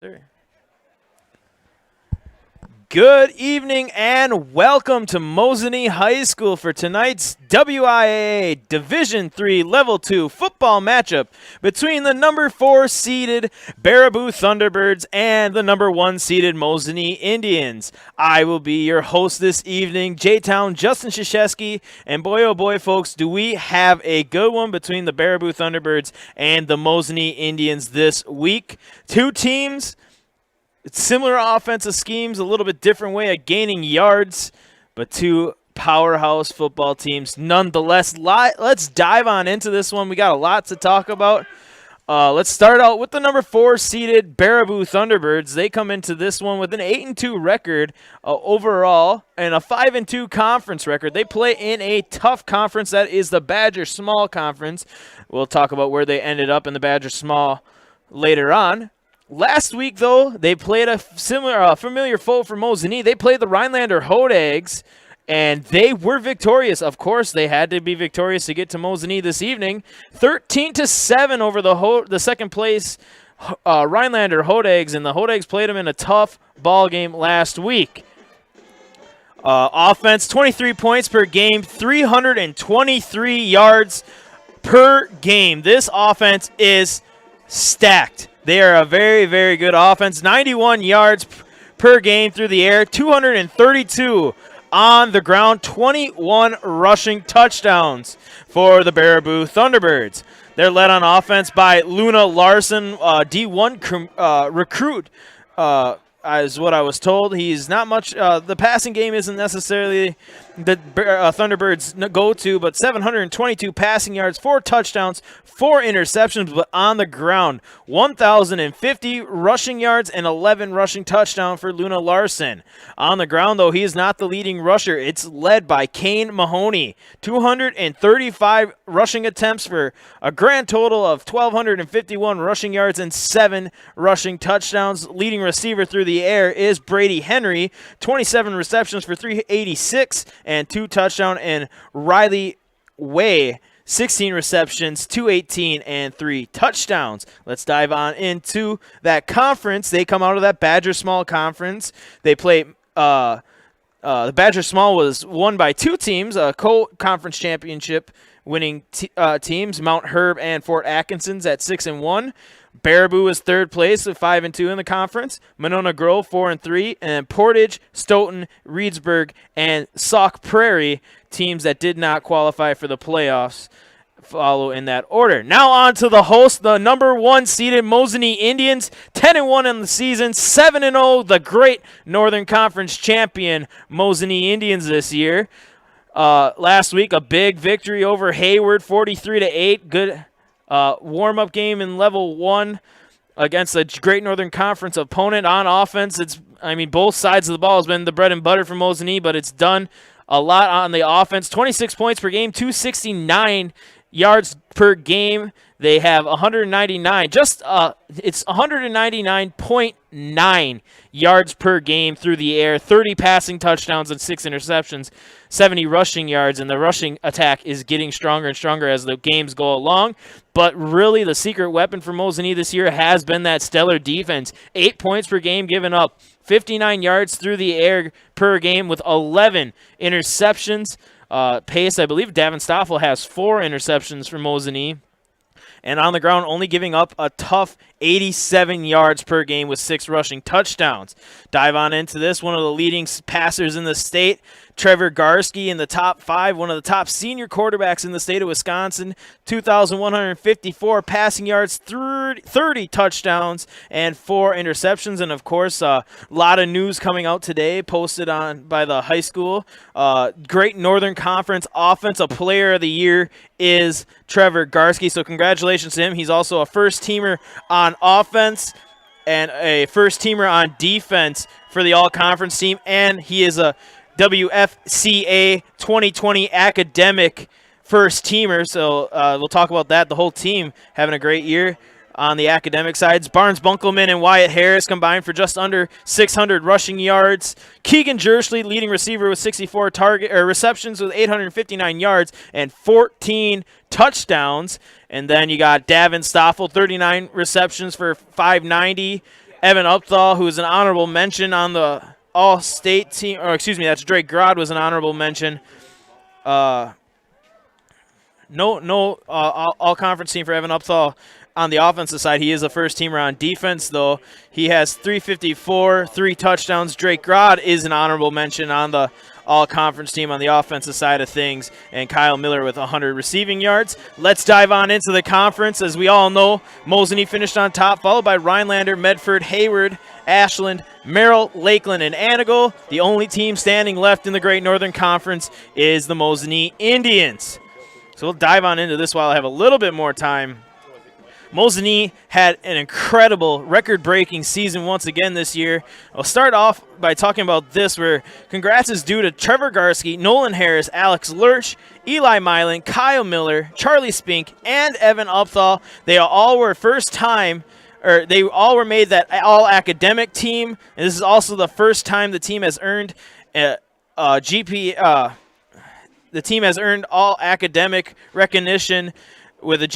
Sure. Good evening and welcome to Mosinee High School for tonight's WIAA Division III Level 2 football matchup between the number 4 seeded Baraboo Thunderbirds and the number 1 seeded Mosinee Indians. I will be your host this evening, J-Town Justin Krzyzewski, and boy oh boy folks, do we have a good one between the Baraboo Thunderbirds and the Mosinee Indians this week. Two teams, it's similar offensive schemes, a little bit different way of gaining yards, but two powerhouse football teams nonetheless. Let's dive on into this one. We got a lot to talk about. Let's start out with the number 4 seeded Baraboo Thunderbirds. They come into this one with an 8-2 record overall and a 5-2 conference record. They play in a tough conference that is the Badger Small Conference. We'll talk about where they ended up in the Badger Small later on. Last week, though, they played a familiar foe for Mosinee. They played the Rhinelander Hodags, and they were victorious. Of course, they had to be victorious to get to Mosinee this evening. 13-7 over the second place Rhinelander Hodags, and the Hodags played them in a tough ball game last week. Offense, 23 points per game, 323 yards per game. This offense is stacked. They are a very, very good offense. 91 yards per game through the air, 232 on the ground, 21 rushing touchdowns for the Baraboo Thunderbirds. They're led on offense by Luna Larson, D1 recruit, is what I was told. He's not much. The passing game isn't necessarily the Thunderbirds go-to, but 722 passing yards, 4 touchdowns, 4 interceptions, but on the ground, 1,050 rushing yards and 11 rushing touchdowns for Luna Larson. On the ground, though, he is not the leading rusher. It's led by Kane Mahoney, 235 rushing attempts for a grand total of 1,251 rushing yards and 7 rushing touchdowns. Leading receiver through the air is Brady Henry, 27 receptions for 386 and 2 touchdowns, and Riley Way, 16 receptions, 218 and 3 touchdowns. Let's dive on into that conference. They come out of that Badger Small Conference. They play the Badger Small was won by 2 teams, a co-conference championship winning teams, Mount Herb and Fort Atkinson's at 6-1. Baraboo is third place with 5-2 in the conference. Monona Grove 4-3, and Portage, Stoughton, Reedsburg, and Sauk Prairie, teams that did not qualify for the playoffs, follow in that order. Now on to the host, the number 1 seeded Mosinee Indians, 10-1 in the season, 7-0, the great Northern Conference champion Mosinee Indians this year. Last week, a big victory over Hayward, 43-8. Good warm-up game in level 1 against a great Northern Conference opponent. On offense, both sides of the ball has been the bread and butter for Mosinee, but it's done a lot on the offense. 26 points per game, 269 yards per game. They have 199, it's 199.9 yards per game through the air, 30 passing touchdowns and 6 interceptions, 70 rushing yards, and the rushing attack is getting stronger and stronger as the games go along. But really, the secret weapon for Mosinee this year has been that stellar defense. 8 points per game given up, 59 yards through the air per game with 11 interceptions. Pace, I believe Davin Stoffel has 4 interceptions for Mosinee. And on the ground, only giving up a tough 87 yards per game with 6 rushing touchdowns. Dive on into this. One of the leading passers in the state, Trevor Garski, in the top 5, one of the top senior quarterbacks in the state of Wisconsin, 2,154 passing yards, 30 touchdowns, and 4 interceptions. And, of course, a lot of news coming out today posted on by the high school. Great Northern Conference Offensive Player of the Year is Trevor Garski, so congratulations to him. He's also a first-teamer on offense and a first-teamer on defense for the all-conference team, and he is a WFCA 2020 academic first-teamer, so we'll talk about that. The whole team having a great year. On the academic sides, Barnes Bunkelman and Wyatt Harris combined for just under 600 rushing yards. Keegan Jersley, leading receiver with 64 receptions with 859 yards and 14 touchdowns. And then you got Davin Stoffel, 39 receptions for 590. Evan Upthal, who is an honorable mention on the all-state team, or excuse me, that's Drake Grod was an honorable mention. All-conference team for Evan Upthal on the offensive side. He is a first-teamer on defense, though. He has 354, 3 touchdowns. Drake Grod is an honorable mention on the all-conference team on the offensive side of things, and Kyle Miller with 100 receiving yards. Let's dive on into the conference. As we all know, Mosinee finished on top, followed by Rhinelander, Medford, Hayward, Ashland, Merrill, Lakeland, and Anago. The only team standing left in the Great Northern Conference is the Mosinee Indians. So we'll dive on into this while I have a little bit more time. Mosinee had an incredible record-breaking season once again this year. I'll start off by talking about this, where congrats is due to Trevor Garsky, Nolan Harris, Alex Lurch, Eli Milan, Kyle Miller, Charlie Spink, and Evan Upthal. They all were they all were made that all-academic team, and this is also the first time the team has earned the team has earned all academic recognition with a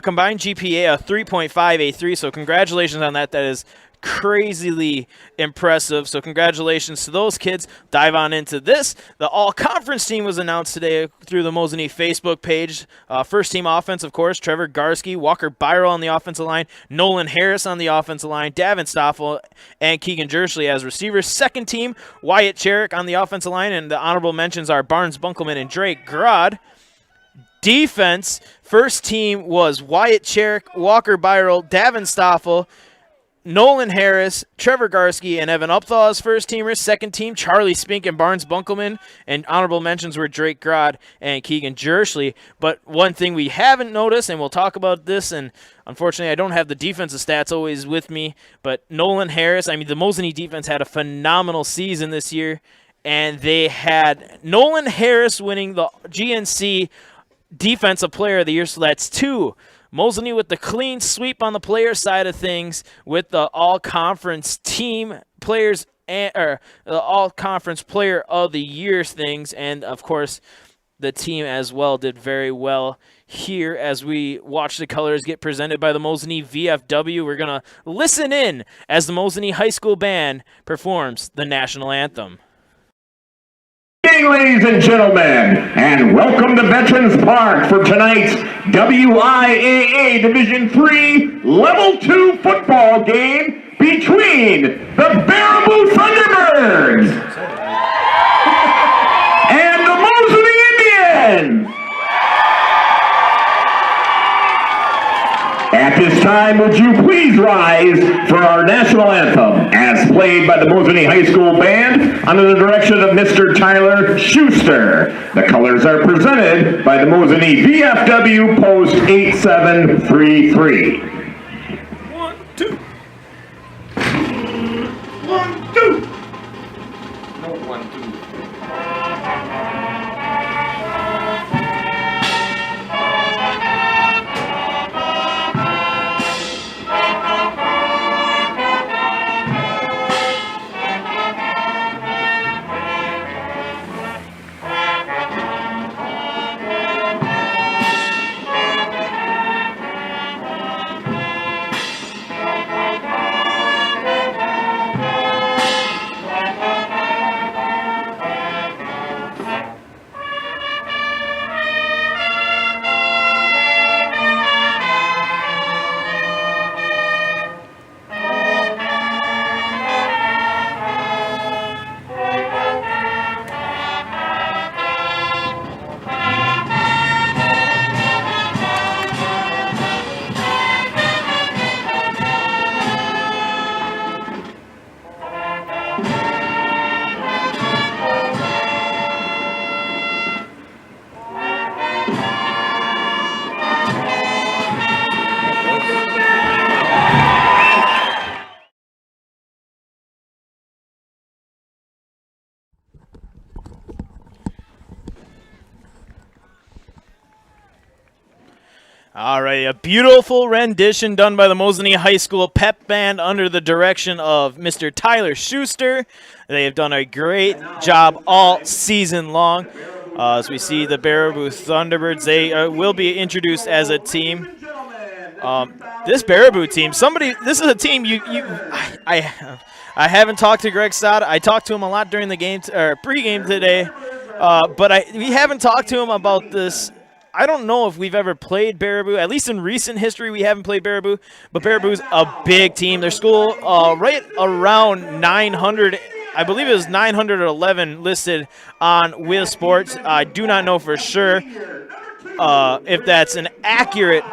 combined GPA of 3.583. So congratulations on that. That is crazily impressive. So congratulations to those kids. Dive on into this. The all-conference team was announced today through the Mosinee Facebook page. First team offense, of course, Trevor Garsky, Walker Byral on the offensive line, Nolan Harris on the offensive line, Davin Stoffel, and Keegan Jersley as receivers. Second team, Wyatt Cherrick on the offensive line, and the honorable mentions are Barnes Bunkelman and Drake Grod. Defense, first team was Wyatt Cherrick, Walker Byral, Davin Stoffel, Nolan Harris, Trevor Garsky, and Evan Upthal as first teamers. Second team, Charlie Spink and Barnes Bunkelman. And honorable mentions were Drake Grod and Keegan Jersley. But one thing we haven't noticed, and we'll talk about this, and unfortunately I don't have the defensive stats always with me, but Nolan Harris, the Mosinee defense had a phenomenal season this year, and they had Nolan Harris winning the GNC Defensive Player of the Year, so that's 2. Mosinee with the clean sweep on the player side of things with the all-conference team players or the all-conference player of the year things, and of course the team as well did very well here as we watch the colors get presented by the Mosinee VFW. We're going to listen in as the Mosinee High School Band performs the national anthem. Good evening, ladies and gentlemen, and welcome to Veterans Park for tonight's WIAA Division III Level 2 football game between the Baraboo Thunderbirds and the Mosinee Indians. At this time, would you please rise for our national anthem, as played by the Mosinee High School Band under the direction of Mr. Tyler Schuster. The colors are presented by the Mosinee VFW Post 8733. 1, 2. 1, 2. No 1, 2. All right, a beautiful rendition done by the Mosinee High School Pep Band under the direction of Mr. Tyler Schuster. They have done a great job all season long. As we see the Baraboo Thunderbirds, they will be introduced as a team. This Baraboo team, this is a team I haven't talked to Greg Stott. I talked to him a lot during the game or pregame today, but we haven't talked to him about this. I don't know if we've ever played Baraboo. At least in recent history, we haven't played Baraboo. But Baraboo's a big team. Their school right around 900. I believe it was 911 listed on WIAA Sports. I do not know for sure if that's an accurate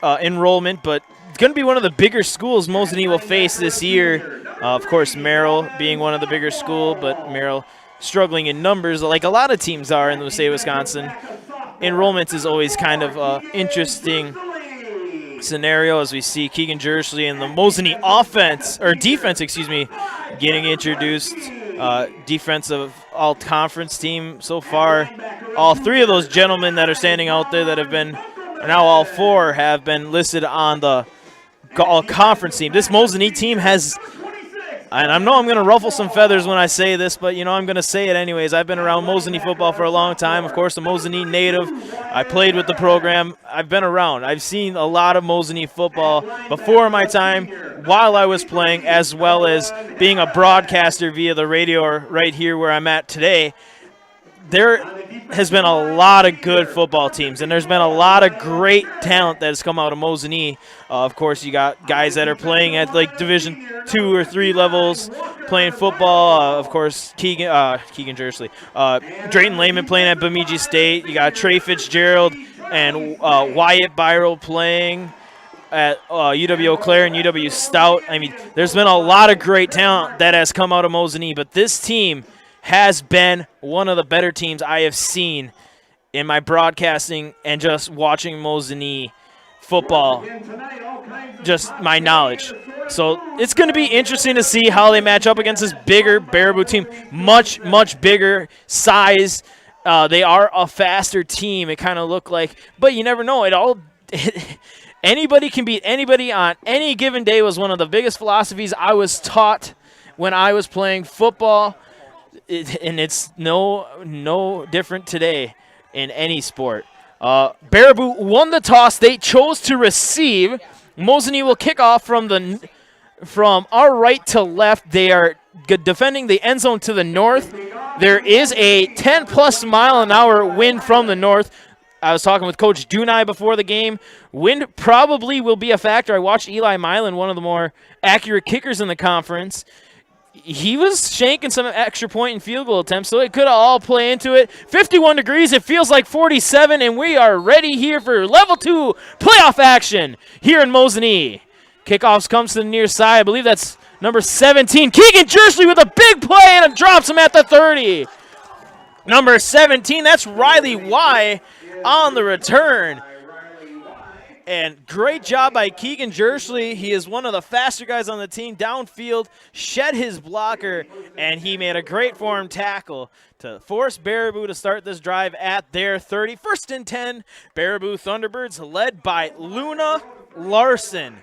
enrollment, but it's going to be one of the bigger schools Mosinee will face this year. Of course, Merrill being one of the bigger schools, but Merrill struggling in numbers like a lot of teams are in the state of Wisconsin. Enrollment is always kind of an interesting scenario as we see Keegan Jersley and the Mosinee defense, getting introduced. Defensive all-conference team so far. All three of those gentlemen that are standing out there that have been, now all four have been listed on the all-conference team. This Mosinee team has, and I know I'm going to ruffle some feathers when I say this, but, I'm going to say it anyways. I've been around Mosinee football for a long time. Of course, a Mosinee native. I played with the program. I've been around. I've seen a lot of Mosinee football before my time, while I was playing, as well as being a broadcaster via the radio or right here where I'm at today. There has been a lot of good football teams, and there's been a lot of great talent that has come out of Mosinee. Of course, you got guys that are playing at like Division 2 or 3 levels, playing football. Of course, Keegan Jersley, Drayton Lehman playing at Bemidji State. You got Trey Fitzgerald and Wyatt Byro playing at UW Eau Claire and UW Stout. I mean, there's been a lot of great talent that has come out of Mosinee, but this team has been one of the better teams I have seen in my broadcasting and just watching Mosinee football, just my knowledge. So it's going to be interesting to see how they match up against this bigger Baraboo team, much, much bigger size. They are a faster team, it kind of looked like, but you never know. Anybody can beat anybody on any given day was one of the biggest philosophies I was taught when I was playing football. And it's no different today in any sport. Baraboo won the toss. They chose to receive. Mosinee will kick off from our right to left. They are defending the end zone to the north. There is a 10-plus mile-an-hour wind from the north. I was talking with Coach Dunai before the game. Wind probably will be a factor. I watched Eli Milan, one of the more accurate kickers in the conference. He was shanking some extra point and field goal attempts, so it could all play into it. 51 degrees, it feels like 47, and we are ready here for Level 2 playoff action here in Mosinee. Kickoffs comes to the near side. I believe that's number 17. Keegan Jersley with a big play, and it drops him at the 30. Number 17, that's Riley Y on the return. And great job by Keegan Jersley. He is one of the faster guys on the team. Downfield, shed his blocker, and he made a great form tackle to force Baraboo to start this drive at their 30. 1st and 10, Baraboo Thunderbirds led by Luna Larson.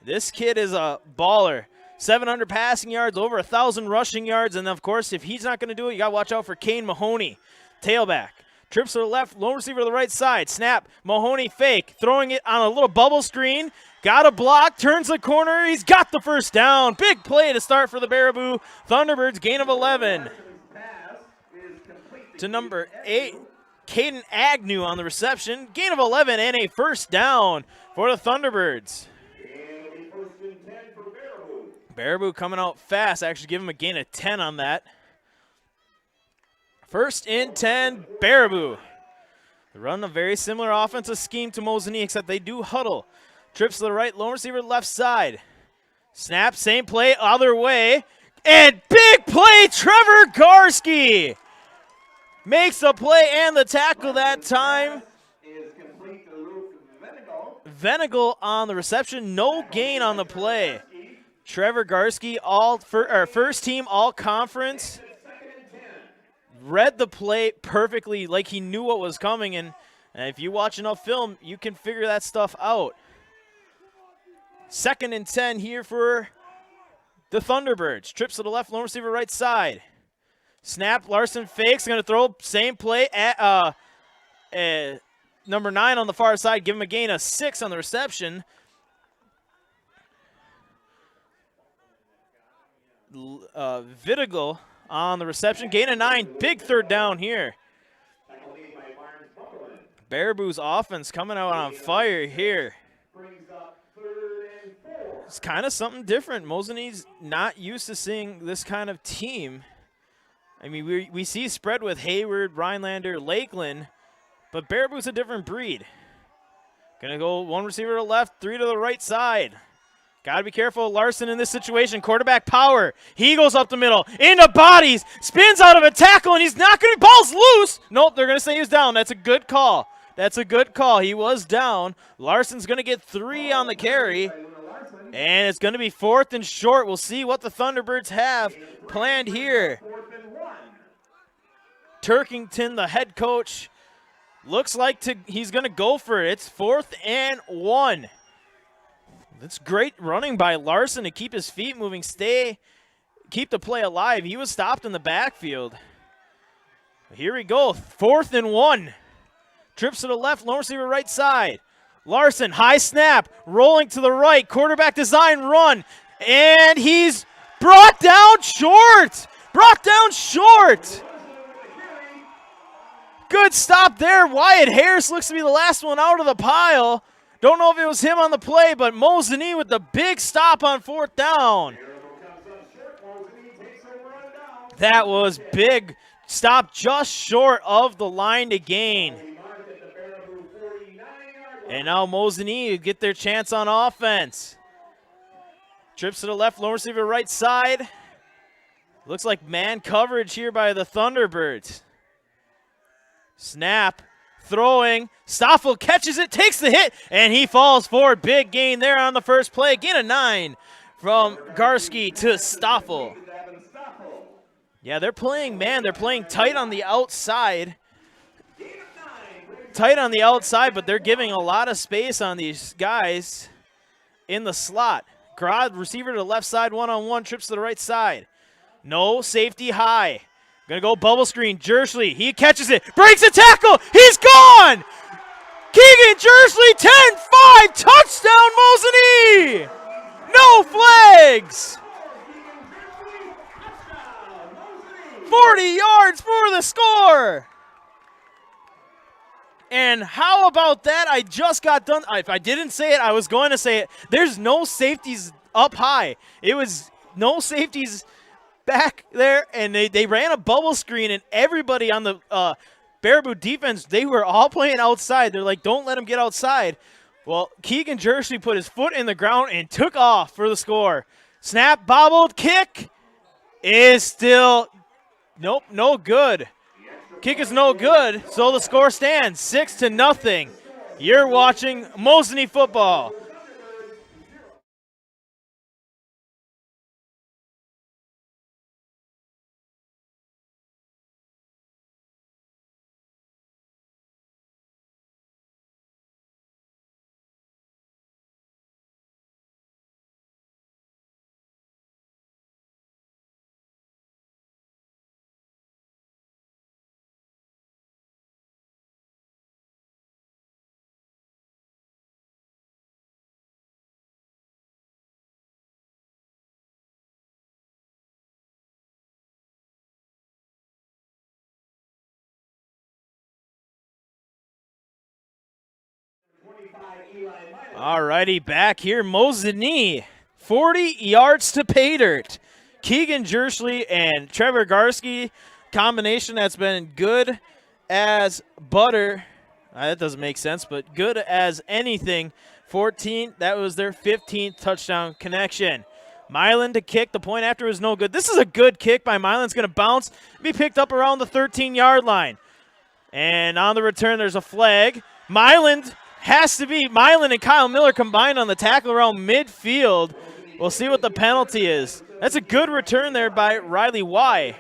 This kid is a baller. 700 passing yards, over 1,000 rushing yards, and of course, if he's not going to do it, you got to watch out for Kane Mahoney, tailback. Trips to the left, lone receiver to the right side. Snap, Mahoney fake, throwing it on a little bubble screen. Got a block, turns the corner. He's got the first down. Big play to start for the Baraboo Thunderbirds. Gain of 11. To number 8, Caden Agnew on the reception. Gain of 11 and a first down for the Thunderbirds. Baraboo coming out fast. Actually give him a gain of 10 on that. 1st and 10, Baraboo. They run a very similar offensive scheme to Mosinee, except they do huddle. Trips to the right, lone receiver left side. Snap, same play, other way. And big play, Trevor Garski makes the play and the tackle that time. Venegal on the reception, no gain on the play. Trevor Garski, first team all conference. Read the play perfectly, like he knew what was coming, and if you watch enough film, you can figure that stuff out. 2nd and 10 here for the Thunderbirds. Trips to the left, lone receiver right side. Snap, Larson fakes, going to throw, same play. number 9 on the far side. Give him a gain of 6 on the reception. Vidigal on the reception. Gain of 9. Big third down here. Baraboo's offense coming out on fire here. It's kind of something different. Mosinee's not used to seeing this kind of team. I mean, we see spread with Hayward, Rhinelander, Lakeland, but Baraboo's a different breed. Gonna go 1 receiver to the left, 3 to the right side. Gotta be careful of Larson in this situation. Quarterback power. He goes up the middle, into bodies, spins out of a tackle, and he's not gonna, ball's loose. Nope, they're gonna say he's down. That's a good call. That's a good call. He was down. Larson's gonna get 3 on the carry. And it's going to be 4th and short. We'll see what the Thunderbirds have planned here. Turkington, the head coach, looks like he's going to go for it. It's 4th and 1. That's great running by Larson to keep his feet moving, keep the play alive. He was stopped in the backfield. Here we go, 4th and 1. Trips to the left, lone receiver right side. Larson, high snap, rolling to the right, quarterback design run, and he's brought down short. Good stop there. Wyatt Harris looks to be the last one out of the pile. Don't know if it was him on the play, but Mosinee with the big stop on 4th down. That was big. Stop just short of the line to gain. And now Mosinee get their chance on offense. Trips to the left, lone receiver right side. Looks like man coverage here by the Thunderbirds. Snap, throwing. Stoffel catches it, takes the hit, and he falls forward. Big gain there on the first play. Gain of 9 from Garski to Stoffel. Yeah, they're playing man. They're playing tight on the outside. But they're giving a lot of space on these guys in the slot. Grod, receiver to the left side, one-on-one, trips to the right side. No, safety high. Gonna go bubble screen, Jersley, he catches it, breaks a tackle, he's gone! Keegan Jersley, 10-5, touchdown Mosinee! No flags! 40 yards for the score! And how about that? I just got done. If I didn't say it, I was going to say it. There's no safeties up high. It was no safeties back there, and they ran a bubble screen, and everybody on the Baraboo defense, they were all playing outside. They're like, don't let him get outside. Well, Keegan Jersley put his foot in the ground and took off for the score. Snap, bobbled, kick is still, nope, no good. Kick is no good, so the score stands 6-0. You're watching Mosinee football. All righty, back here, Mosinee, 40 yards to pay dirt. Keegan Jersley and Trevor Garski, combination that's been good as butter. That doesn't make sense, but good as anything. 14, that was their 15th touchdown connection. Milan to kick, the point after was no good. This is a good kick by Milan. It's going to bounce, be picked up around the 13-yard line. And on the return, there's a flag. Milan and Kyle Miller combined on the tackle around midfield. We'll see what the penalty is. That's a good return there by Riley Y.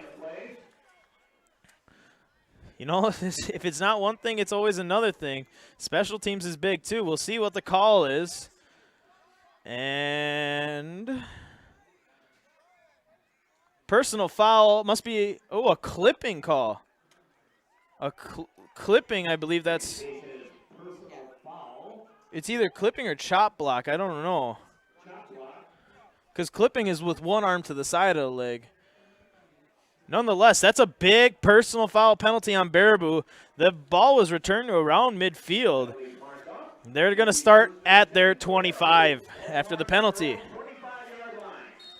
You know, if it's not one thing, it's always another thing. Special teams is big, too. We'll see what the call is. And personal foul must be, a clipping call. A clipping, I believe that's. It's either clipping or chop block. I don't know. Because clipping is with one arm to the side of the leg. Nonetheless, that's a big personal foul penalty on Baraboo. The ball was returned to around midfield. They're going to start at their 25 after the penalty.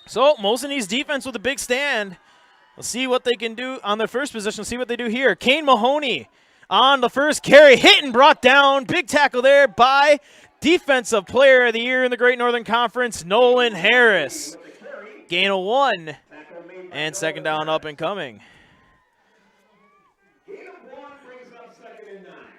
So Mosinee's defense with a big stand. We'll see what they can do on their first possession. See what they do here. Kane Mahoney on the first carry. Hit and brought down. Big tackle there by Defensive Player of the Year in the Great Northern Conference, Nolan Harris. Gain of 1. And second down up and coming.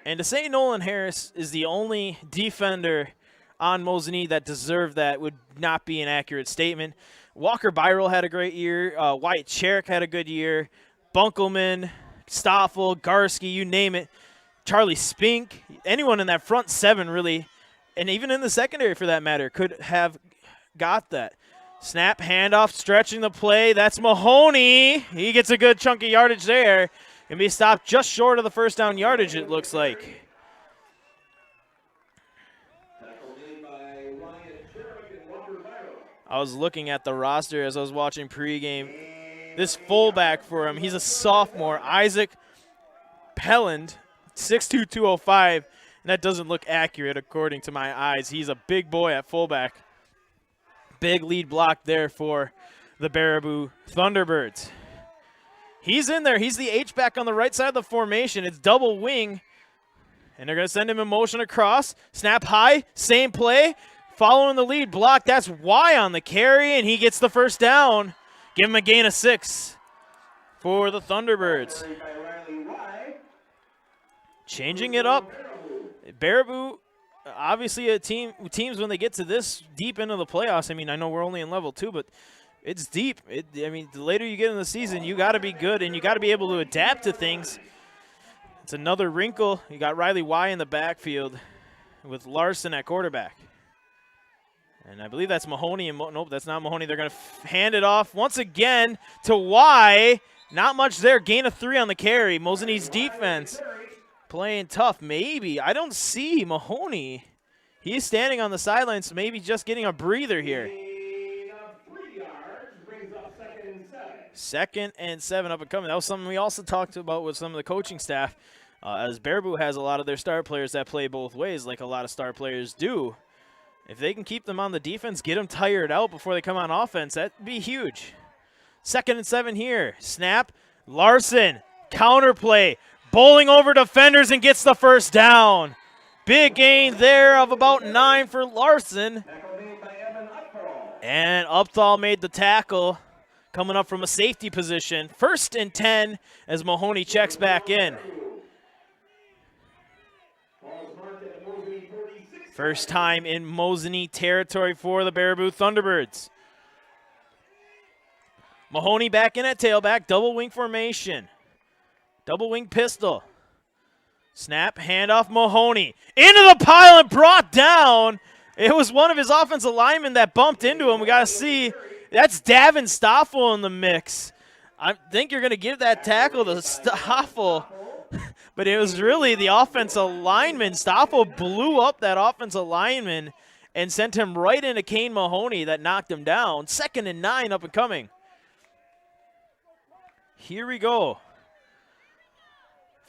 And to say Nolan Harris is the only defender on Mosinee that deserved that would not be an accurate statement. Walker Byrell had a great year. Wyatt Cherrick had a good year. Bunkelman, Stoffel, Garski, you name it. Charlie Spink, anyone in that front seven really, and even in the secondary for that matter, could have got that. Snap, handoff, stretching the play. That's Mahoney. He gets a good chunk of yardage there. Going to be stopped just short of the first down yardage, it looks like. I was looking at the roster as I was watching pregame. This fullback for him, he's a sophomore, Isaac Pelland, 6'2", 205, and that doesn't look accurate according to my eyes. He's a big boy at fullback. Big lead block there for the Baraboo Thunderbirds. He's in there. He's the H-back on the right side of the formation. It's double wing, and they're going to send him in motion across. Snap high, same play. Following the lead block, that's Y on the carry, and he gets the first down. Give him a gain of 6 for the Thunderbirds. Changing it up. Baraboo, obviously teams when they get to this deep into the playoffs, I mean, I know we're only in level 2, but it's deep. I mean, the later you get in the season, you got to be good, and you got to be able to adapt to things. It's another wrinkle. You got Riley Y in the backfield with Larson at quarterback. And I believe that's Mahoney. And nope, that's not Mahoney. They're going to hand it off once again to Y. Not much there. Gain of 3 on the carry. Mosinee's defense playing tough. Maybe. I don't see Mahoney. He's standing on the sidelines, so maybe just getting a breather here. 2nd and 7 up and coming. That was something we also talked about with some of the coaching staff. As Baraboo has a lot of their star players that play both ways, like a lot of star players do. If they can keep them on the defense, get them tired out before they come on offense, that'd be huge. 2nd and 7 here. Snap. Larson. Counter play. Bowling over defenders and gets the first down. Big gain there of about 9 for Larson. And Upthal made the tackle. Coming up from a safety position. 1st and 10 as Mahoney checks back in. First time in Mosinee territory for the Baraboo Thunderbirds. Mahoney back in at tailback, double wing formation. Double wing pistol. Snap, handoff Mahoney. Into the pile and brought down. It was one of his offensive linemen that bumped into him. We got to see. That's Davin Stoffel in the mix. I think you're going to give that tackle to Stoffel. But it was really the offensive lineman. Stoffel blew up that offensive lineman and sent him right into Kane Mahoney that knocked him down. 2nd and 9 up and coming. Here we go.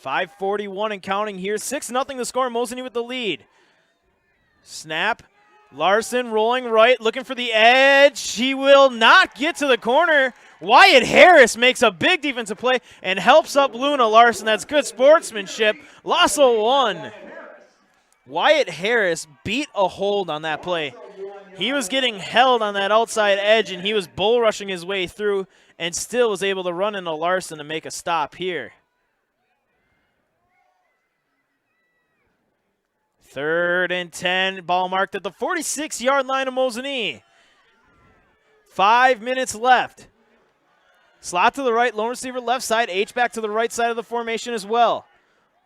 5:41 and counting here. 6-0 the score. Mosinee with the lead. Snap. Larson rolling right, looking for the edge. He will not get to the corner. Wyatt Harris makes a big defensive play and helps up Luna Larson. That's good sportsmanship. Loss of 1. Wyatt Harris beat a hold on that play. He was getting held on that outside edge, and he was bull rushing his way through and still was able to run into Larson to make a stop here. 3rd and 10, ball marked at the 46-yard line of Mosinee. 5 minutes left. Slot to the right, lone receiver left side, H-back to the right side of the formation as well.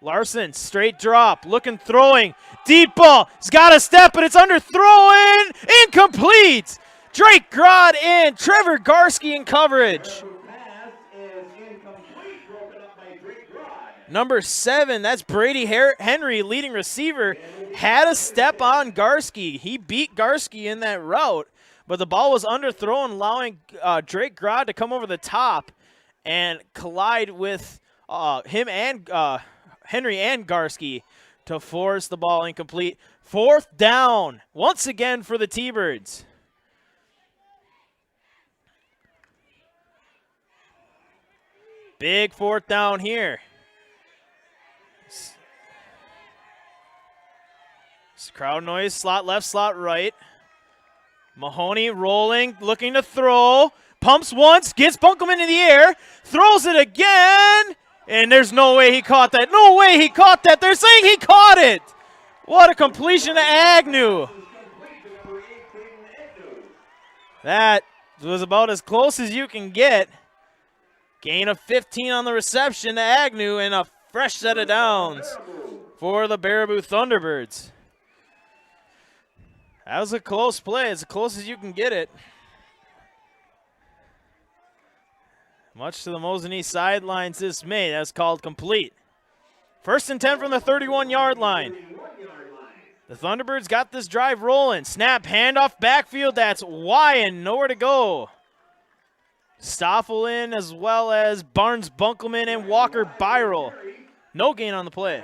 Larson, straight drop, looking, throwing, deep ball. He's got a step, but it's under throwing, incomplete. Drake Grodd in, Trevor Garski in coverage. Number 7, that's Brady Henry, leading receiver. had a step on Garski. He beat Garski in that route, but the ball was underthrown, allowing Drake Grod to come over the top and collide with him and Henry and Garski to force the ball incomplete. 4th down, once again for the T-Birds. Big 4th down here. Crowd noise, slot left, slot right. Mahoney rolling, looking to throw. Pumps once, gets Bunkelman in the air, throws it again, and there's no way he caught that. No way he caught that. They're saying he caught it. What a completion to Agnew. That was about as close as you can get. Gain of 15 on the reception to Agnew, and a fresh set of downs for the Baraboo Thunderbirds. That was a close play, as close as you can get it. Much to the Mosinee sidelines dismay, that's called complete. 1st and 10 from the 31-yard line. The Thunderbirds got this drive rolling. Snap, handoff, backfield, that's WIAA, nowhere to go. Stoffel in, as well as Barnes, Bunkelman, and Walker Byrell. No gain on the play.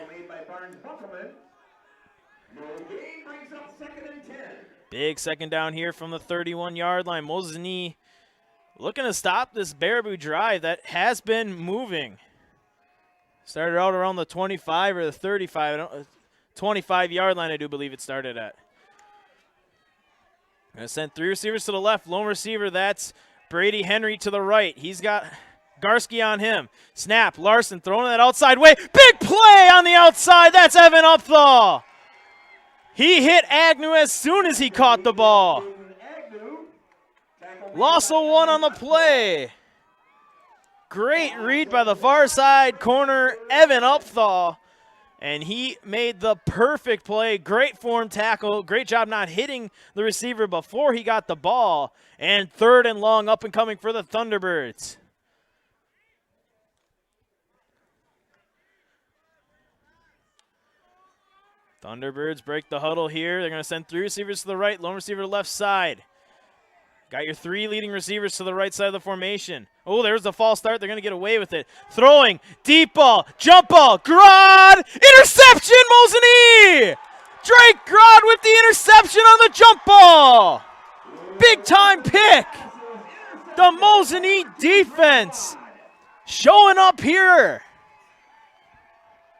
Big 2nd down here from the 31-yard line. Mosinee looking to stop this Baraboo drive that has been moving. Started out around the 25 or the 35, 25-yard line, I do believe it started at. Going to send 3 receivers to the left. Lone receiver, that's Brady Henry to the right. He's got Garski on him. Snap, Larson throwing that outside way. Big play on the outside. That's Evan Upthal. He hit Agnew as soon as he caught the ball. Loss of 1 on the play. Great read by the far side corner, Evan Upthal. And he made the perfect play. Great form tackle. Great job not hitting the receiver before he got the ball. And 3rd and long, up and coming for the Thunderbirds. Thunderbirds break the huddle here. They're going to send 3 receivers to the right, lone receiver to the left side. Got your 3 leading receivers to the right side of the formation. Oh, there's the false start. They're going to get away with it. Throwing, deep ball, jump ball, Grod, interception, Mosinee! Drake Grod with the interception on the jump ball. Big time pick. The Mosinee defense showing up here.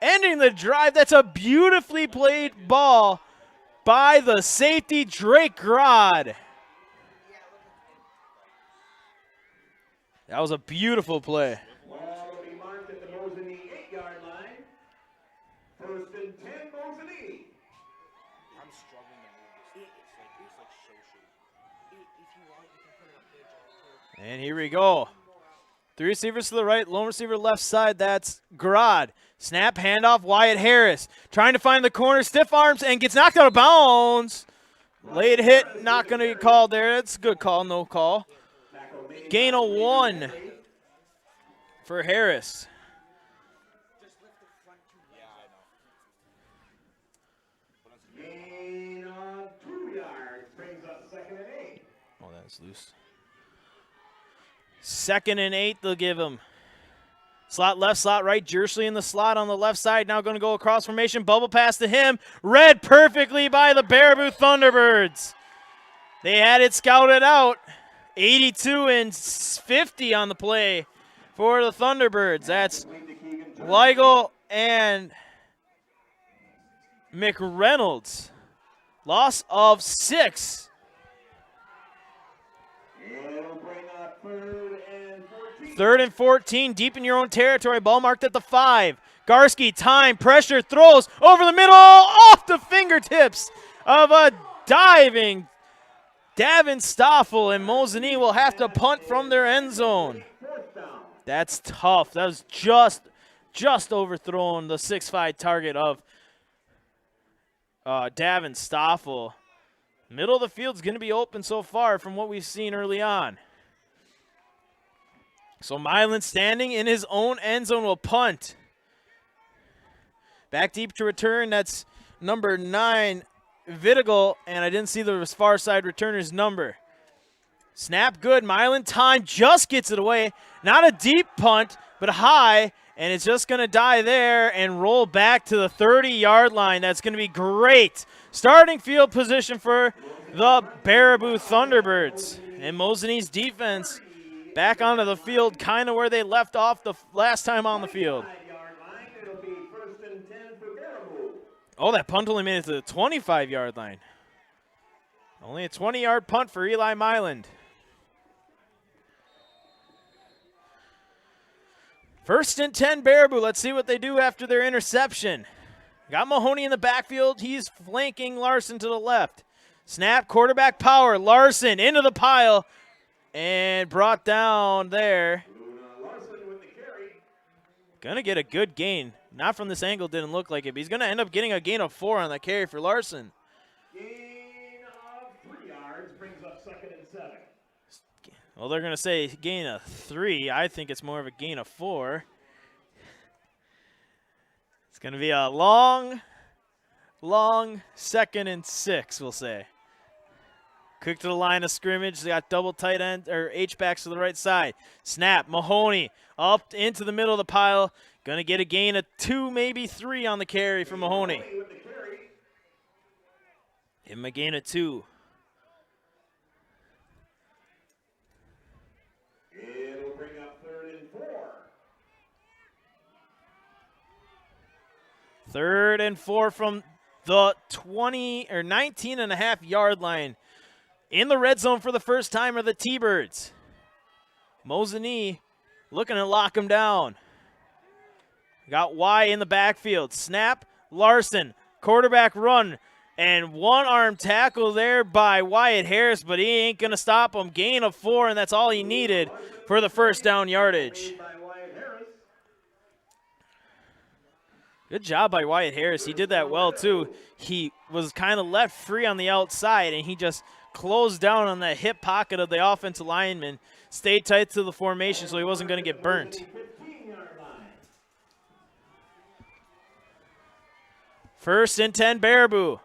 Ending the drive. That's a beautifully played ball by the safety, Drake Grod. That was a beautiful play. Ball will be marked at the Mosinee 8-yard line. 1st and 10, Mosinee. I'm struggling to move this. It's like so shoot. If you want, you can put it up there. And here we go. 3 receivers to the right, lone receiver left side. That's Grod. Snap, handoff, Wyatt Harris. Trying to find the corner, stiff arms, and gets knocked out of bounds. Late hit, not going to get called there. That's a good call, no call. Gain of 1 for Harris. Gain of 2 yards brings us 2nd and 8. Oh, that's loose. 2nd and 8 they'll give him. Slot left, slot right. Jersley in the slot on the left side. Now going to go across formation. Bubble pass to him. Read perfectly by the Baraboo Thunderbirds. They had it scouted out. 82 and 50 on the play for the Thunderbirds. That's Weigel and McReynolds. Loss of 6. It'll bring up 3rd and 14. 3rd and 14, deep in your own territory. Ball marked at the 5. Garski, time, pressure, throws over the middle, off the fingertips of a diving Davin Stoffel, and Mosinee will have to punt from their end zone. That's tough. That was just overthrown the 6'5" target of Davin Stoffel. Middle of the field's going to be open so far from what we've seen early on. So Milan standing in his own end zone will punt. Back deep to return, that's number 9, Vidigal, and I didn't see the far side returner's number. Snap good. Milan time just gets it away. Not a deep punt, but high, and it's just going to die there and roll back to the 30-yard line. That's going to be great. Starting field position for the Baraboo Thunderbirds. And Mosinee's defense back onto the field, kind of where they left off the last time on the field. Oh, that punt only made it to the 25-yard line. Only a 20-yard punt for Eli Milan. First and 10, Baraboo. Let's see what they do after their interception. Got Mahoney in the backfield. He's flanking Larson to the left. Snap, quarterback power. Larson into the pile and brought down there. Gonna get a good gain. Not from this angle, didn't look like it, but he's gonna end up getting a gain of 4 on that carry for Larson. Gain of 3 yards brings up 2nd and 7. Well, they're going to say gain of 3. I think it's more of a gain of 4. It's going to be a long 2nd and 6, we'll say. Quick to the line of scrimmage. They got double tight end or H-backs to the right side. Snap, Mahoney up into the middle of the pile. Going to get a gain of 2, maybe 3 on the carry for Mahoney. Give him a gain of 2. It'll bring up 3rd and 4. 3rd and 4 from the 19.5-yard line. In the red zone for the first time are the T-Birds. Mosinee looking to lock him down. Got Y in the backfield. Snap, Larson, quarterback run, and one-arm tackle there by Wyatt Harris, but he ain't going to stop him. Gain of 4, and that's all he needed for the first down yardage. Good job by Wyatt Harris. He did that well, too. He was kind of left free on the outside, and he just closed down on that hip pocket of the offensive lineman, stayed tight to the formation so he wasn't going to get burnt. First and 10, Baraboo.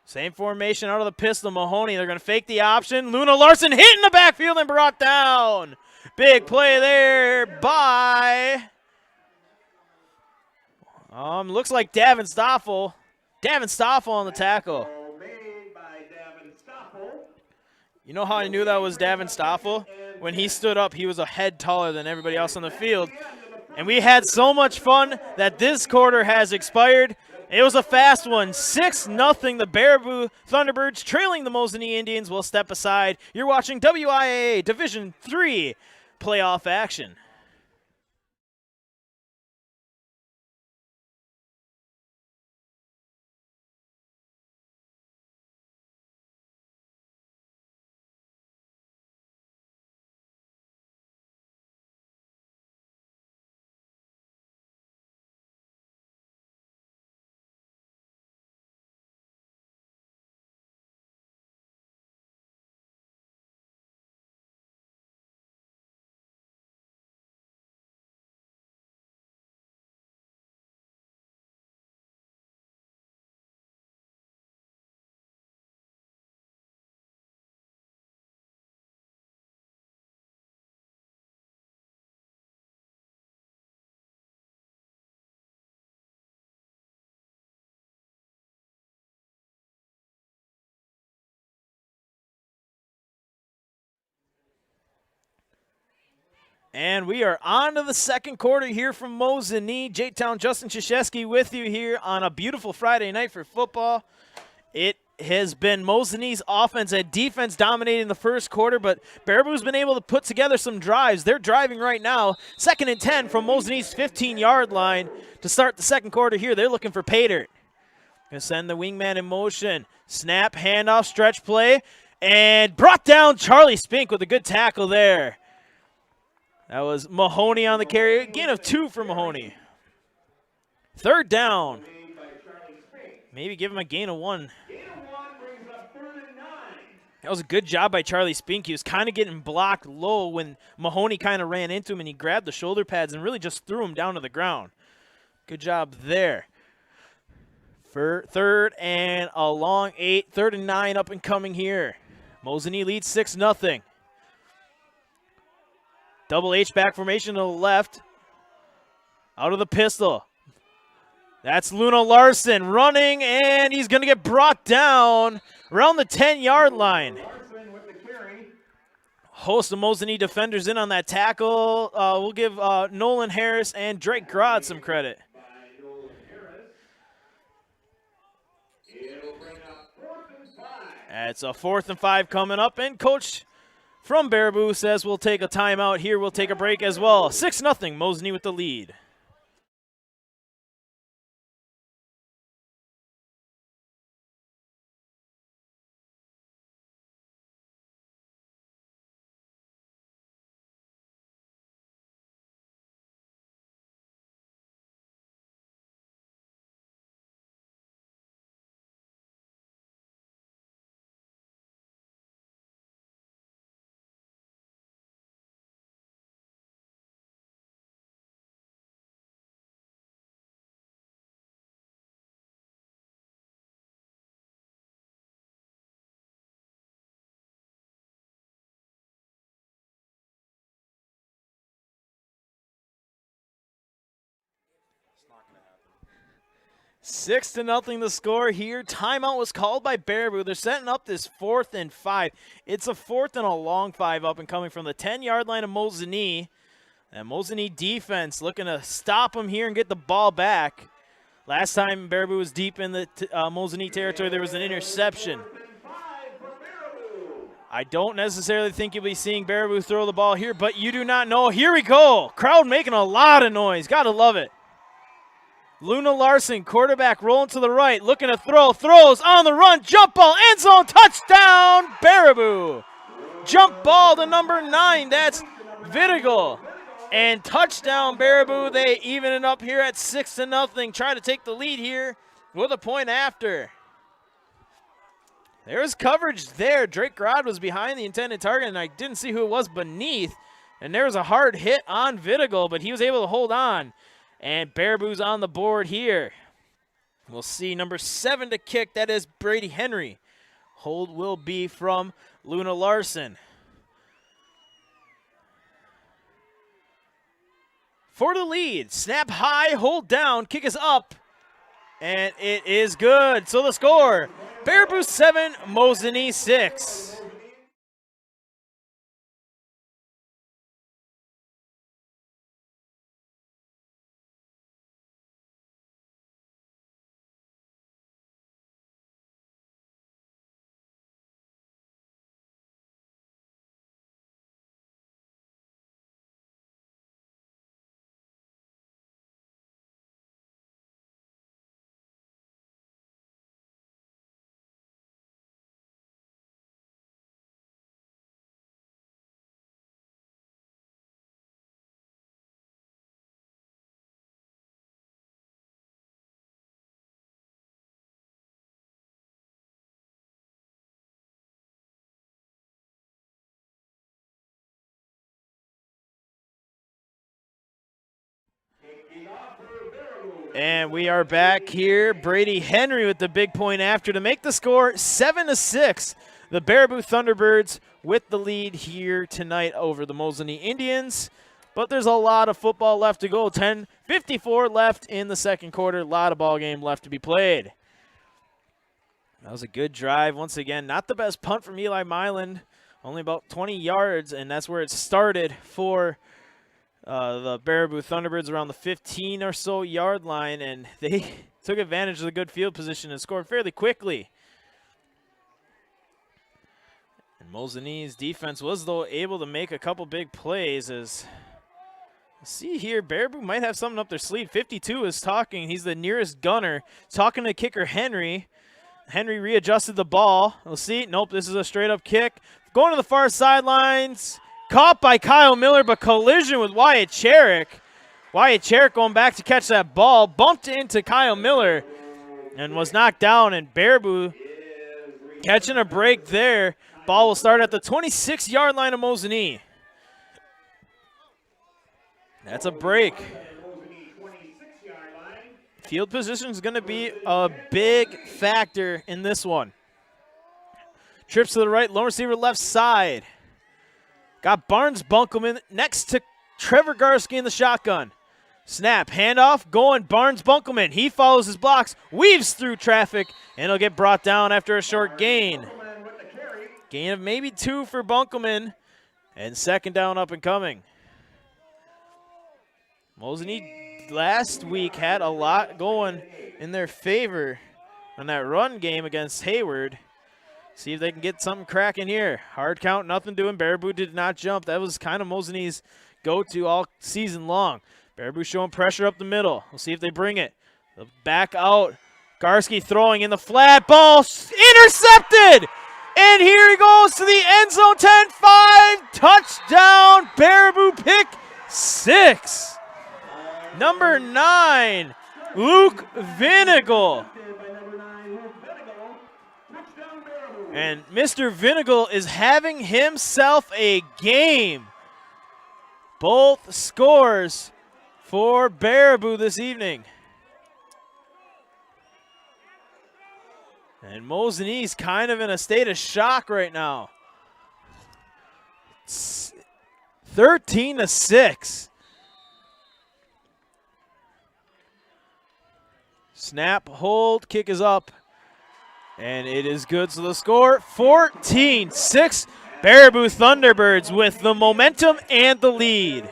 Same formation out of the pistol, Mahoney. They're going to fake the option. Luna Larson hit in the backfield and brought down. Big play there by, looks like Davin Stoffel. Davin Stoffel on the tackle. You know how I knew that was Davin Stoffel? When he stood up, he was a head taller than everybody else on the field. And we had so much fun that this quarter has expired. It was a fast one. 6-0. The Baraboo Thunderbirds trailing the Mosinee Indians will step aside. You're watching WIAA Division III playoff action. And we are on to the second quarter here from Mosinee. J-Town, Justin Krzyzewski with you here on a beautiful Friday night for football. It has been Mosinee's offense and defense dominating the first quarter, but Baraboo's been able to put together some drives. They're driving right now. 2nd and 10 from Mosinee's 15-yard line to start the second quarter here. They're looking for pay dirt. Going to send the wingman in motion. Snap, handoff, stretch play, and brought down Charlie Spink with a good tackle there. That was Mahoney on the carry. Gain of 2 for Mahoney. 3rd down. Maybe give him a gain of 1. That was a good job by Charlie Spink. He was kind of getting blocked low when Mahoney kind of ran into him, and he grabbed the shoulder pads and really just threw him down to the ground. Good job there. For third and a long 8, 3rd and 9 up and coming here. Mosinee leads 6-0. Double H back formation to the left. Out of the pistol. That's Luna Larson running, and he's going to get brought down around the 10-yard line. Host of Mosinee defenders in on that tackle. We'll give Nolan Harris and Drake Grod some credit. It's a 4th and 5 coming up, and Coach from Baraboo says we'll take a timeout here. We'll take a break as well. 6-0, Mosinee with the lead. It's not going to happen. 6-0 the score here. Timeout was called by Baraboo. They're setting up this 4th and 5. It's a 4th and a long 5 up and coming from the 10-yard line of Mosinee. And Mosinee defense looking to stop them here and get the ball back. Last time Baraboo was deep in the Mosinee territory, there was an interception. I don't necessarily think you'll be seeing Baraboo throw the ball here, but you do not know. Here we go. Crowd making a lot of noise. Got to love it. Luna Larson, quarterback, rolling to the right, looking to throw, throws on the run, jump ball, end zone, touchdown, Baraboo. Jump ball to number 9, that's Vidigal. And touchdown, Baraboo. They even it up here at 6-0, try to take the lead here with a point after. There's coverage there. Drake Grod was behind the intended target, and I didn't see who it was beneath. And there was a hard hit on Vidigal, but he was able to hold on. And Baraboo's on the board here. We'll see number 7 to kick. That is Brady Henry. Hold will be from Luna Larson. For the lead, snap high, hold down, kick is up, and it is good. So the score, Baraboo 7, Mosinee 6. And we are back here. Brady Henry with the big point after to make the score 7-6. The Baraboo Thunderbirds with the lead here tonight over the Mosinee Indians. But there's a lot of football left to go. 10:54 left in the second quarter. A lot of ball game left to be played. That was a good drive once again. Not the best punt from Eli Myland. Only about 20 yards, and that's where it started for the Baraboo Thunderbirds around the 15 or so yard line, and they took advantage of the good field position and scored fairly quickly. And Mosinee's defense was, though, able to make a couple big plays. As see here, Baraboo might have something up their sleeve. 52 is talking. He's the nearest gunner. Talking to kicker Henry. Henry readjusted the ball. We'll see. Nope, this is a straight-up kick. Going to the far sidelines. Caught by Kyle Miller, but collision with Wyatt Cherrick. Wyatt Cherrick going back to catch that ball. Bumped into Kyle Miller and was knocked down. And Baraboo catching a break there. Ball will start at the 26-yard line of Mosinee. That's a break. Field position is going to be a big factor in this one. Trips to the right, lone receiver left side. Got Barnes Bunkelman next to Trevor Garski in the shotgun. Snap, handoff, going Barnes Bunkelman. He follows his blocks, weaves through traffic, and he'll get brought down after a short gain. Gain of maybe 2 for Bunkelman, and second down up and coming. Mosinee last week had a lot going in their favor on that run game against Hayward. See if they can get something cracking here. Hard count, nothing doing. Baraboo did not jump. That was kind of Mosinee's go-to all season long. Baraboo showing pressure up the middle. We'll see if they bring it. They'll back out. Garski throwing in the flat ball. Intercepted! And here he goes to the end zone. 10-5. Touchdown. Baraboo pick 6. Number 9, Luke Vinegal. And Mr. Vinegal is having himself a game. Both scores for Baraboo this evening. And Mosinee's kind of in a state of shock right now. 13-6. Snap, hold, kick is up. And it is good. So the score, 14-6. Baraboo Thunderbirds with the momentum and the lead.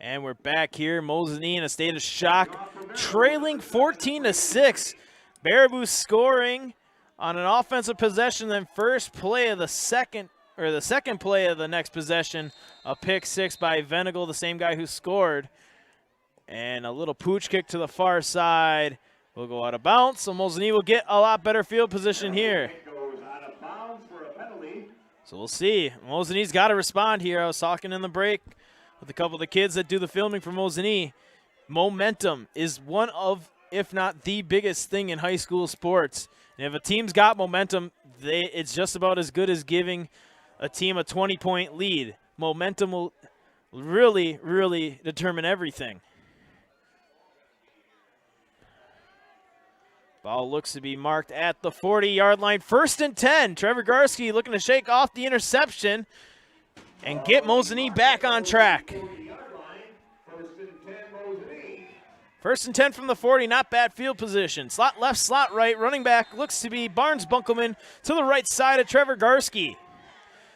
And we're back here. Mosinee in a state of shock, trailing 14-6. Baraboo scoring on an offensive possession, then first play of the second play of the next possession, a pick 6 by Venegal, the same guy who scored. And a little pooch kick to the far side will go out of bounds, so Mosinee will get a lot better field position here. So we'll see. Mosinee's got to respond here. I was talking in the break with a couple of the kids that do the filming for Mosinee. Momentum is one of, if not the biggest thing in high school sports. And if a team's got momentum, it's just about as good as giving a team a 20-point lead. Momentum will really, really determine everything. Ball looks to be marked at the 40-yard line. 1st and 10. Trevor Garski looking to shake off the interception and get Mosinee back on track. 1st and 10 from the 40, not bad field position. Slot left, slot right. Running back looks to be Barnes Bunkelman to the right side of Trevor Garski.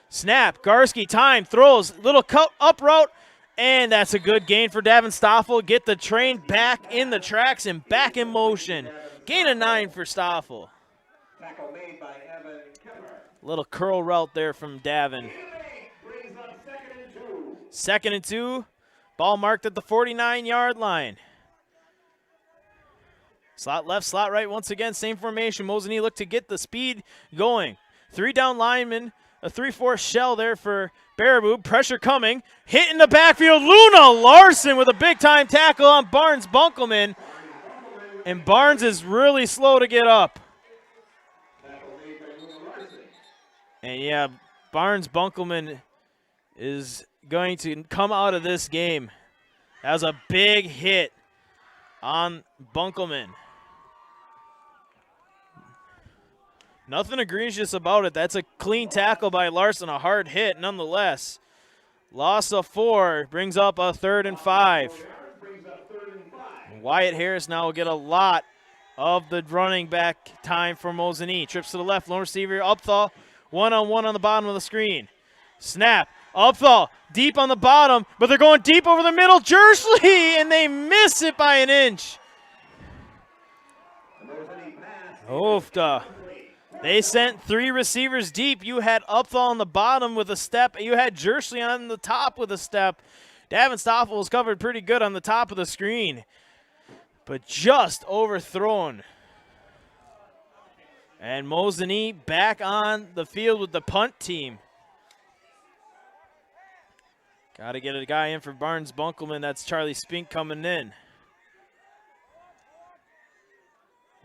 Snap, Garski, time, throws, little cut up route, and that's a good gain for Davin Stoffel. Get the train back in the tracks and back in motion. Gain of 9 for Stoffel. Little curl route there from Davin. 2nd and 2. Ball marked at the 49-yard line. Slot left, slot right once again. Same formation. Mosinee look to get the speed going. 3 down linemen. A 3-4 shell there for Baraboo. Pressure coming. Hit in the backfield. Luna Larson with a big-time tackle on Barnes Bunkelman. And Barnes is really slow to get up. And yeah, Barnes Bunkelman is going to come out of this game. That was a big hit on Bunkelman. Nothing egregious about it. That's a clean tackle by Larson, a hard hit nonetheless. Loss of 4 brings up a 3rd and 5. Wyatt Harris now will get a lot of the running back time for Mosinee. Trips to the left, lone receiver, Upthal, one-on-one on the bottom of the screen. Snap, Upthal deep on the bottom, but they're going deep over the middle. Jersley, and they miss it by an inch. Oofda. They sent 3 receivers deep. You had Upthal on the bottom with a step. You had Jersley on the top with a step. Davin Stoffel was covered pretty good on the top of the screen, but just overthrown. And Mosinee back on the field with the punt team. Got to get a guy in for Barnes Bunkelman. That's Charlie Spink coming in.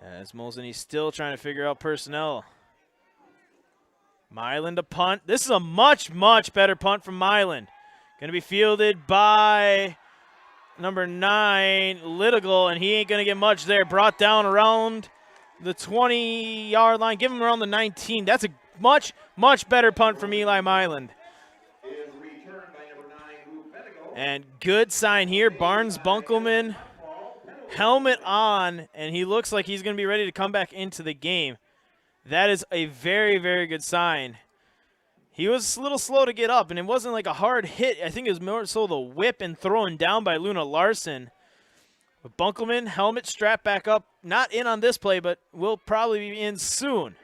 As Mosinee still trying to figure out personnel. Myland to punt. This is a much, much better punt from Myland. Going to be fielded by number 9, Littigal, and he ain't going to get much there. Brought down around the 20-yard line. Give him around the 19. That's a much, much better punt from Eli Myland. And good sign here. Barnes Bunkelman, helmet on, and he looks like he's going to be ready to come back into the game. That is a very, very good sign. He was a little slow to get up, and it wasn't like a hard hit. I think it was more so the whip and throwing down by Luna Larson. But Bunkelman, helmet strapped back up. Not in on this play, but will probably be in soon.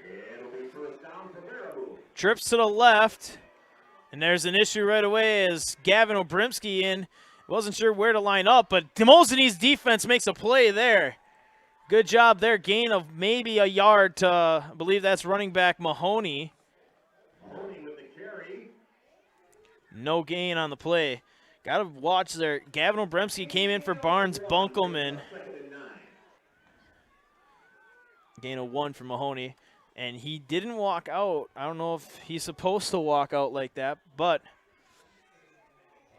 Trips to the left. And there's an issue right away as Gavin Obrimski in. Wasn't sure where to line up, but Mosinee's defense makes a play there. Good job there. Gain of maybe a yard to, I believe that's running back Mahoney. No gain on the play. Got to watch there. Gavin Obrimski came in for Barnes Bunkelman. Gain of 1 for Mahoney. And he didn't walk out. I don't know if he's supposed to walk out like that, but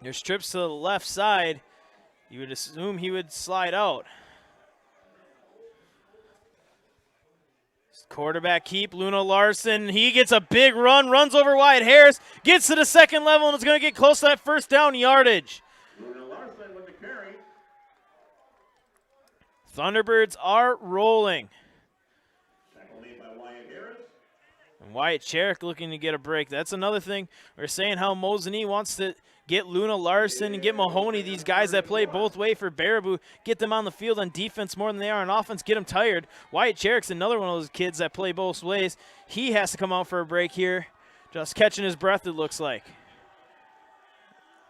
there's trips to the left side. You would assume he would slide out. Quarterback keep, Luna Larson. He gets a big run, runs over Wyatt Harris, gets to the second level, and is going to get close to that first down yardage. Luna Larson with the carry. Thunderbirds are rolling. And Wyatt Cherrick looking to get a break. That's another thing. We're saying how Mosinee wants to get Luna Larson and get Mahoney, these guys that play both ways for Baraboo, get them on the field on defense more than they are on offense, get them tired. Wyatt Cherrick's another one of those kids that play both ways. He has to come out for a break here. Just catching his breath, it looks like.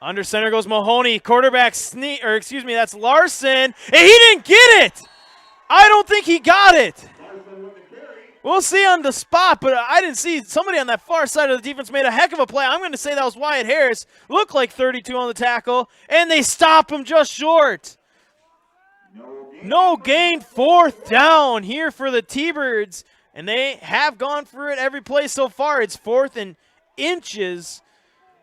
Under center goes Mahoney. Quarterback that's Larson. And he didn't get it! I don't think he got it. We'll see on the spot, but I didn't see somebody on that far side of the defense made a heck of a play. I'm going to say that was Wyatt Harris. Looked like 32 on the tackle, and they stop him just short. No gain, 4th down here for the T-Birds, and they have gone for it every play so far. It's 4th and inches,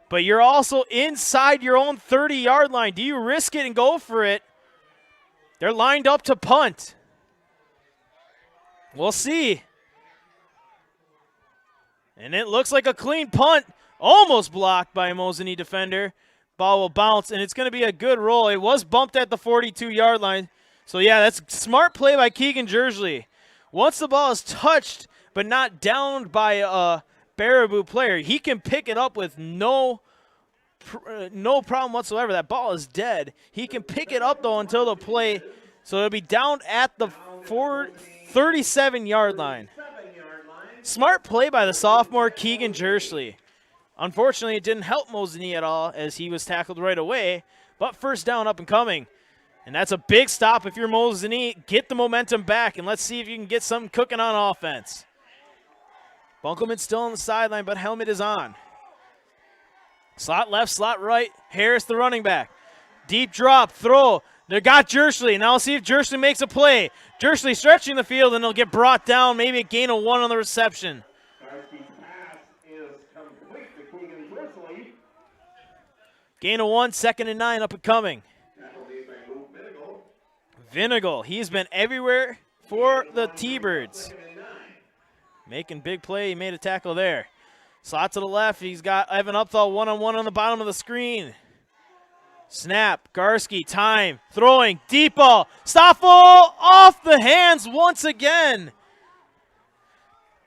but you're also inside your own 30-yard line. Do you risk it and go for it? They're lined up to punt. We'll see. And it looks like a clean punt, almost blocked by a Mosinee defender. Ball will bounce, and it's going to be a good roll. It was bumped at the 42-yard line. So, yeah, that's smart play by Keegan Jersley. Once the ball is touched but not downed by a Baraboo player, he can pick it up with no problem whatsoever. That ball is dead. He can pick it up, though, until the play. So it'll be down at the 37-yard line. Smart play by the sophomore Keegan Jersley. Unfortunately, it didn't help Mosinee at all as he was tackled right away, but first down up and coming. And that's a big stop if you're Mosinee. Get the momentum back, and let's see if you can get something cooking on offense. Bunkelman's still on the sideline, but helmet is on. Slot left, slot right. Harris, the running back. Deep drop, throw. They got Jersley. Now we'll see if Jersley makes a play. Jersley stretching the field, and he'll get brought down. Maybe a gain of 1 on the reception. Gain of 1, 2nd and 9, up and coming. Vinegal, he's been everywhere for the T-Birds. Making big play, he made a tackle there. Slot to the left, he's got Evan Upthal one-on-one on the bottom of the screen. Snap, Garski, time, throwing, deep ball. Stoffel off the hands once again.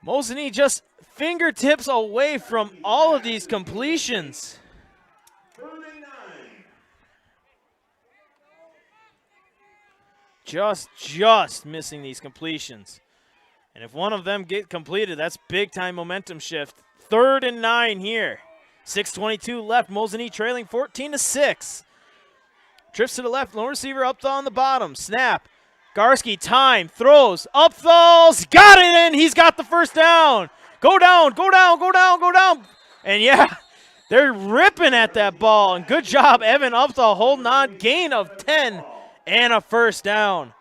Mosinee just fingertips away from all of these completions. just missing these completions. And if one of them get completed, that's big-time momentum shift. 3rd and 9 here. 6:22 left. Mosinee trailing 14-6. Trips to the left. Lone receiver Upthal on the bottom. Snap. Garski, time, throws. Upthal's got it in. He's got the first down. Go down, go down, go down, go down. And yeah, they're ripping at that ball. And good job, Evan Upthal holding on. Gain of 10 and a first down.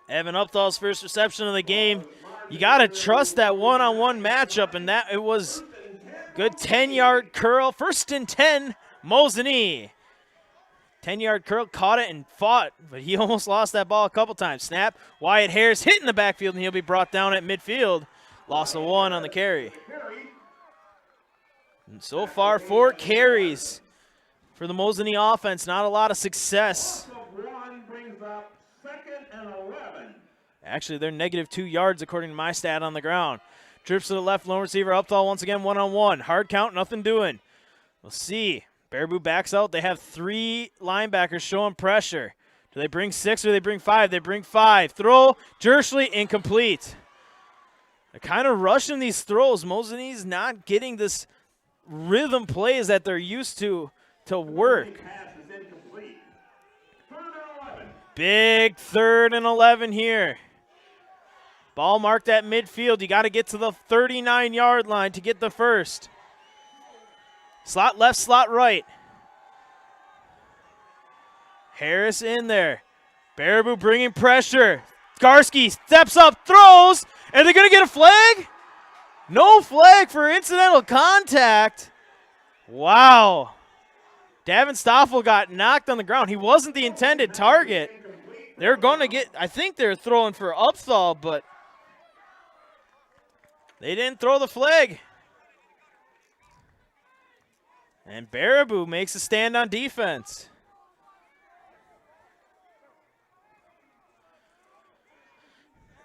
Evan Upthal's first reception of the game. You got to trust that one-on-one matchup, and that it was good 10-yard curl. 1st and 10, Mosinee. 10-yard curl, caught it and fought, but he almost lost that ball a couple times. Snap, Wyatt Harris hitting the backfield, and he'll be brought down at midfield. Loss of 1 on the carry. And so far, 4 carries for the Mosinee offense. Not a lot of success. Actually, they're -2 yards according to my stat on the ground. Trips to the left, lone receiver Upthal once again one-on-one. Hard count, nothing doing. We'll see. Baraboo backs out. They have 3 linebackers showing pressure. Do they bring 6 or do they bring 5? They bring 5. Throw, Jerschley, incomplete. They're kind of rushing these throws. Mosinee's not getting this rhythm plays that they're used to work. Big 3rd and 11 here. Ball marked at midfield. You got to get to the 39-yard line to get the first. Slot left, slot right. Harris in there. Baraboo bringing pressure. Garski steps up, throws, and they're going to get a flag? No flag for incidental contact. Wow. Davin Stoffel got knocked on the ground. He wasn't the intended target. They're going to get, I think they're throwing for Upthal, but they didn't throw the flag. And Baraboo makes a stand on defense.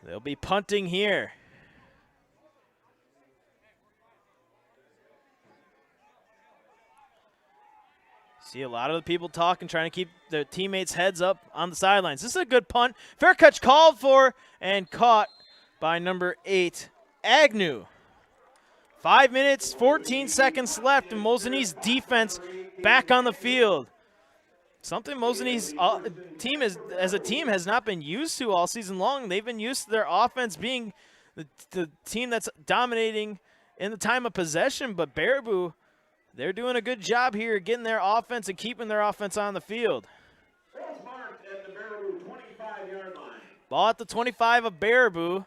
They'll be punting here. See a lot of the people talking, trying to keep their teammates' heads up on the sidelines. This is a good punt. Fair catch called for and caught by number 8, Agnew. 5 minutes, 14 seconds left, and Mosinee's defense back on the field. Something Mosinee's team as a team has not been used to all season long. They've been used to their offense being the team that's dominating in the time of possession, but Baraboo, they're doing a good job here getting their offense and keeping their offense on the field. Ball at the 25 of Baraboo.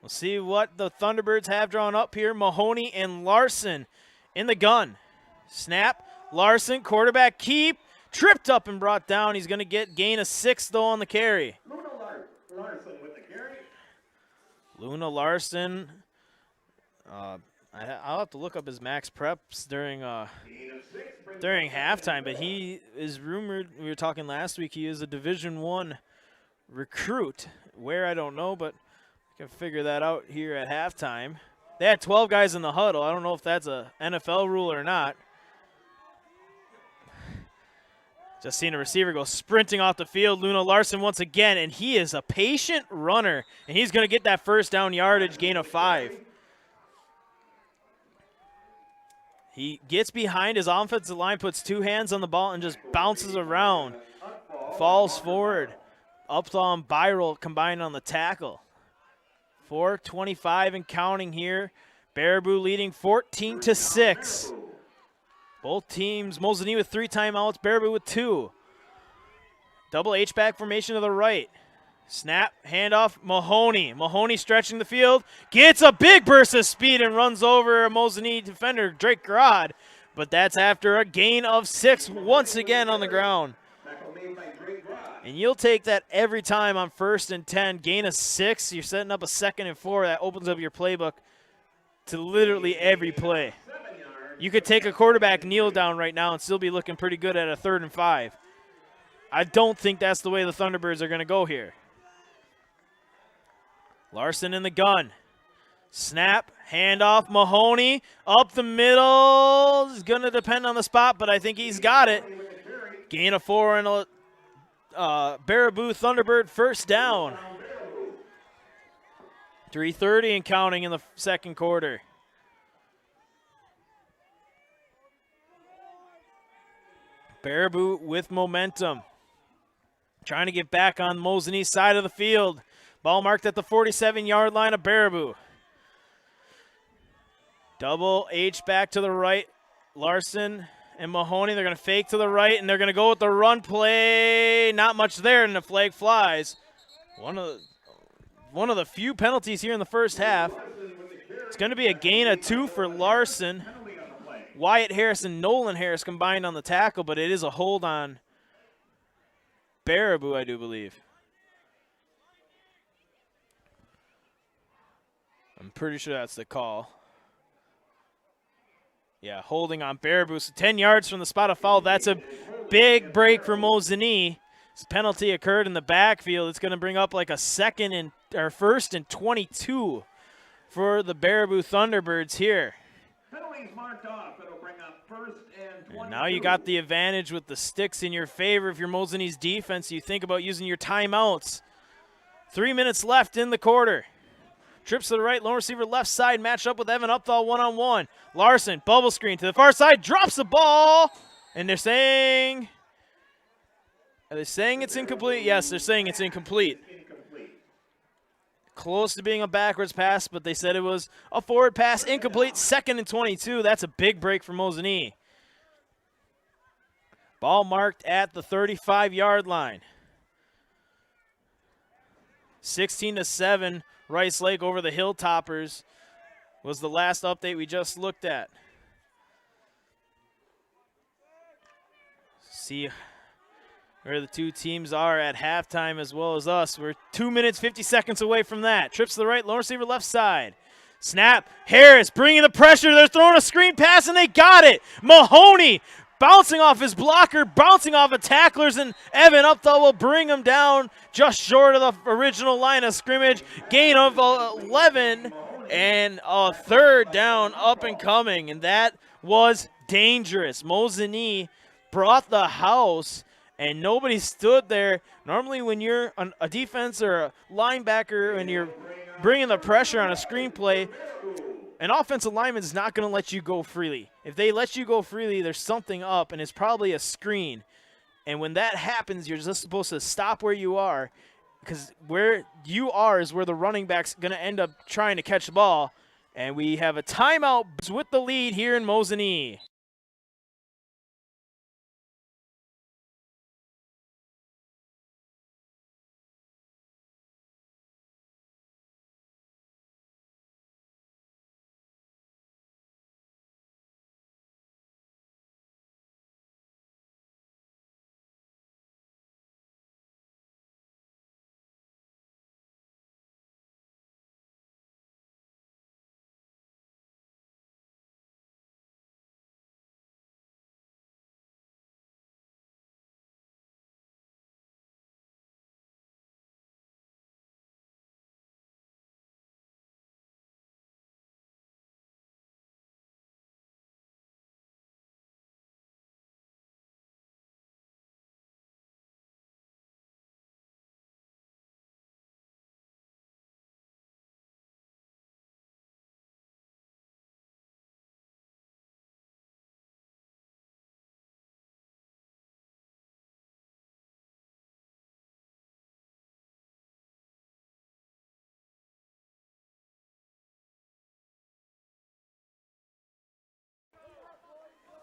We'll see what the Thunderbirds have drawn up here. Mahoney and Larson in the gun. Snap, Larson, quarterback keep, tripped up and brought down. He's going to get gain of 6, though, on the carry. Larson with the carry. Luna Larson. I'll have to look up his max preps during halftime, but he is rumored, we were talking last week, he is a Division I recruit. Where, I don't know, but I can figure that out here at halftime. They had 12 guys in the huddle. I don't know if that's a NFL rule or not. Just seen a receiver go sprinting off the field. Luna Larson once again, and he is a patient runner, and he's going to get that first down yardage, gain of 5. He gets behind his offensive line, puts 2 hands on the ball, and just bounces around. Falls forward. Upthal and Byrel combined on the tackle. 4:25 and counting here. Baraboo leading 14-6. Both teams, Mosinee with 3 timeouts, Baraboo with 2. Double H-back formation to the right. Snap, handoff, Mahoney. Mahoney stretching the field, gets a big burst of speed and runs over a Mosinee defender, Drake Grod. But that's after a gain of 6 once again on the ground. And you'll take that every time on 1st and 10. Gain of 6, you're setting up a 2nd and 4. That opens up your playbook to literally every play. You could take a quarterback kneel down right now and still be looking pretty good at a 3rd and 5. I don't think that's the way the Thunderbirds are going to go here. Larson in the gun. Snap, handoff, Mahoney up the middle. Is going to depend on the spot, but I think he's got it. Gain of 4 and Baraboo Thunderbird first down. 3:30 and counting in the second quarter. Baraboo with momentum. Trying to get back on Mosinee's side of the field. Ball marked at the 47-yard line of Baraboo. Double H back to the right. Larson and Mahoney, they're going to fake to the right, and they're going to go with the run play. Not much there, and the flag flies. One of the few penalties here in the first half. It's going to be a gain of 2 for Larson. Wyatt Harris and Nolan Harris combined on the tackle, but it is a hold on Baraboo, I do believe. I'm pretty sure that's the call. Yeah, holding on Baraboo. So 10 yards from the spot of foul. That's a big break for Mosinee. This penalty occurred in the backfield. It's going to bring up like a first and 22 for the Baraboo Thunderbirds here. Penalties marked off. It'll bring up first and 22. And now you got the advantage with the sticks in your favor. If you're Mosinee's defense, you think about using your timeouts. 3 minutes left in the quarter. Trips to the right, lone receiver left side, matched up with Evan Upthal one-on-one. Larson, bubble screen to the far side, drops the ball. And they're saying, are they saying it's incomplete? Yes, they're saying it's incomplete. Close to being a backwards pass, but they said it was a forward pass, incomplete, 2nd and 22. That's a big break for Mosinee. Ball marked at the 35-yard line. 16-7. Rice Lake over the Hilltoppers was the last update we just looked at. See where the two teams are at halftime as well as us. We're 2 minutes, 50 seconds away from that. Trips to the right, lone receiver left side. Snap, Harris bringing the pressure. They're throwing a screen pass, and they got it. Mahoney bouncing off his blocker, bouncing off of tacklers, and Evan Upthal will bring him down just short of the original line of scrimmage. Gain of 11 and a third down up and coming, and that was dangerous. Mosinee brought the house, and nobody stood there. Normally when you're a defense or a linebacker and you're bringing the pressure on a screenplay, an offensive lineman is not going to let you go freely. If they let you go freely, there's something up, and it's probably a screen. And when that happens, you're just supposed to stop where you are, because where you are is where the running back's going to end up trying to catch the ball. And we have a timeout with the lead here in Mosinee.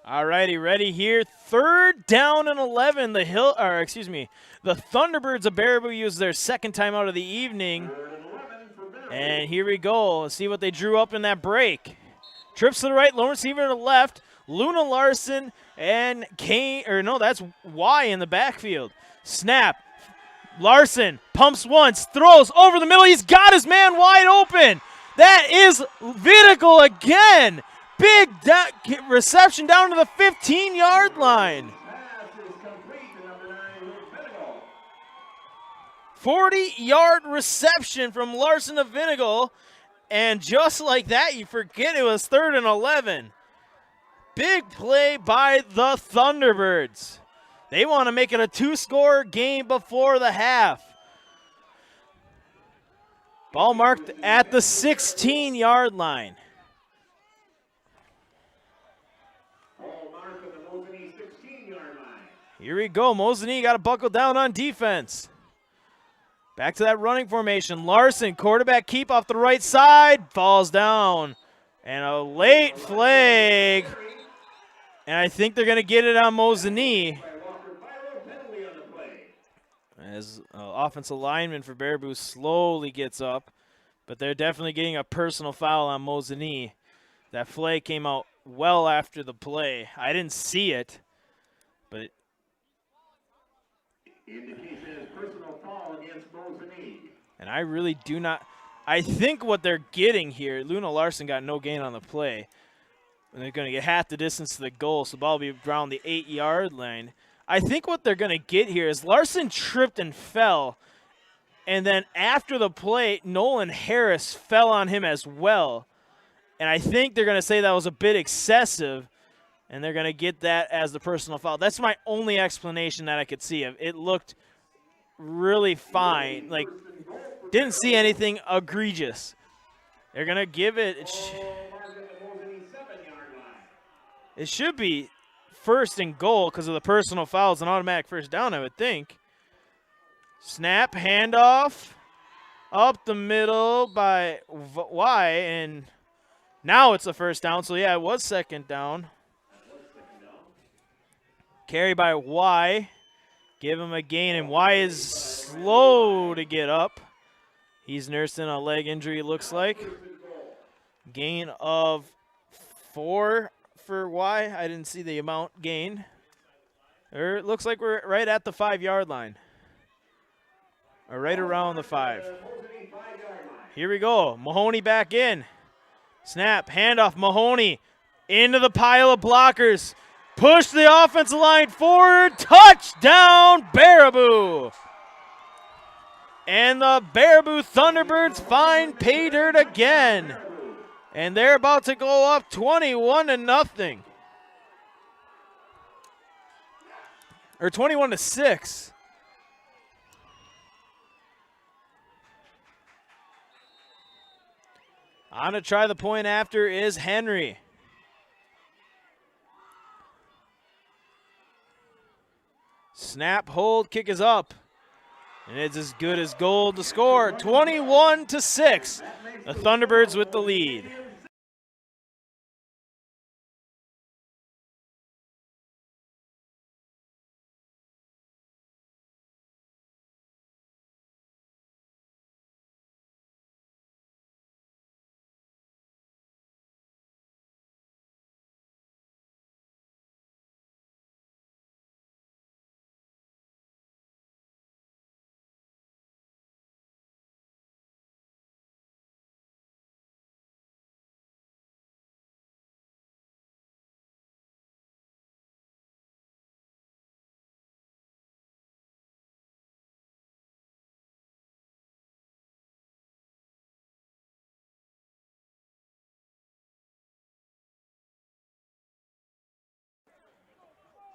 All righty, ready here. 3rd down and 11. The Thunderbirds of Baraboo use their second timeout of the evening. And here we go. Let's see what they drew up in that break. Trips to the right, lone receiver to the left. Luna Larson and that's Y in the backfield. Snap. Larson pumps once, throws over the middle. He's got his man wide open. That is Vidical again. Big reception down to the 15-yard line. 40-yard reception from Larson to Vidical. And just like that, you forget it was 3rd and 11. Big play by the Thunderbirds. They want to make it a 2-score game before the half. Ball marked at the 16-yard line. Ball marked at the Mosinee 16-yard line. Here we go. Mosinee got to buckle down on defense. Back to that running formation. Larson, quarterback keep off the right side. Falls down. And a late flag. And I think they're going to get it on Mosinee. As offensive lineman for Baraboo slowly gets up. But they're definitely getting a personal foul on Mosinee. That flag came out well after the play. I didn't see it. But Indication is personal foul against Mosinee. and I really do not. I think what they're getting here, Luna Larson got no gain on the play. And they're going to get half the distance to the goal, so the ball will be around the 8-yard line. I think what they're going to get here is Larson tripped and fell. And then after the play, Nolan Harris fell on him as well. And I think they're going to say that was a bit excessive. And they're going to get that as the personal foul. That's my only explanation that I could see of. It looked really fine. Like, didn't see anything egregious. They're going to give it. It should be first and goal because of the personal fouls, an automatic first down, I would think. Snap, handoff, up the middle by Y, and now it's a first down. So, yeah, it was second down. Carry by Y. Give him a gain, and Y is slow to get up. He's nursing a leg injury, it looks like. Gain of 4 for Y. I didn't see the amount gained. It looks like we're right at the 5-yard line. Or right around the 5. Here we go. Mahoney back in. Snap, handoff, Mahoney into the pile of blockers. Push the offensive line forward. Touchdown, Baraboo. And the Baraboo Thunderbirds find pay dirt again. And they're about to go up 21-0. Or 21-6. On to try the point after is Henry. Snap, hold, kick is up. And it's as good as gold to score. 21-6. The Thunderbirds with the lead.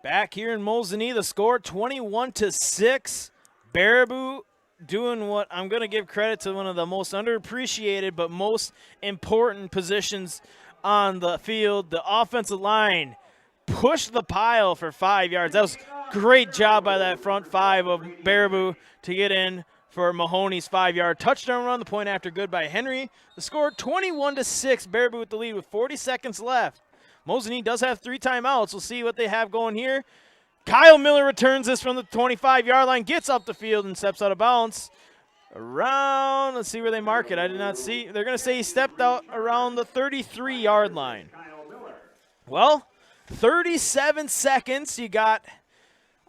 Back here in Mosinee, the score 21-6. Baraboo doing what I'm going to give credit to one of the most underappreciated but most important positions on the field. The offensive line pushed the pile for 5 yards. That was a great job by that front 5 of Baraboo to get in for Mahoney's 5-yard touchdown run. The point after good by Henry. The score 21-6. Baraboo with the lead with 40 seconds left. Mosinee does have 3 timeouts. We'll see what they have going here. Kyle Miller returns this from the 25-yard line, gets up the field and steps out of bounds. Around, let's see where they mark it. I did not see. They're going to say he stepped out around the 33-yard line. Well, 37 seconds. You got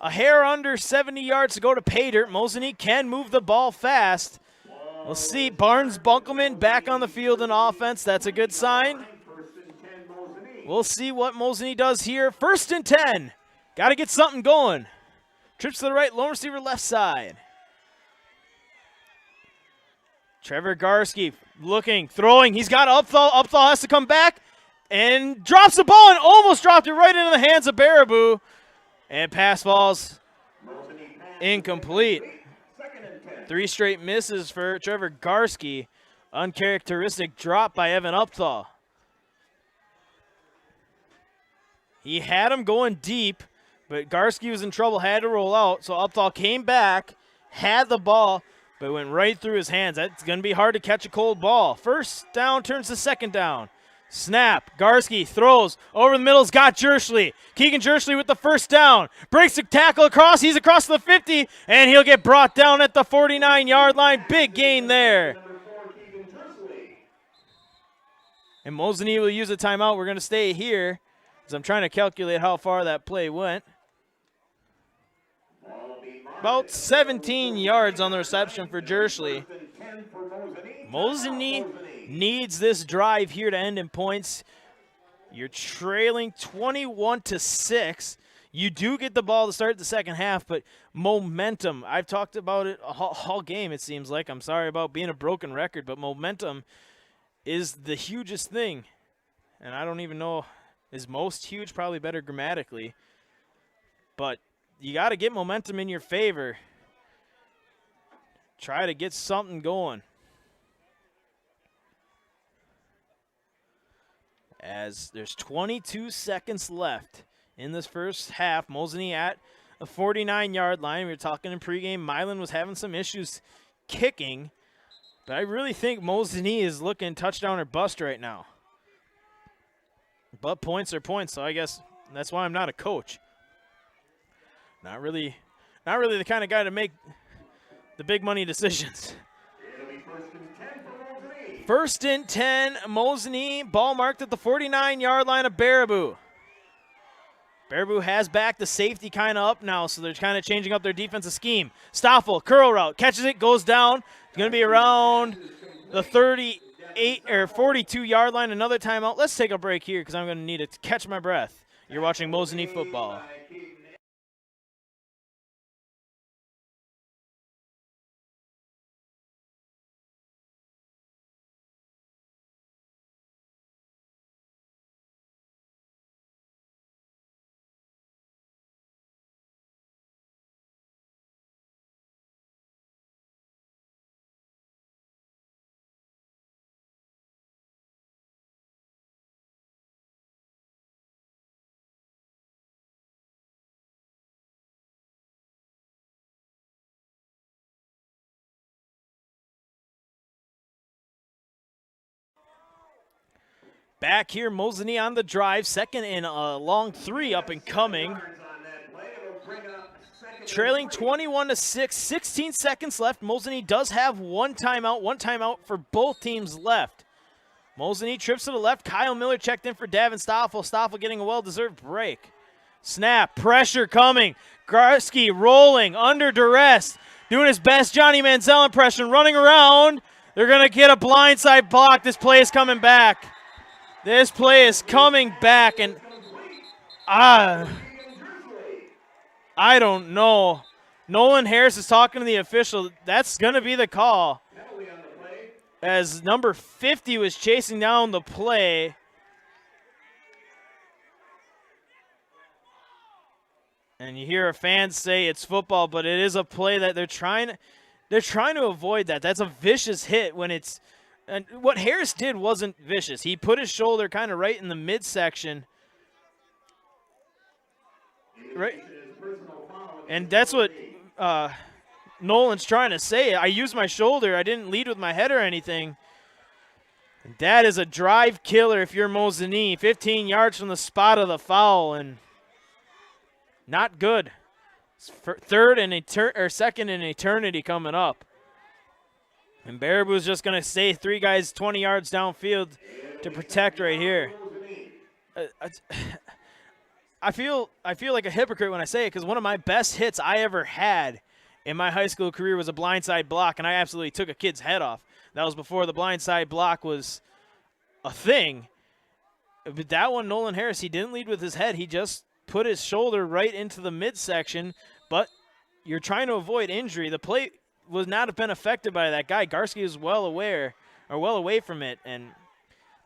a hair under 70 yards to go to pay dirt. Mosinee can move the ball fast. We'll see. Barnes Bunkelman back on the field in offense. That's a good sign. We'll see what Mosinee does here. 1st and 10. Got to get something going. Trips to the right, lone receiver left side. Trevor Garski looking, throwing. He's got Upthal. Upthal has to come back and drops the ball and almost dropped it right into the hands of Baraboo. And pass falls Incomplete. 3 straight misses for Trevor Garski. Uncharacteristic drop by Evan Upthal. He had him going deep, but Garski was in trouble, had to roll out. So Upthal came back, had the ball, but went right through his hands. That's going to be hard to catch a cold ball. First down turns to second down. Snap. Garski throws. Over the middle's got Jerschley. Keegan Jerschley with the first down. Breaks the tackle across. He's across the 50, and he'll get brought down at the 49-yard line. Big gain there. And Mosinee will use a timeout. We're going to stay here as I'm trying to calculate how far that play went. About 17 yards on the reception for Jerschley. Mosinee needs this drive here to end in points. You're trailing 21-6. You do get the ball to start the second half, but momentum, I've talked about it all game, it seems like. I'm sorry about being a broken record, but momentum is the hugest thing. And I don't even know, is most huge probably better grammatically. But you got to get momentum in your favor. Try to get something going. As there's 22 seconds left in this first half. Mosinee at the 49-yard line. We were talking in pregame. Milan was having some issues kicking. But I really think Mosinee is looking touchdown or bust right now. But points are points, so I guess that's why I'm not a coach. Not really the kind of guy to make the big money decisions. First and 10, Mosinee, ball marked at the 49-yard line of Baraboo. Baraboo has back the safety kind of up now, so they're kind of changing up their defensive scheme. Stoffel, curl route, catches it, goes down. It's going to be around the 38 or 42-yard line. Another timeout. Let's take a break here because I'm going to need to catch my breath. You're watching Mosinee football. Back here, Mosinee on the drive. Second and a long 3 up and coming. Trailing 21-6, 16 seconds left. Mosinee does have one timeout for both teams left. Mosinee trips to the left. Kyle Miller checked in for Davin Stoffel. Stoffel getting a well-deserved break. Snap, pressure coming. Garski rolling under duress. Doing his best Johnny Manziel impression, running around. They're going to get a blindside block. This play is coming back. This play is coming back, and I don't know. Nolan Harris is talking to the official. That's going to be the call. As number 50 was chasing down the play. And you hear a fan say it's football, but it is a play that they're trying to avoid that. That's a vicious hit when it's. And what Harris did wasn't vicious. He put his shoulder kind of right in the midsection. Right? And that's what Nolan's trying to say. I used my shoulder. I didn't lead with my head or anything. And that is a drive killer if you're Mosinee. 15 yards from the spot of the foul, and not good. Second in eternity coming up. And Baraboo's just going to stay 3 guys 20 yards downfield to protect right here. I feel like a hypocrite when I say it because one of my best hits I ever had in my high school career was a blindside block, and I absolutely took a kid's head off. That was before the blindside block was a thing. But that one, Nolan Harris, he didn't lead with his head. He just put his shoulder right into the midsection, but you're trying to avoid injury. The play would not have been affected by that guy. Garski is well away from it, and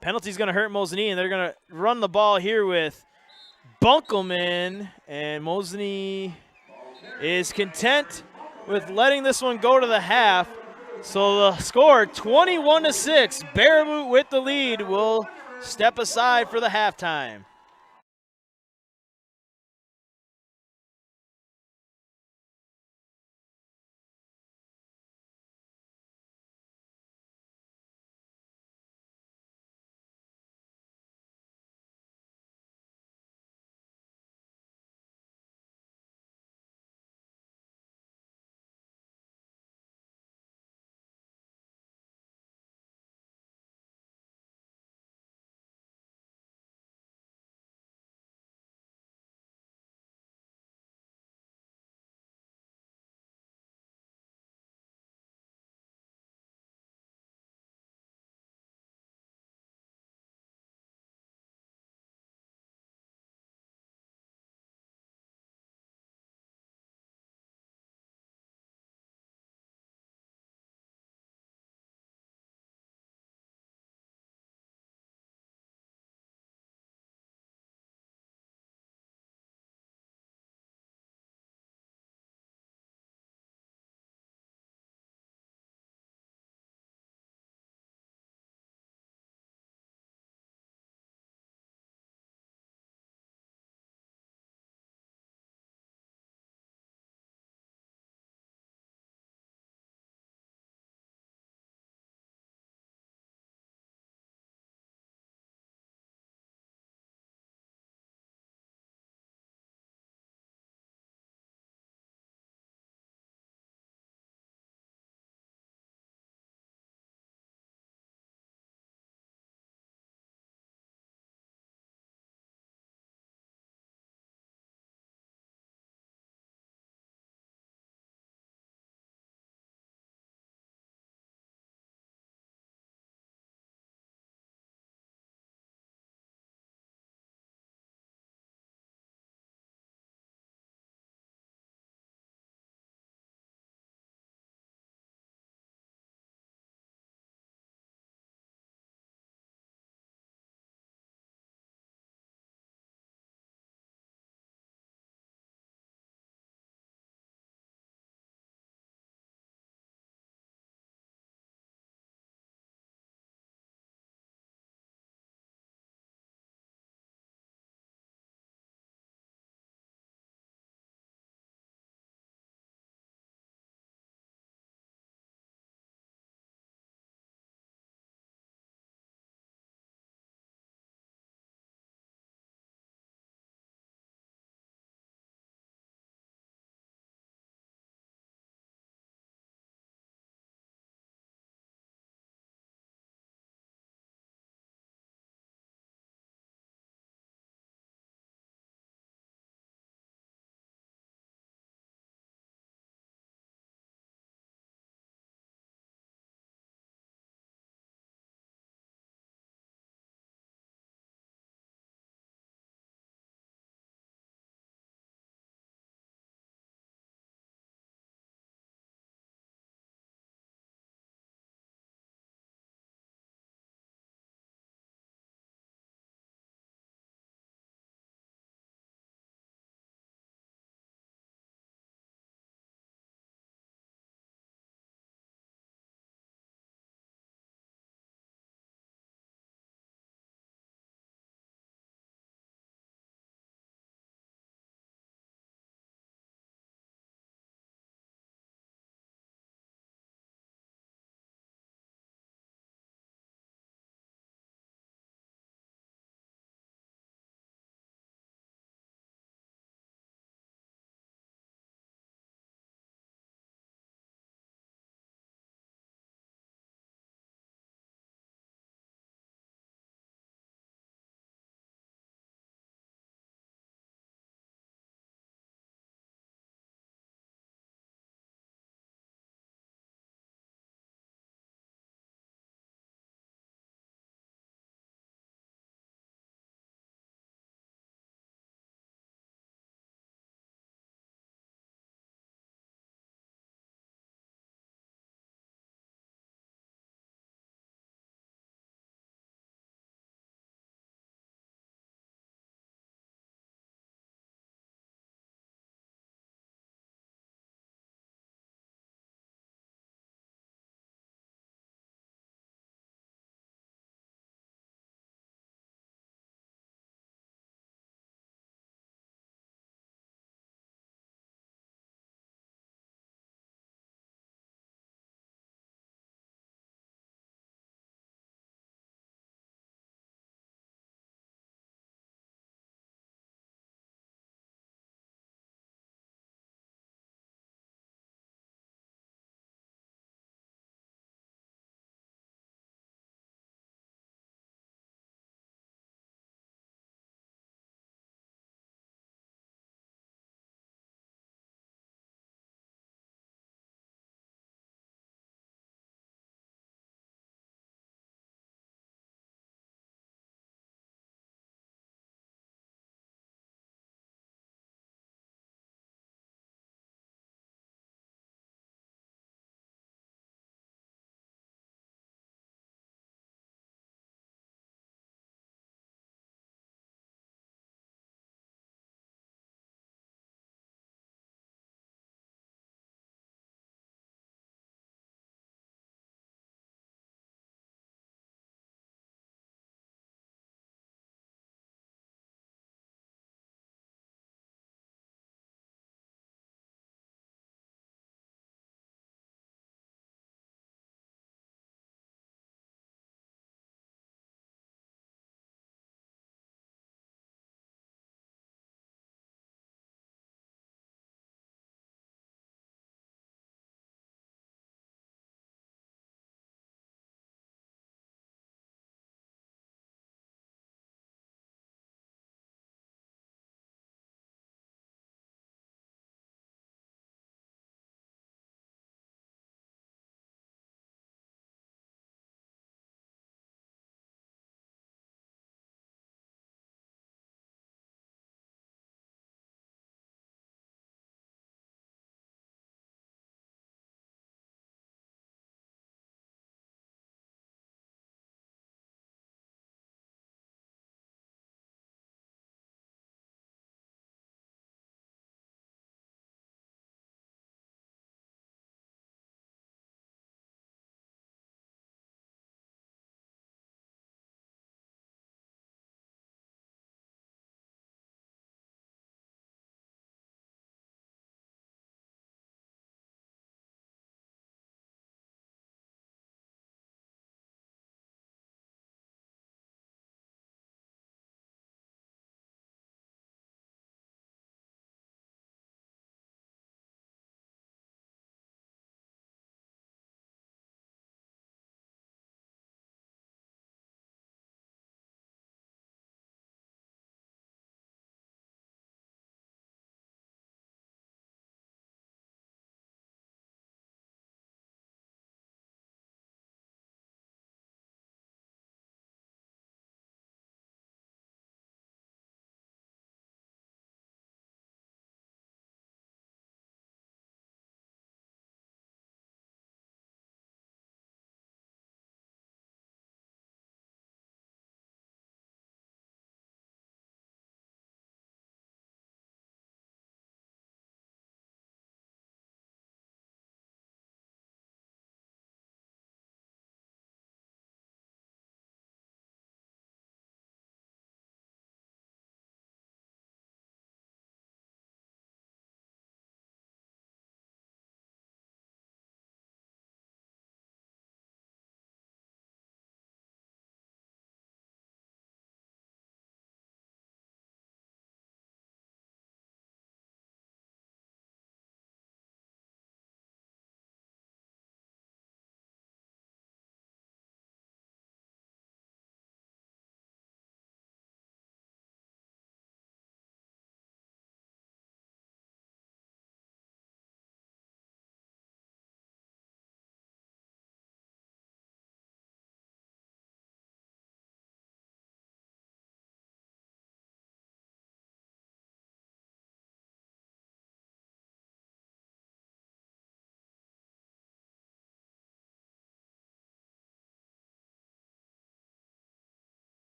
penalty's going to hurt Mosinee, and they're going to run the ball here with Bunkelman, and Mosinee is content with letting this one go to the half. So the score 21-6. Baraboo with the lead will step aside for the halftime.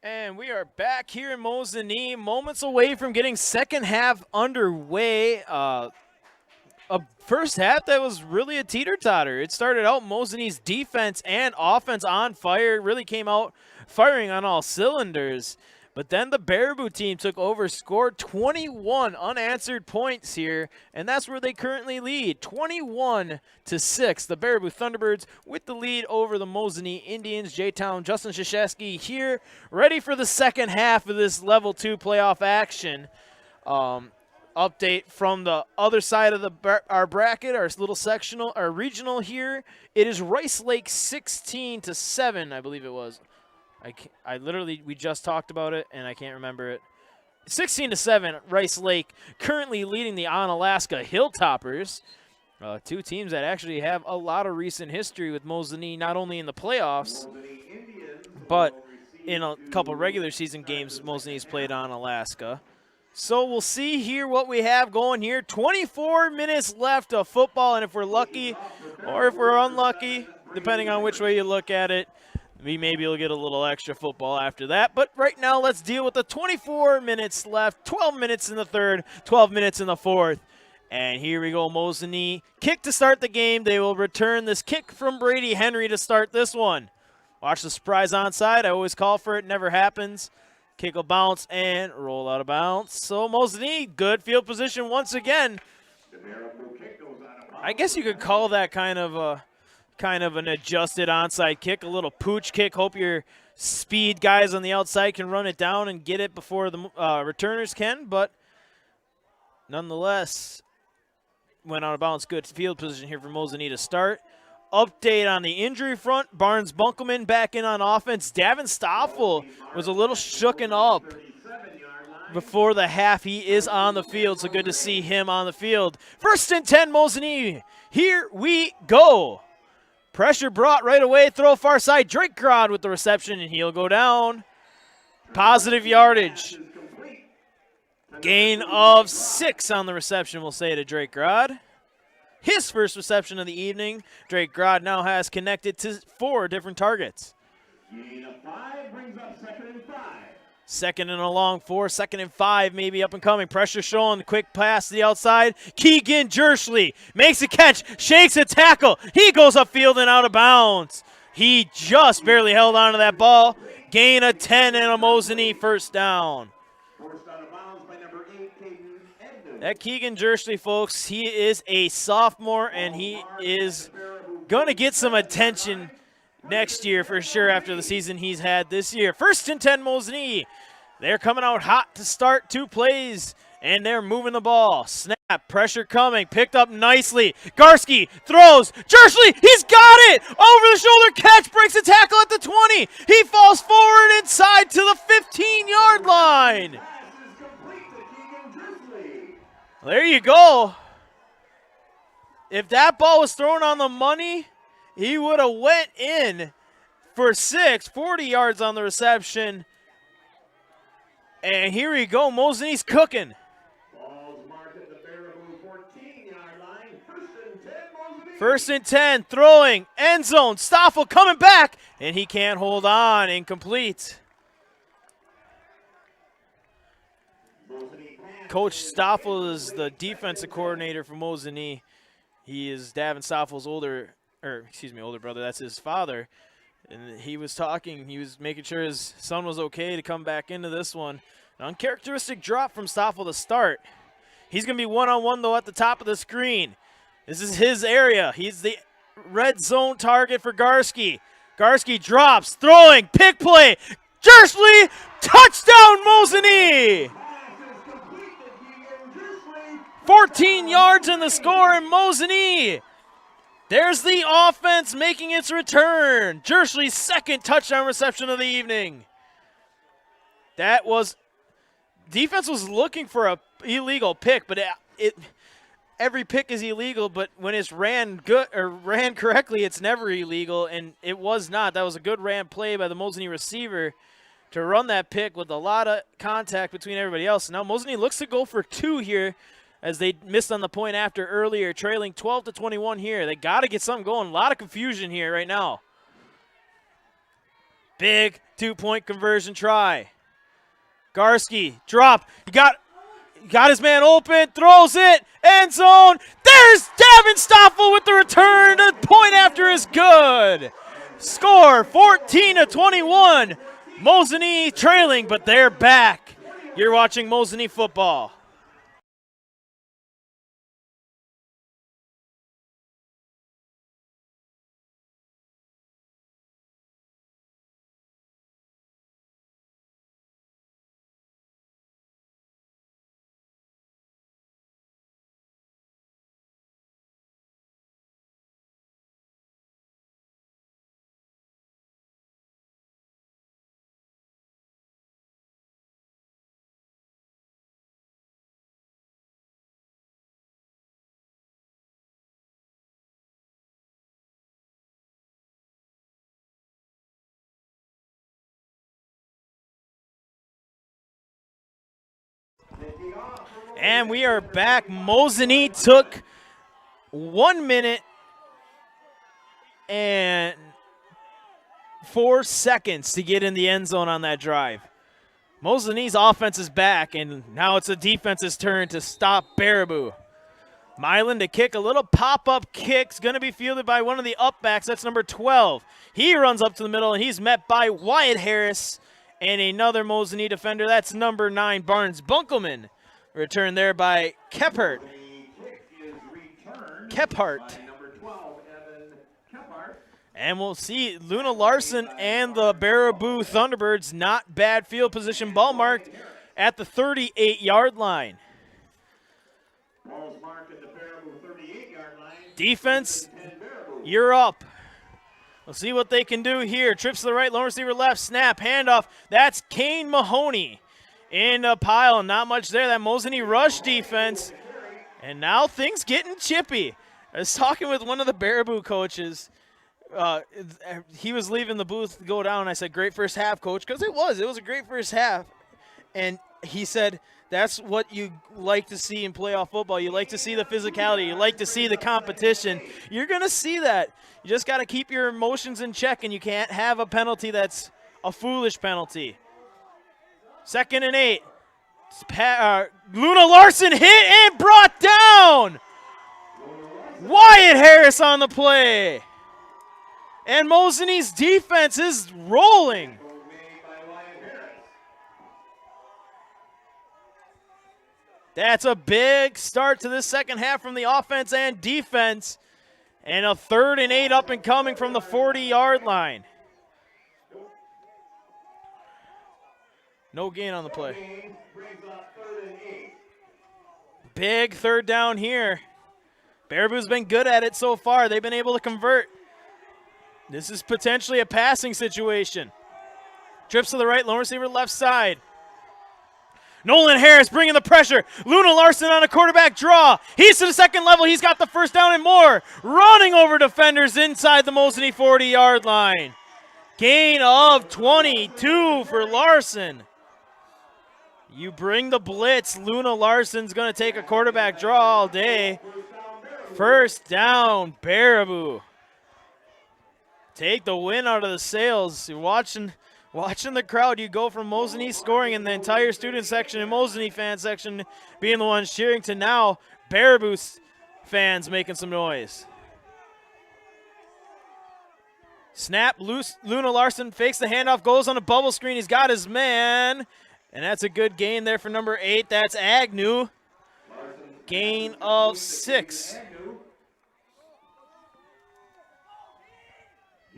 And we are back here in Mosinee, moments away from getting second half underway. A first half that was really a teeter-totter. It started out Mosinee's defense and offense on fire. It really came out firing on all cylinders. But then the Baraboo team took over, scored 21 unanswered points here, and that's where they currently lead, 21-6. The Baraboo Thunderbirds with the lead over the Mosinee Indians. J-Town, Justin Shashesky here, ready for the second half of this Level 2 playoff action. Update from the other side of our bracket, our little sectional, our regional here. It is Rice Lake 16-7, I believe it was. I literally, we just talked about it, and I can't remember it. 16-7, Rice Lake currently leading the Onalaska Hilltoppers. Two teams that actually have a lot of recent history with Mosinee, not only in the playoffs, but in a couple regular season games Mosinee's played Onalaska. So we'll see here what we have going here. 24 minutes left of football, and if we're lucky or if we're unlucky, depending on which way you look at it, maybe you'll get a little extra football after that. But right now, let's deal with the 24 minutes left, 12 minutes in the third, 12 minutes in the fourth. And here we go, Mosinee. Kick to start the game. They will return this kick from Brady Henry to start this one. Watch the surprise onside. I always call for it. Never happens. Kick will bounce and roll out of bounds. So Mosinee, good field position once again. I guess you could call that kind of an adjusted onside kick, a little pooch kick. Hope your speed guys on the outside can run it down and get it before the returners can, but nonetheless, went out of bounds. Good field position here for Mosinee to start. Update on the injury front. Barnes Bunkelman back in on offense. Davin Stoffel was a little shooken up before the half. He is on the field, so good to see him on the field. 1st and 10, Mosinee. Here we go. Pressure brought right away. Throw far side. Drake Grod with the reception, and he'll go down. Positive yardage. Gain of 6 on the reception, we'll say, to Drake Grod. His first reception of the evening. Drake Grod now has connected to 4 different targets. Gain of 5 brings up 2nd and 5. 2nd and a long 4, 2nd and 5 maybe up and coming. Pressure showing, quick pass to the outside. Keegan Jersley makes a catch, shakes a tackle. He goes upfield and out of bounds. He just barely held on to that ball. Gain of 10 and a Mosinee first down. Forced out of bounds by number 8, Caden Edmonds. That Keegan Jersley, folks, he is a sophomore, and he is going to get some attention next year for sure after the season he's had this year. 1st and 10, Mosinee. They're coming out hot to start 2 plays, and they're moving the ball. Snap, pressure coming, picked up nicely. Garski throws. Jersley, he's got it! Over the shoulder catch, breaks a tackle at the 20. He falls forward inside to the 15-yard line. Pass is complete to Keegan Jersley. There you go. If that ball was thrown on the money, he would have went in for 6, 40 yards on the reception. And here we go, Mosinee's cooking. Ball's marked at the Baraboo 14-yard line. 1st and 10, Mosinee. 1st and 10, throwing, end zone. Stoffel coming back, and he can't hold on. Incomplete. Coach Stoffel is the defensive coordinator for Mosinee. He is Davin Stoffel's older brother. That's his father. And he was talking, he was making sure his son was okay to come back into this one. An uncharacteristic drop from Stoffel to start. He's going to be one-on-one, though, at the top of the screen. This is his area. He's the red zone target for Garski. Garski drops, throwing, pick play. Jersley, touchdown, Mosinee! 14 yards in the score, and Mosinee. There's the offense making its return. Jersley's 2nd touchdown reception of the evening. That was, defense was looking for a illegal pick, but every pick is illegal, but when it's ran correctly, it's never illegal, and it was not. That was a good ran play by the Mosinee receiver to run that pick with a lot of contact between everybody else. Now Mosinee looks to go for 2 here, as they missed on the point after earlier, trailing 12-21 here. They got to get something going. A lot of confusion here right now. Big two-point conversion try. Garski, drop. He got his man open, throws it, end zone. There's Davin Stoffel with the return. The point after is good. Score 14-21. Mosinee trailing, but they're back. You're watching Mosinee football. And we are back. Mosinee took 1 minute and 4 seconds to get in the end zone on that drive. Mosinee's offense is back, and now it's the defense's turn to stop Baraboo. Milan to kick, a little pop-up kick. It's going to be fielded by one of the upbacks. That's number 12. He runs up to the middle, and he's met by Wyatt Harris and another Mosinee defender. That's number 9, Barnes Bunkelman. Returned there by Kephart. And we'll see Luna Larson and the Baraboo Thunderbirds. Not bad field position. Ball marked at the 38-yard line. Defense, you're up. We'll see what they can do here. Trips to the right, lone receiver left, snap, handoff. That's Kane Mahoney in a pile. Not much there. That Mosinee rush defense. And now things getting chippy. I was talking with one of the Baraboo coaches. He was leaving the booth to go down. I said, great first half, coach, because it was a great first half. And he said, that's what you like to see in playoff football. You like to see the physicality. You like to see the competition. You're going to see that. You just got to keep your emotions in check, and you can't have a penalty that's a foolish penalty. 2nd and 8. Luna Larson hit and brought down. Wyatt Harris on the play. And Mosinee's defense is rolling. That's a big start to this second half from the offense and defense. And a 3rd and 8 up and coming from the 40-yard line. No gain on the play. Big 3rd down here. Baraboo's been good at it so far. They've been able to convert. This is potentially a passing situation. Trips to the right, lone receiver left side. Nolan Harris bringing the pressure. Luna Larson on a quarterback draw. He's to the 2nd level. He's got the 1st down and more. Running over defenders inside the Mosinee 40-yard line. Gain of 22 for Larson. You bring the blitz. Luna Larson's going to take a quarterback draw all day. 1st down, Baraboo. Take the win out of the sails. You're watching the crowd. You go from Mosinee scoring in the entire student section and Mosinee fan section being the ones cheering to now Baraboo fans making some noise. Snap, loose. Luna Larson fakes the handoff, goes on a bubble screen. He's got his man. And that's a good gain there for number 8. That's Agnew. Gain of 6.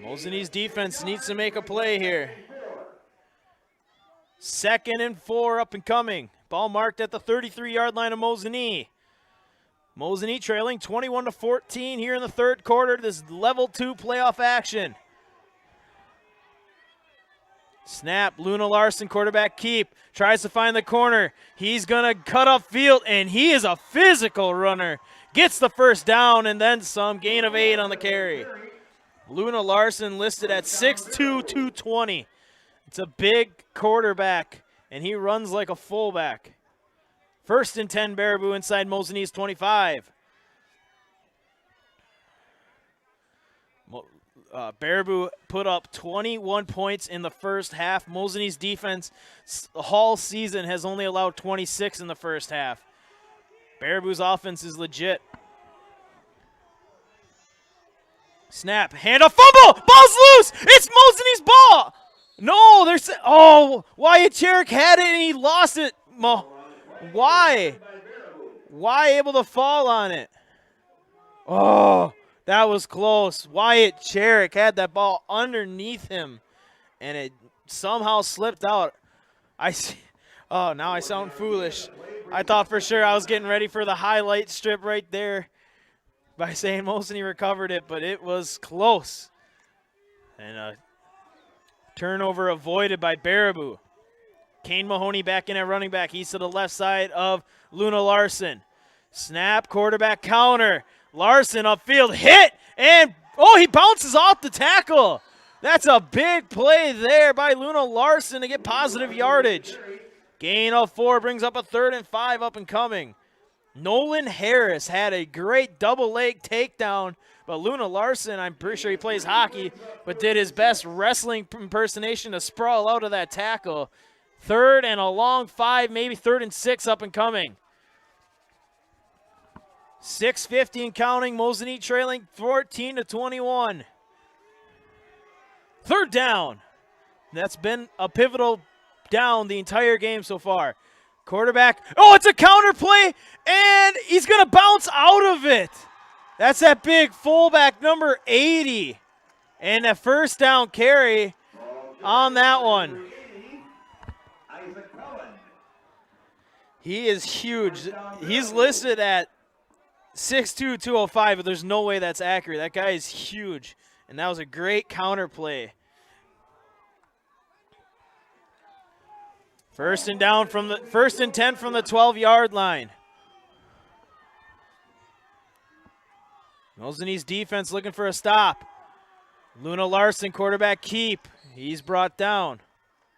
Mosinee's defense needs to make a play here. 2nd and 4 up and coming. Ball marked at the 33-yard line of Mosinee. Mosinee trailing 21-14 here in the 3rd quarter. This level 2 playoff action. Snap, Luna Larson, quarterback keep. Tries to find the corner. He's going to cut up field, and he is a physical runner. Gets the 1st down and then some. Gain of 8 on the carry. Luna Larson listed at 6'2", 220. It's a big quarterback, and he runs like a fullback. 1st and 10, Baraboo inside Mosinee's 25. Baraboo put up 21 points in the first half. Mosinee's defense all season has only allowed 26 in the first half. Baraboo's offense is legit. Snap, hand off, fumble, ball's loose. It's Mosinee's ball. No, Wyatt Cherrick had it and he lost it. Why? Why able to fall on it? Oh, that was close. Wyatt Cherrick had that ball underneath him, and it somehow slipped out. Now I sound foolish. I thought for sure I was getting ready for the highlight strip right there by saying Mosinee recovered it, but it was close. And a turnover avoided by Baraboo. Kane Mahoney back in at running back. He's to the left side of Luna Larson. Snap, quarterback counter. Larson upfield, hit, and he bounces off the tackle. That's a big play there by Luna Larson to get positive yardage. Gain of 4 brings up a 3rd and 5 up and coming. Nolan Harris had a great double leg takedown, but Luna Larson, I'm pretty sure he plays hockey, but did his best wrestling impersonation to sprawl out of that tackle. 3rd and a long 5, maybe 3rd and 6 up and coming. 6:50 and counting. Mosinee trailing 14-21. 3rd down. That's been a pivotal down the entire game so far. Quarterback. Oh, it's a counter play, and he's going to bounce out of it. That's that big fullback number 80. And a 1st down carry on that one. He is huge. He's listed at 6'2", 205, but there's no way that's accurate. That guy is huge, and that was a great counter play. 1st and 10 from the 12-yard line. Mosinee's defense looking for a stop. Luna Larson, quarterback keep. He's brought down.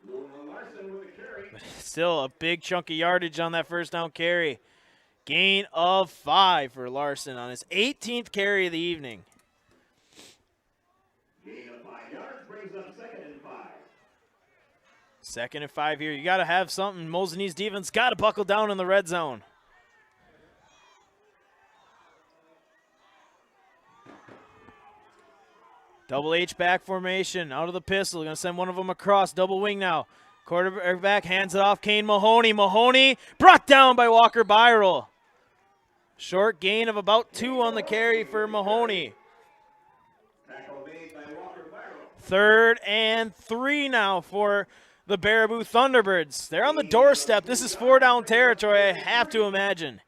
But still a big chunk of yardage on that 1st down carry. Gain of 5 for Larson on his 18th carry of the evening. Gain of 5 yards brings up 2nd and 5. 2nd and 5 here. You got to have something. Mosinee's defense got to buckle down in the red zone. Double H back formation out of the pistol. Going to send one of them across. Double wing now. Quarterback hands it off. Kane Mahoney. Mahoney brought down by Walker Byrell. Short gain of about 2 on the carry for Mahoney. 3rd and 3 now for the Baraboo Thunderbirds. They're on the doorstep. This is 4-down territory, I have to imagine.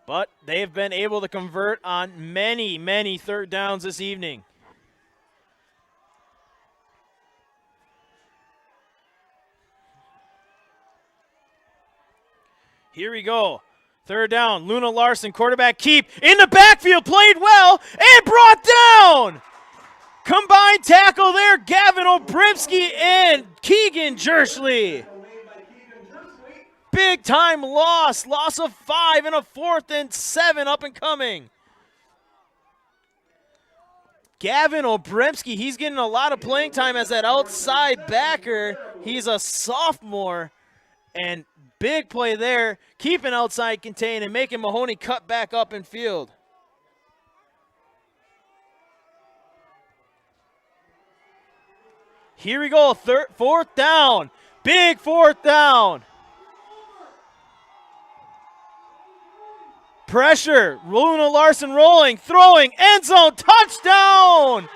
But they've been able to convert on many, many 3rd downs this evening. Here we go. 3rd down. Luna Larson, quarterback keep. In the backfield, played well, and brought down. Combined tackle there. Gavin Obrimski and Keegan Jersley. Big time loss. Loss of 5 and a 4th and 7 up and coming. Gavin Obrimski, he's getting a lot of playing time as that outside backer. He's a sophomore, and big play there, keeping outside contained and making Mahoney cut back up in field. Here we go, 4th down. Big 4th down. Pressure, Luna Larson rolling, throwing, end zone, touchdown!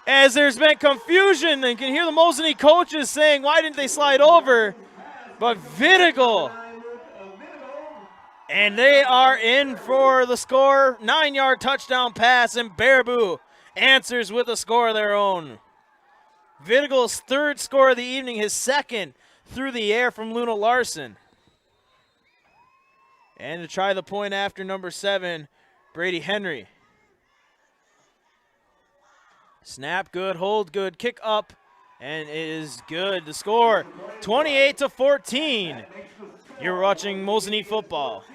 As there's been confusion, and you can hear the Mosinee coaches saying, why didn't they slide over? But Vidigal, and they are in for the score. 9-yard touchdown pass, and Baraboo answers with a score of their own. Vidigal's 3rd score of the evening, his 2nd through the air from Luna Larson. And to try the point after number 7, Brady Henry. Snap good, hold good, kick up. And it is good. The score, 28-14. You're watching Mosinee football.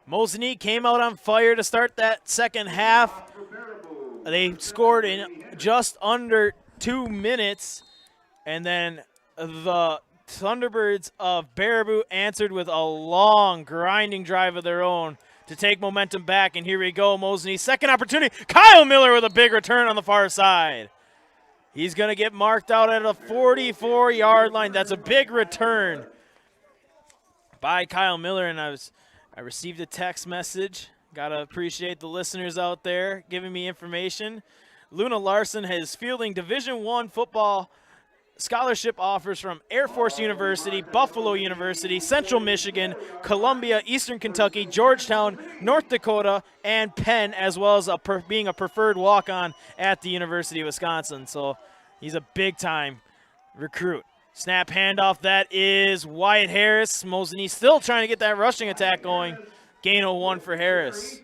Mosinee came out on fire to start that second half. They scored in just under 2 minutes, and then the Thunderbirds of Baraboo answered with a long, grinding drive of their own to take momentum back, and here we go, Mosinee, second opportunity. Kyle Miller with a big return on the far side. He's going to get marked out at a 44-yard line. That's a big return by Kyle Miller, and I received a text message. Got to appreciate the listeners out there giving me information. Luna Larson is fielding Division I football scholarship offers from Air Force University, Buffalo University, Central Michigan, Columbia, Eastern Kentucky, Georgetown, North Dakota, and Penn, as well as being a preferred walk-on at the University of Wisconsin. So he's a big-time recruit. Snap handoff, that is Wyatt Harris. Mosinee still trying to get that rushing attack going. Gain of 1 for Harris.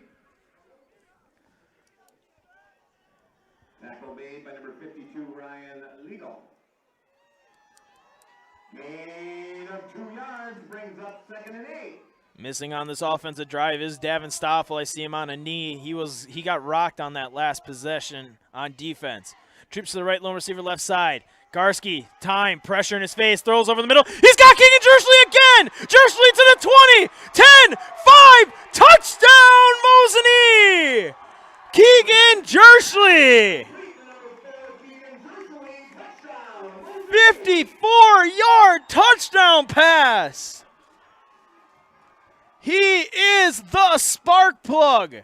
Tackle made by number 52, Ryan Legal. Gain of 2 yards brings up 2nd and 8. Missing on this offensive drive is Davin Stoffel. I see him on a knee. He got rocked on that last possession on defense. Trips to the right, lone receiver left side. Garski, time, pressure in his face, throws over the middle. He's got Keegan Jersley again! Jersley to the 20, 10, 5, touchdown Mosinee! Keegan Jersley! 54-yard touchdown pass! He is the spark plug!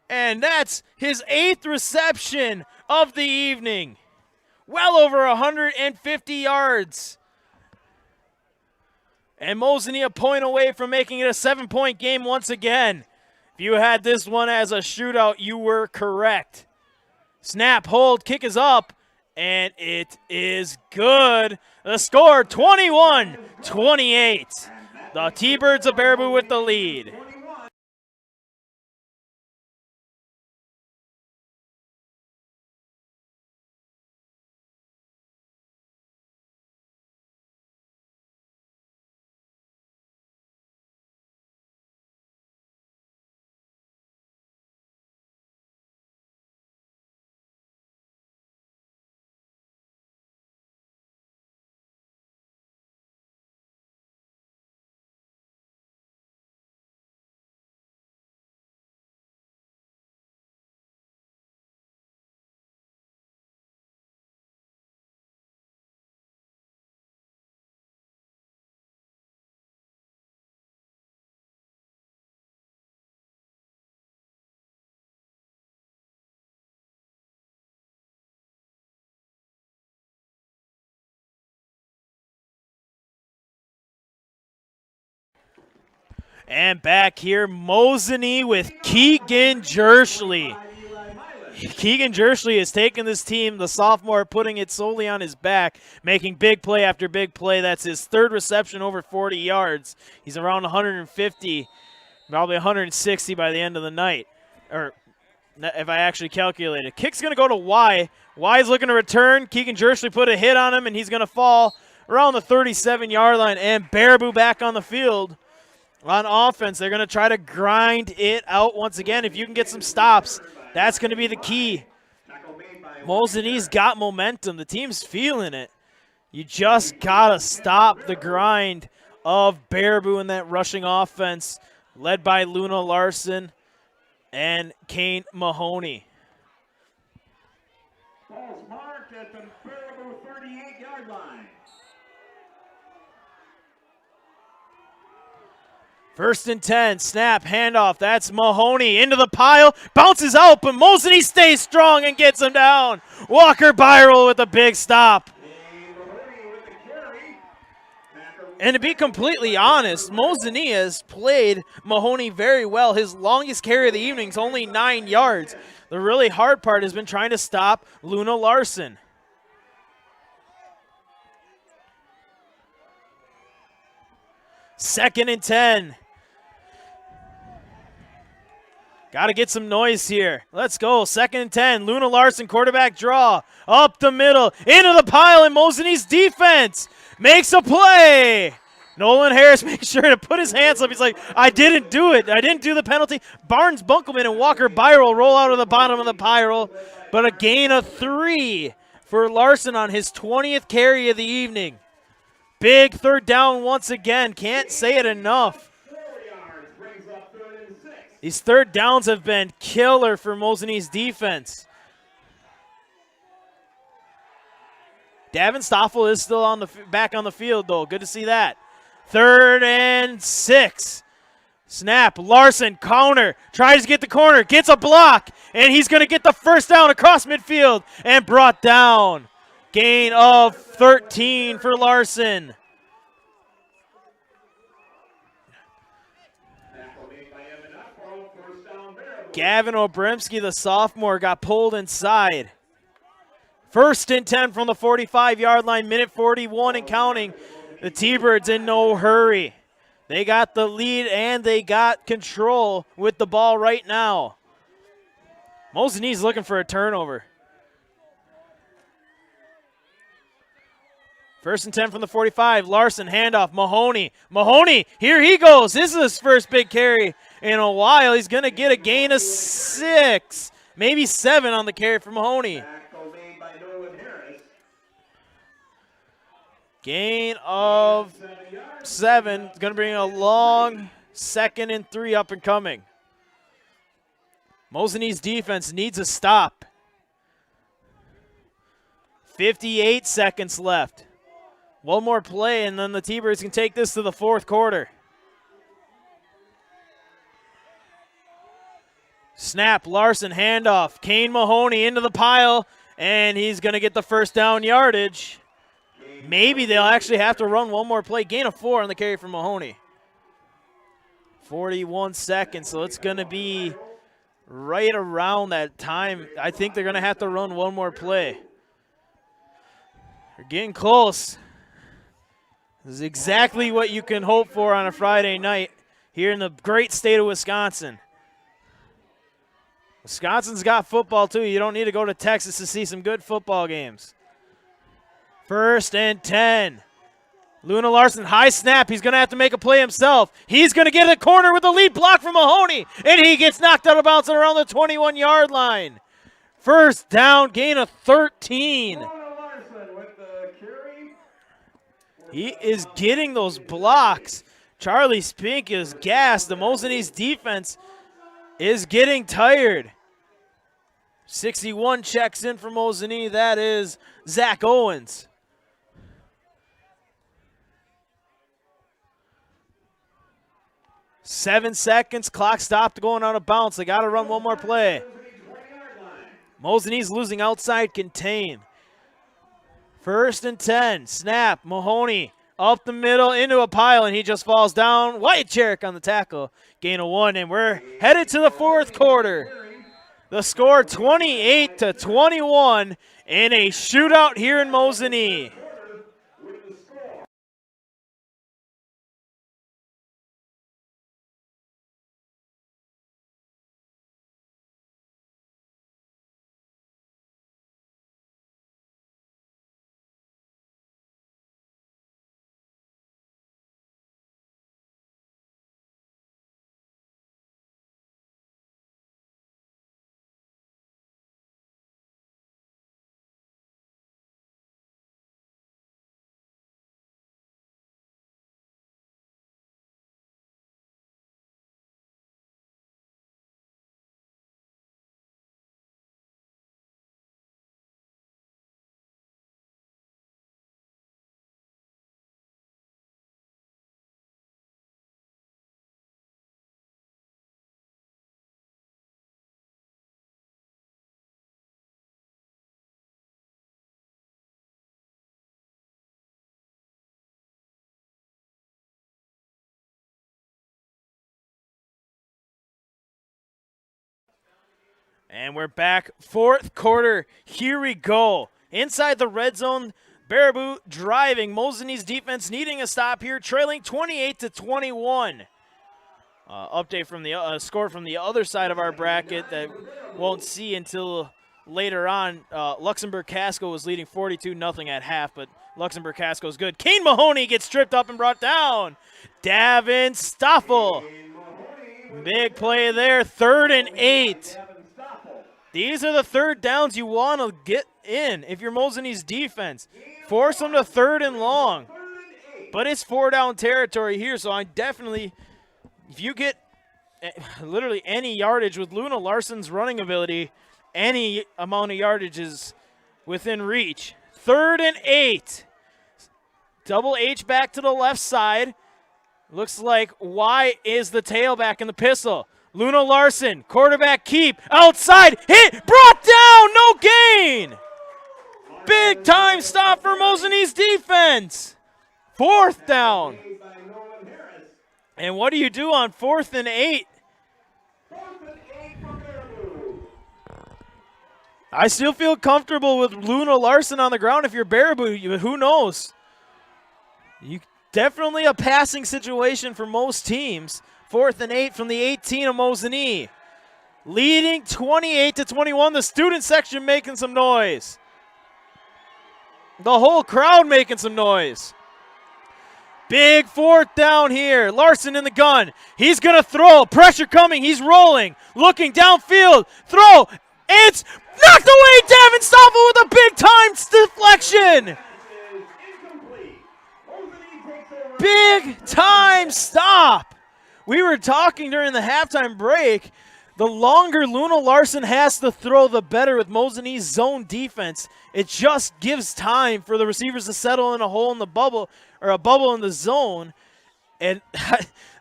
And that's his 8th reception of the evening. Well over 150 yards. And Mosinee a point away from making it a 7-point game once again. If you had this one as a shootout, you were correct. Snap, hold, kick is up, and it is good. The score, 21-28. The T-Birds of Baraboo with the lead. And back here, Mosinee with Keegan Jersley. Keegan Jersley has taken this team, the sophomore, putting it solely on his back, making big play after big play. That's his 3rd reception over 40 yards. He's around 150, probably 160 by the end of the night, or if I actually calculate it. Kick's going to go to Y. Y's looking to return. Keegan Jersley put a hit on him, and he's going to fall around the 37-yard line. And Baraboo back on the field. On offense, they're going to try to grind it out once again. If you can get some stops, that's going to be the key. Mosinee's got momentum. The team's feeling it. You just got to stop the grind of Baraboo in that rushing offense led by Luna Larson and Kane Mahoney. Ball's marked at the Baraboo 38-yard line. 1st and 10, snap, handoff. That's Mahoney into the pile, bounces out, but Mosinee stays strong and gets him down. Walker Byrell with a big stop. And to be completely honest, Mosinee has played Mahoney very well. His longest carry of the evening is only 9 yards. The really hard part has been trying to stop Luna Larson. Second and 10. Got to get some noise here. Let's go. 2nd and 10. Luna Larson, quarterback draw. Up the middle. Into the pile, and Mosinee's defense makes a play. Nolan Harris makes sure to put his hands up. He's like, I didn't do it. I didn't do the penalty. Barnes, Bunkelman, and Walker Byro roll out of the bottom of the pile, but a gain of 3 for Larson on his 20th carry of the evening. Big third down once again. Can't say it enough. These third downs have been killer for Mosinee's defense. Davin Stoffel is still back on the field, though. Good to see that. 3rd and 6. Snap. Larson, counter. Tries to get the corner. Gets a block. And he's going to get the first down across midfield and brought down. Gain of 13 for Larson. Gavin Obremski, the sophomore, got pulled inside. 1st and 10 from the 45-yard line, minute 41 and counting. The T-Birds in no hurry. They got the lead and they got control with the ball right now. Mosinee's looking for a turnover. 1st and 10 from the 45. Larson, handoff, Mahoney. Mahoney, here he goes. This is his first big carry in a while. He's going to get a gain of 6, maybe 7 on the carry for Mahoney. Gain of 7. It's going to bring a long 2nd and 3 up and coming. Mosinee's defense needs a stop. 58 seconds left. One more play, and then the T-Birds can take this to the 4th quarter. Snap, Larson, handoff. Kane Mahoney into the pile, and he's going to get the first down yardage. Maybe they'll actually have to run one more play. Gain of 4 on the carry from Mahoney. 41 seconds, so it's going to be right around that time. I think they're going to have to run one more play. They're getting close. This is exactly what you can hope for on a Friday night here in the great state of Wisconsin. Wisconsin's got football, too. You don't need to go to Texas to see some good football games. 1st and 10. Luna Larson, high snap. He's going to have to make a play himself. He's going to get a corner with a lead block from Mahoney, and he gets knocked out of bounds around the 21-yard line. First down, gain of 13. He is getting those blocks. Charlie Spink is gassed. The Mosinee's defense is getting tired. 61 checks in for Mosinee. That is Zach Owens. Seven seconds. Clock stopped going out of bounds. They got to run one more play. Mosinee's losing outside contain. 1st and 10. Snap. Mahoney up the middle into a pile, and he just falls down. Wycheck on the tackle. Gain of 1, and we're headed to the 4th quarter. The score 28-21 in a shootout here in Mosinee. And we're back. 4th quarter. Here we go. Inside the red zone, Baraboo driving. Mosinee's defense needing a stop here, trailing 28-21. Update from the score from the other side of our bracket that won't see until later on. Luxembourg-Casco was leading 42-0 at half, but Luxembourg-Casco's good. Kane Mahoney gets tripped up and brought down. Davin Stoffel. Big play there, 3rd and 8. These are the third downs you want to get in if you're Mosinee's defense. Force them to 3rd and long. But it's 4-down territory here, so I definitely, if you get literally any yardage with Luna Larson's running ability, any amount of yardage is within reach. 3rd and 8. Double H back to the left side. Looks like Y is the tailback in the pistol. Luna Larson, quarterback keep, outside, hit, brought down, no gain. Big time stop for Mosinee's defense. 4th down. And what do you do on 4th and 8? I still feel comfortable with Luna Larson on the ground if you're Baraboo. Who knows? Definitely a passing situation for most teams. 4th and 8 from the 18 of Mosinee. Leading 28-21. The student section making some noise. The whole crowd making some noise. Big 4th down here. Larson in the gun. He's going to throw. Pressure coming. He's rolling. Looking downfield. Throw. It's knocked away. Davin Stoffel with a big time deflection. Big time stop. We were talking during the halftime break. The longer Luna Larson has to throw, the better with Mosinee's zone defense. It just gives time for the receivers to settle in a hole in the bubble, or a bubble in the zone. And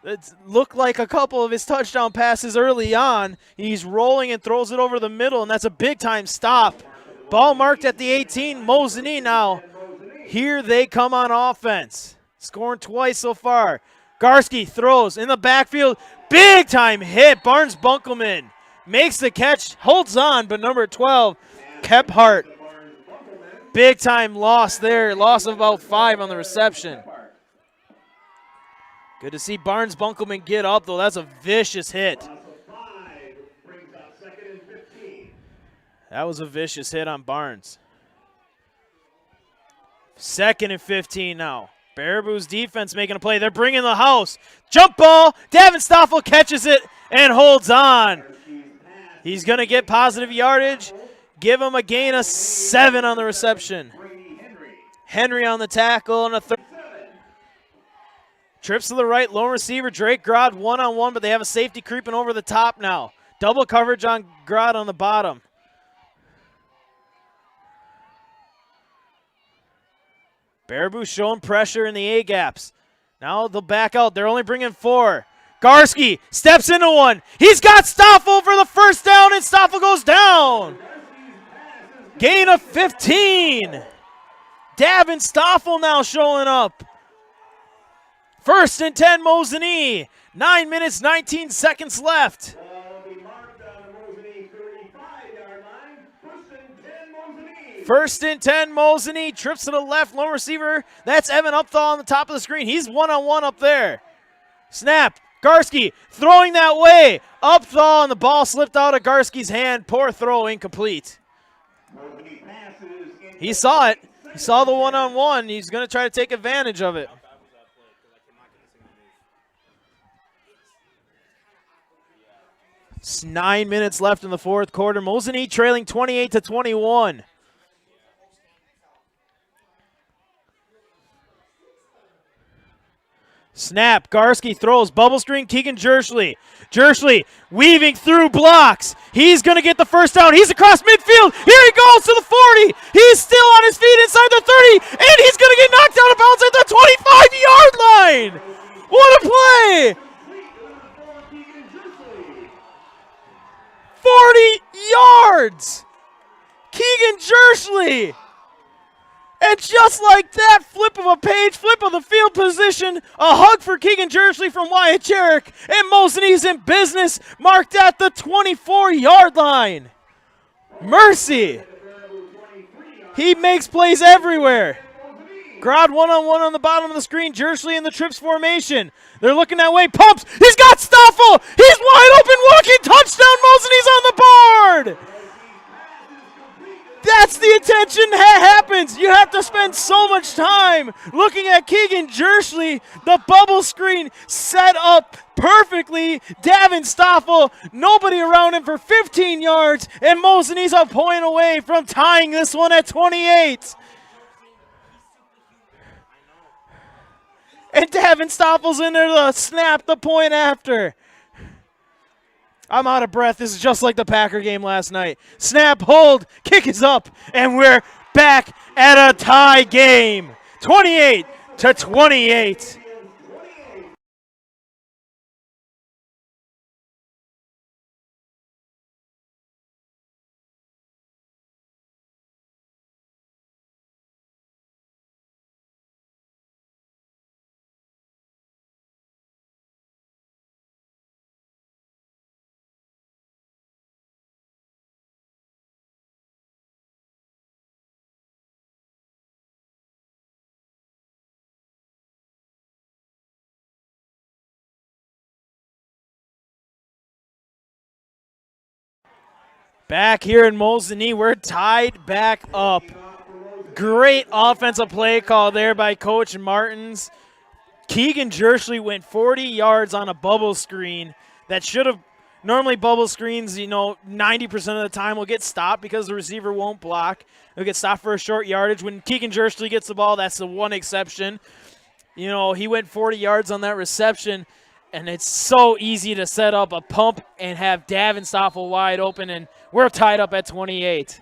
it looked like a couple of his touchdown passes early on. He's rolling and throws it over the middle, and that's a big time stop. Ball marked at the 18. Mosinee now. Here they come on offense. Scoring twice so far. Garski throws in the backfield. Big time hit. Barnes Bunkelman makes the catch, holds on, but number 12, Kephart. Big time loss there. Loss of about 5 on the reception. Good to see Barnes Bunkelman get up, though. That's a vicious hit. That was a vicious hit on Barnes. 2nd and 15 now. Baraboo's defense making a play. They're bringing the house. Jump ball. Davin Stoffel catches it and holds on. He's going to get positive yardage. Give him a gain of 7 on the reception. Henry on the tackle and a third. Trips to the right. Lone receiver Drake Grod one-on-one, but they have a safety creeping over the top now. Double coverage on Grod on the bottom. Baraboo showing pressure in the A-gaps. Now they'll back out. They're only bringing 4. Garski steps into one. He's got Stoffel for the first down, and Stoffel goes down. Gain of 15. Davin Stoffel now showing up. 1st and 10, Mosinee. 9 minutes, 19 seconds left. 1st and 10, Mosinee. Trips to the left, lone receiver. That's Evan Upthal on the top of the screen. He's one-on-one up there. Snap. Garski throwing that way. Upthal, and the ball slipped out of Garski's hand. Poor throw, incomplete. He saw it. He saw the one-on-one. He's going to try to take advantage of it. It's 9 minutes left in the 4th quarter. Mosinee trailing 28-21. Snap. Garski throws. Bubble screen. Keegan Jersley. Jersley weaving through blocks. He's going to get the first down. He's across midfield. Here he goes to the 40. He's still on his feet inside the 30. And he's going to get knocked out of bounds at the 25-yard line. What a play. 40 yards. Keegan Jersley. And just like that, flip of a page, flip of the field position, a hug for Keegan Jersley from Wyatt Jarek, and Mosinee's in business, marked at the 24-yard line. Mercy. He makes plays everywhere. Grod one-on-one on the bottom of the screen, Jersley in the trips formation. They're looking that way, pumps, he's got Stoffel, he's wide open, walking, touchdown, Mosinee's on the board. That's the attention that happens. You have to spend so much time looking at Keegan Jersley. The bubble screen set up perfectly. Davin Stoffel, nobody around him for 15 yards, and Mosinee's a point away from tying this one at 28. And Davin Stoffel's in there to snap the point after. I'm out of breath. This is just like the Packer game last night. Snap, hold, kick is up, and we're back at a tie game. 28-28. Back here in Mosinee, we're tied back up. Great offensive play call there by Coach Martins. Keegan Jersley went 40 yards on a bubble screen that should have normally bubble screens, 90% of the time will get stopped because the receiver won't block. It'll get stopped for a short yardage. When Keegan Jersley gets the ball, that's the one exception. He went 40 yards on that reception, and it's so easy to set up a pump and have Davin Stoffel wide open, and we're tied up at 28.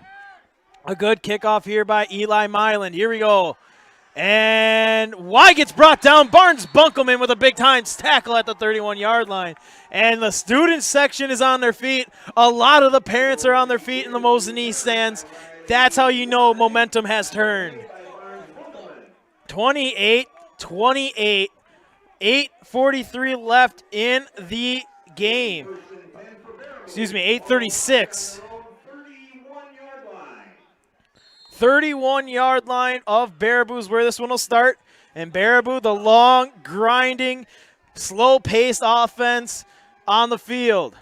A good kickoff here by Eli Myland. Here we go. And Y gets brought down. Barnes Bunkelman with a big-time tackle at the 31-yard line. And the student section is on their feet. A lot of the parents are on their feet in the Mosinee stands. That's how you know momentum has turned. 28-28. 8:43 left in the game. 8:36. 31-yard line of Baraboo's where this one will start. And Baraboo, the long, grinding, slow-paced offense on the field.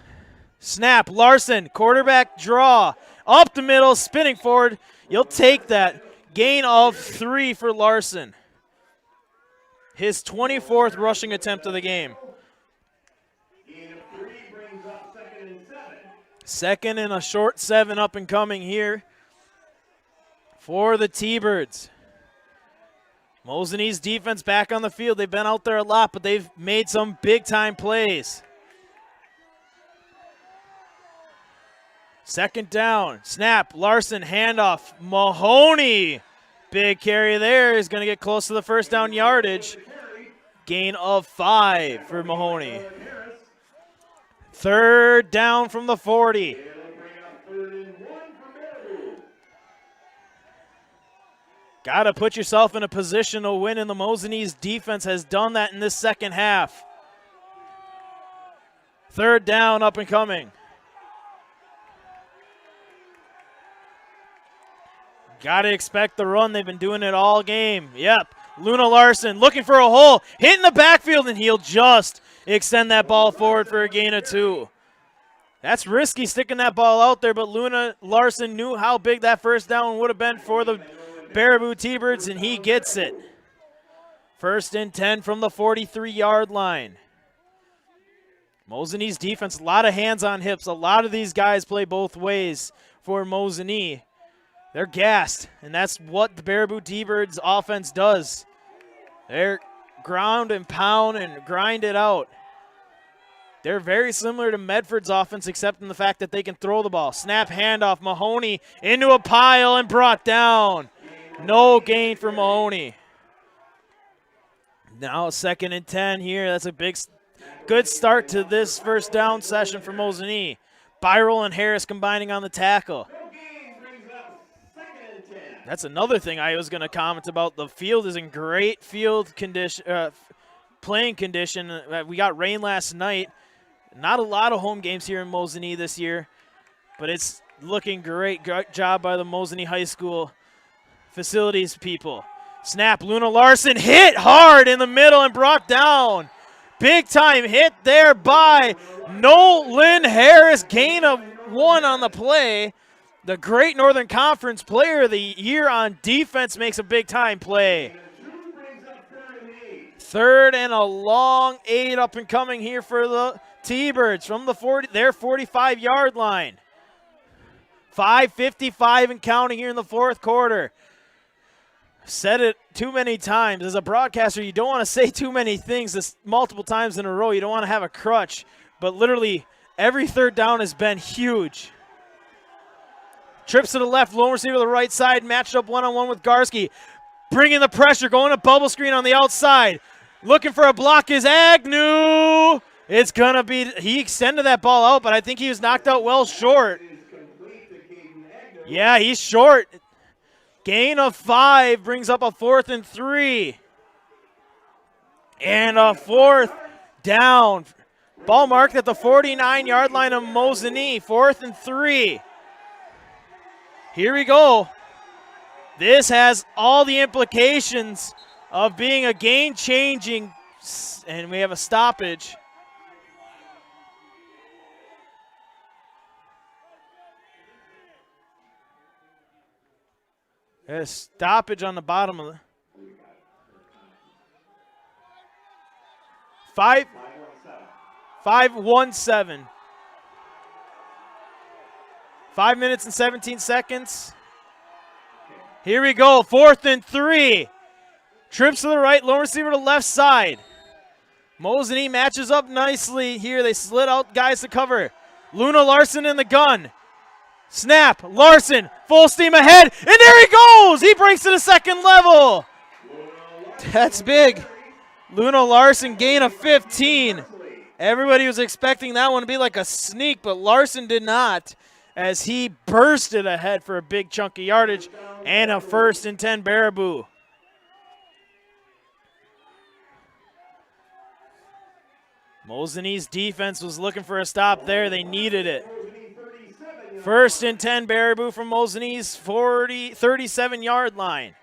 Snap, Larson, quarterback draw. Up the middle, spinning forward. You'll take that. Gain of 3 for Larson. His 24th rushing attempt of the game. Second and a short 7 up and coming here for the T-Birds. Mosinee's defense back on the field. They've been out there a lot, but they've made some big-time plays. Second down. Snap. Larson. Handoff. Mahoney. Big carry there. Is going to get close to the first down yardage. Gain of 5 for Mahoney. Third down from the 40. Got to put yourself in a position to win, and the Mosinee's defense has done that in this second half. Third down up and coming. Got to expect the run. They've been doing it all game. Yep. Luna Larson looking for a hole, hitting the backfield, and he'll just extend that ball forward for a gain of 2. That's risky sticking that ball out there, but Luna Larson knew how big that first down would have been for the Baraboo T-Birds, and he gets it. First and 10 from the 43-yard line. Mosinee's defense, a lot of hands on hips. A lot of these guys play both ways for Mosinee. They're gassed, and that's what the Baraboo T-Birds offense does. They're ground and pound and grind it out. They're very similar to Medford's offense, except in the fact that they can throw the ball. Snap, handoff, Mahoney into a pile and brought down. No gain for Mahoney. Now 2nd and 10 here. That's a good start to this first down session for Mosinee. Byrell and Harris combining on the tackle. That's another thing I was going to comment about. The field is in great field condition, playing condition. We got rain last night. Not a lot of home games here in Mosinee this year, but it's looking great. Great job by the Mosinee High School facilities people. Snap, Luna Larson hit hard in the middle and brought down. Big time hit there by Nolan Harris. Gain of 1 on the play. the Great Northern Conference Player of the Year on defense makes a big-time play. Third and a long 8 up and coming here for the T-Birds from their 45-yard line. 5:55 and counting here in the fourth quarter. Said it too many times. As a broadcaster, you don't want to say too many things multiple times in a row. You don't want to have a crutch. But literally, every third down has been huge. Trips to the left, lone receiver to the right side, matched up one-on-one with Garski. Bringing the pressure, going to bubble screen on the outside. Looking for a block is Agnew. It's going to be, he extended that ball out, but I think he was knocked out well short. Yeah, he's short. Gain of 5 brings up a 4th and 3. And a 4th down. Ball marked at the 49-yard line of Mosinee. 4th and 3. Here we go. This has all the implications of being a game-changing, and we have a stoppage. There's a stoppage on the bottom of the 5-1-7. 5 minutes and 17 seconds. Here we go, 4th and 3. Trips to the right, lone receiver to left side. Mosinee matches up nicely here. They slid out guys to cover. Luna Larson in the gun. Snap, Larson, full steam ahead, and there he goes! He breaks to the second level. That's big. Luna Larson, gain of 15. Everybody was expecting that one to be like a sneak, but Larson did not, as he bursted ahead for a big chunk of yardage and a 1st and 10 Baraboo. Mosinee's defense was looking for a stop there. They needed it. 1st and 10 Baraboo from Mosinee's 37-yard line.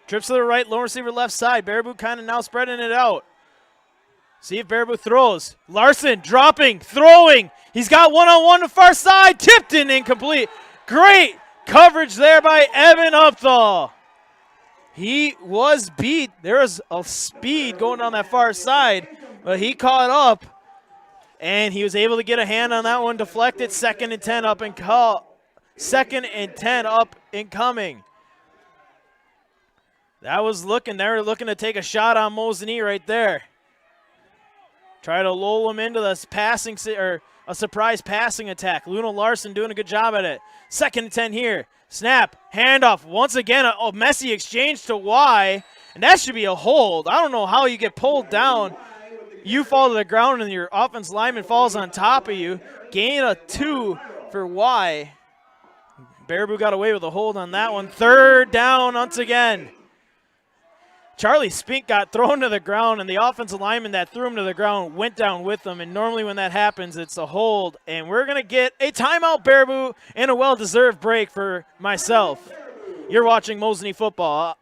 Trips to the right, lone receiver left side. Baraboo kind of now spreading it out. See if Baraboo throws. Larson dropping, throwing. He's got one-on-one to far side. Tipped and incomplete. Great coverage there by Evan Upthal. He was beat. There was a speed going down that far side, but he caught up, and he was able to get a hand on that one. Deflected. 2nd and 10 up and 2nd and 10 up and coming. That was looking. They were looking to take a shot on Mosinee right there. Try to lull him into this passing or a surprise passing attack. Luna Larson doing a good job at it. 2nd and 10 here. Snap, handoff. Once again, a messy exchange to Y, and that should be a hold. I don't know how you get pulled down. You fall to the ground and your offense lineman falls on top of you. Gain of 2 for Y. Baraboo got away with a hold on that one. 3rd down once again. Charlie Spink got thrown to the ground, and the offensive lineman that threw him to the ground went down with him, and normally when that happens, it's a hold. And we're going to get a timeout, Baraboo, and a well-deserved break for myself. You're watching Mosinee football.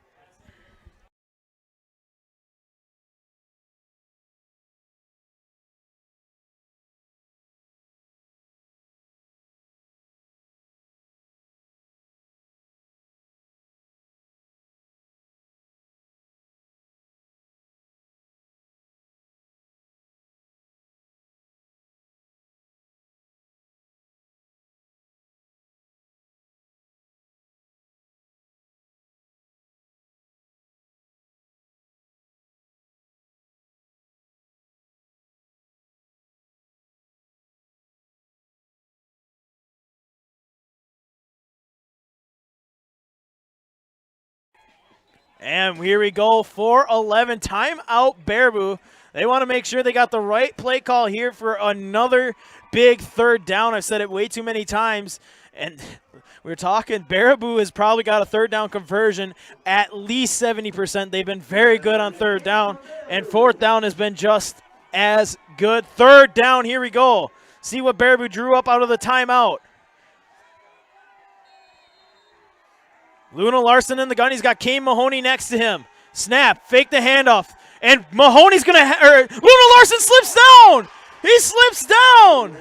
And here we go, 4-11, timeout Baraboo. They want to make sure they got the right play call here for another big 3rd down. I've said it way too many times. And we're talking, Baraboo has probably got a 3rd down conversion at least 70%. They've been very good on 3rd down. And 4th down has been just as good. 3rd down, here we go. See what Baraboo drew up out of the timeout. Luna Larson in the gun. He's got Kane Mahoney next to him. Snap, fake the handoff. And Mahoney's going to, Luna Larson slips down. He slips down.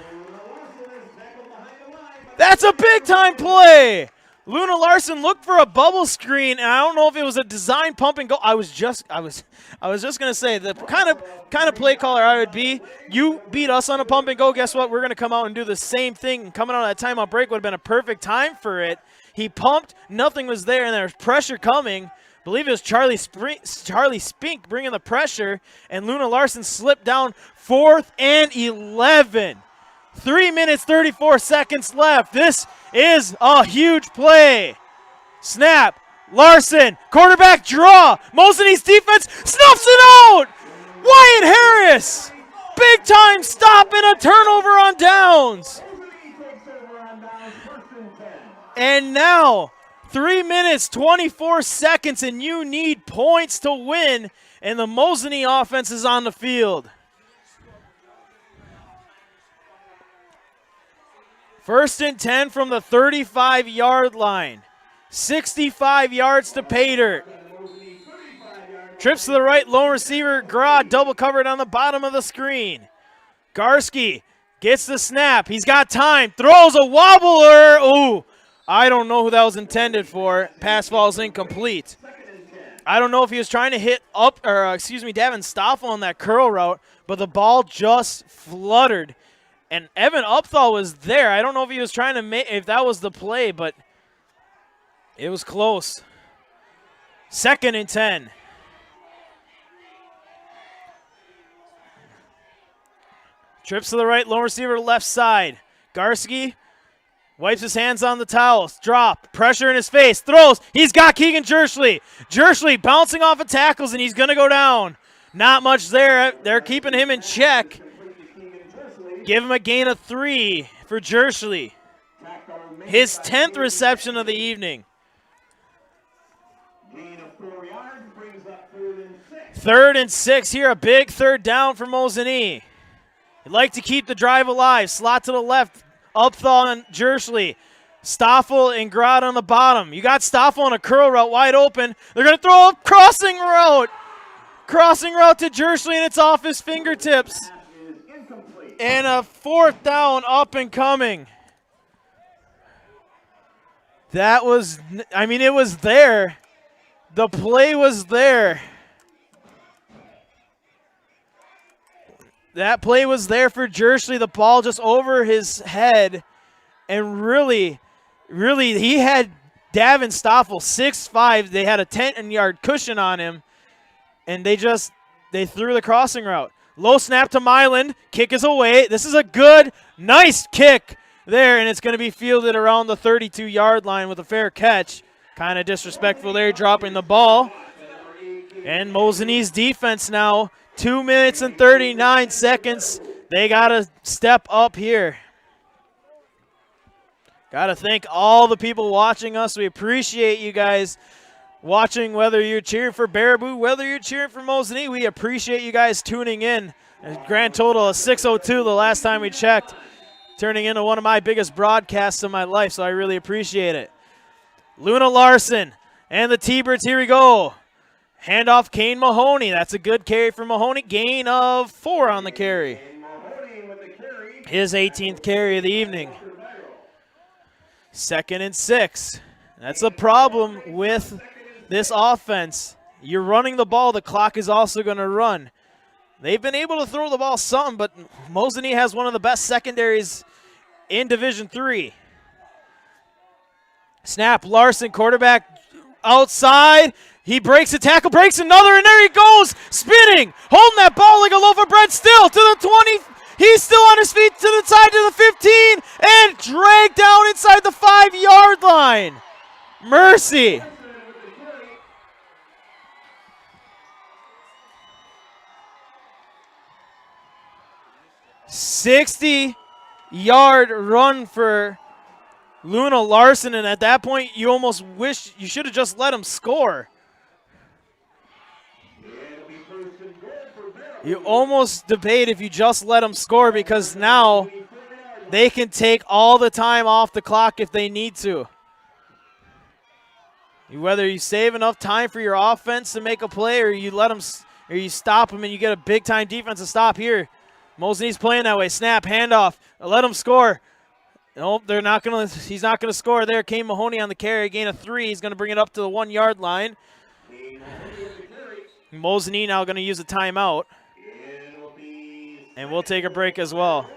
That's a big-time play. Luna Larson looked for a bubble screen, and I don't know if it was a design pump and go. I was just gonna say the kind of play caller I would be. You beat us on a pump and go. Guess what? We're gonna come out and do the same thing. Coming out of that timeout break would have been a perfect time for it. He pumped, nothing was there, and there was pressure coming. I believe it was Charlie Spink bringing the pressure, and Luna Larson slipped down. 4th and 11. 3 minutes, 34 seconds left. This is a huge play. Snap. Larson. Quarterback draw. Mosinee's defense snuffs it out. Wyatt Harris. Big time stop and a turnover on downs. And now 3 minutes, 24 seconds, and you need points to win, and the Mosinee offense is on the field. 1st and 10 from the 35-yard line. 65 yards to pay dirt. Trips to the right, lone receiver, Grod double covered on the bottom of the screen. Garski gets the snap. He's got time. Throws a wobbler. Ooh, I don't know who that was intended for. Pass falls incomplete. I don't know if he was trying to hit Davin Stoffel on that curl route, but the ball just fluttered. And Evan Upthal was there. I don't know if he was trying to if that was the play, but it was close. 2nd and 10. Trips to the right, lone receiver left side. Garski wipes his hands on the towels. Drop. Pressure in his face. Throws. He's got Keegan Jerschley. Jerschley bouncing off of tackles, and he's going to go down. Not much there. They're keeping him in check. Give him a gain of 3 for Jerschley. His 10th reception of the evening. 3rd and 6 here. A big 3rd down for Mosinee. He'd like to keep the drive alive. Slot to the left. Upthal and Jerschley. Stoffel and Grod on the bottom. You got Stoffel on a curl route wide open. They're going to throw a crossing route. Crossing route to Jerschley, and it's off his fingertips. And a 4th down up and coming. That was, it was there. The play was there. That play was there for Jerschley. The ball just over his head. And really, he had Davin Stoffel 6'5". They had a 10-yard cushion on him. And they threw the crossing route. Low snap to Myland. Kick is away. This is a good, nice kick there, and it's going to be fielded around the 32-yard line with a fair catch. Kind of disrespectful there, dropping the ball. And Mosinee's defense now, 2 minutes and 39 seconds. They got to step up here. Got to thank all the people watching us. We appreciate you guys watching, whether you're cheering for Baraboo, whether you're cheering for Mosinee. We appreciate you guys tuning in. A grand total of 602 the last time we checked, turning into one of my biggest broadcasts of my life, so I really appreciate it. Luna Larson and the T-Birds, here we go. Handoff Kane Mahoney. That's a good carry for Mahoney. Gain of 4 on the carry. His 18th carry of the evening. 2nd and 6. That's the problem with this offense. You're running the ball, the clock is also going to run. They've been able to throw the ball some, but Mosinee has one of the best secondaries in Division III. Snap, Larson, quarterback outside. He breaks a tackle, breaks another, and there he goes, spinning, holding that ball like a loaf of bread still to the 20. He's still on his feet to the side to the 15, and dragged down inside the 5-yard line. Mercy. $60-yard run for Luna Larson, and at that point, you almost wish you should have just let him score. You almost debate if you just let them score, because now they can take all the time off the clock if they need to. Whether you save enough time for your offense to make a play, or you let them, or you stop them and you get a big-time defensive stop here. Mosinee's playing that way. Snap, handoff, let them score. Nope, they're not gonna. He's not gonna score there. Kane Mahoney on the carry, gain of 3. He's gonna bring it up to the 1-yard line. Mosinee now gonna use a timeout, and we'll take a break as well.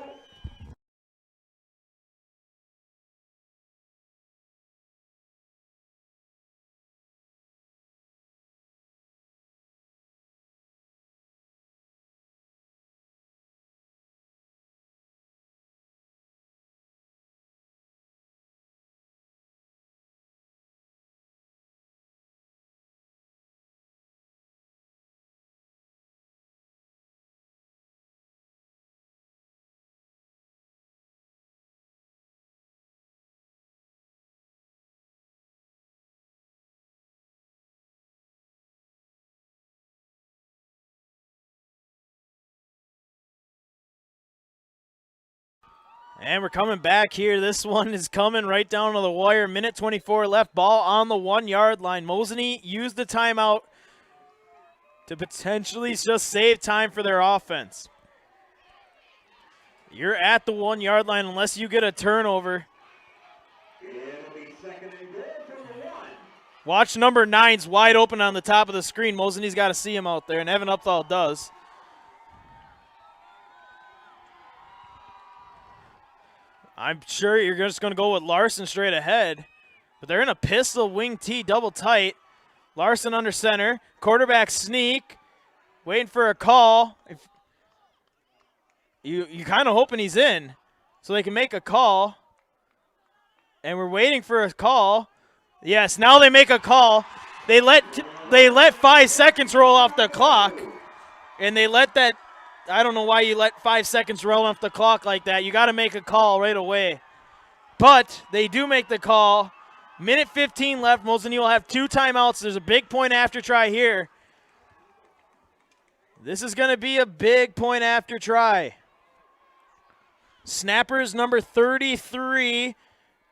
And we're coming back here. This one is coming right down to the wire. Minute 24 left. Ball on the 1-yard line. Mosinee used the timeout to potentially just save time for their offense. You're at the 1-yard line unless you get a turnover. Watch number 9's wide open on the top of the screen. Mosinee's got to see him out there, and Evan Upthal does. I'm sure you're just going to go with Larson straight ahead, but they're in a pistol wing T double tight. Larson under center, quarterback sneak, waiting for a call. If you kind of hoping he's in so they can make a call, and we're waiting for a call. Yes, now they make a call. They let 5 seconds roll off the clock, and they let that. I don't know why you let 5 seconds roll off the clock like that. You got to make a call right away. But they do make the call. Minute 15 left. Mosinee will have 2 timeouts. There's a big point after try here. This is going to be a big point after try. Snappers number 33,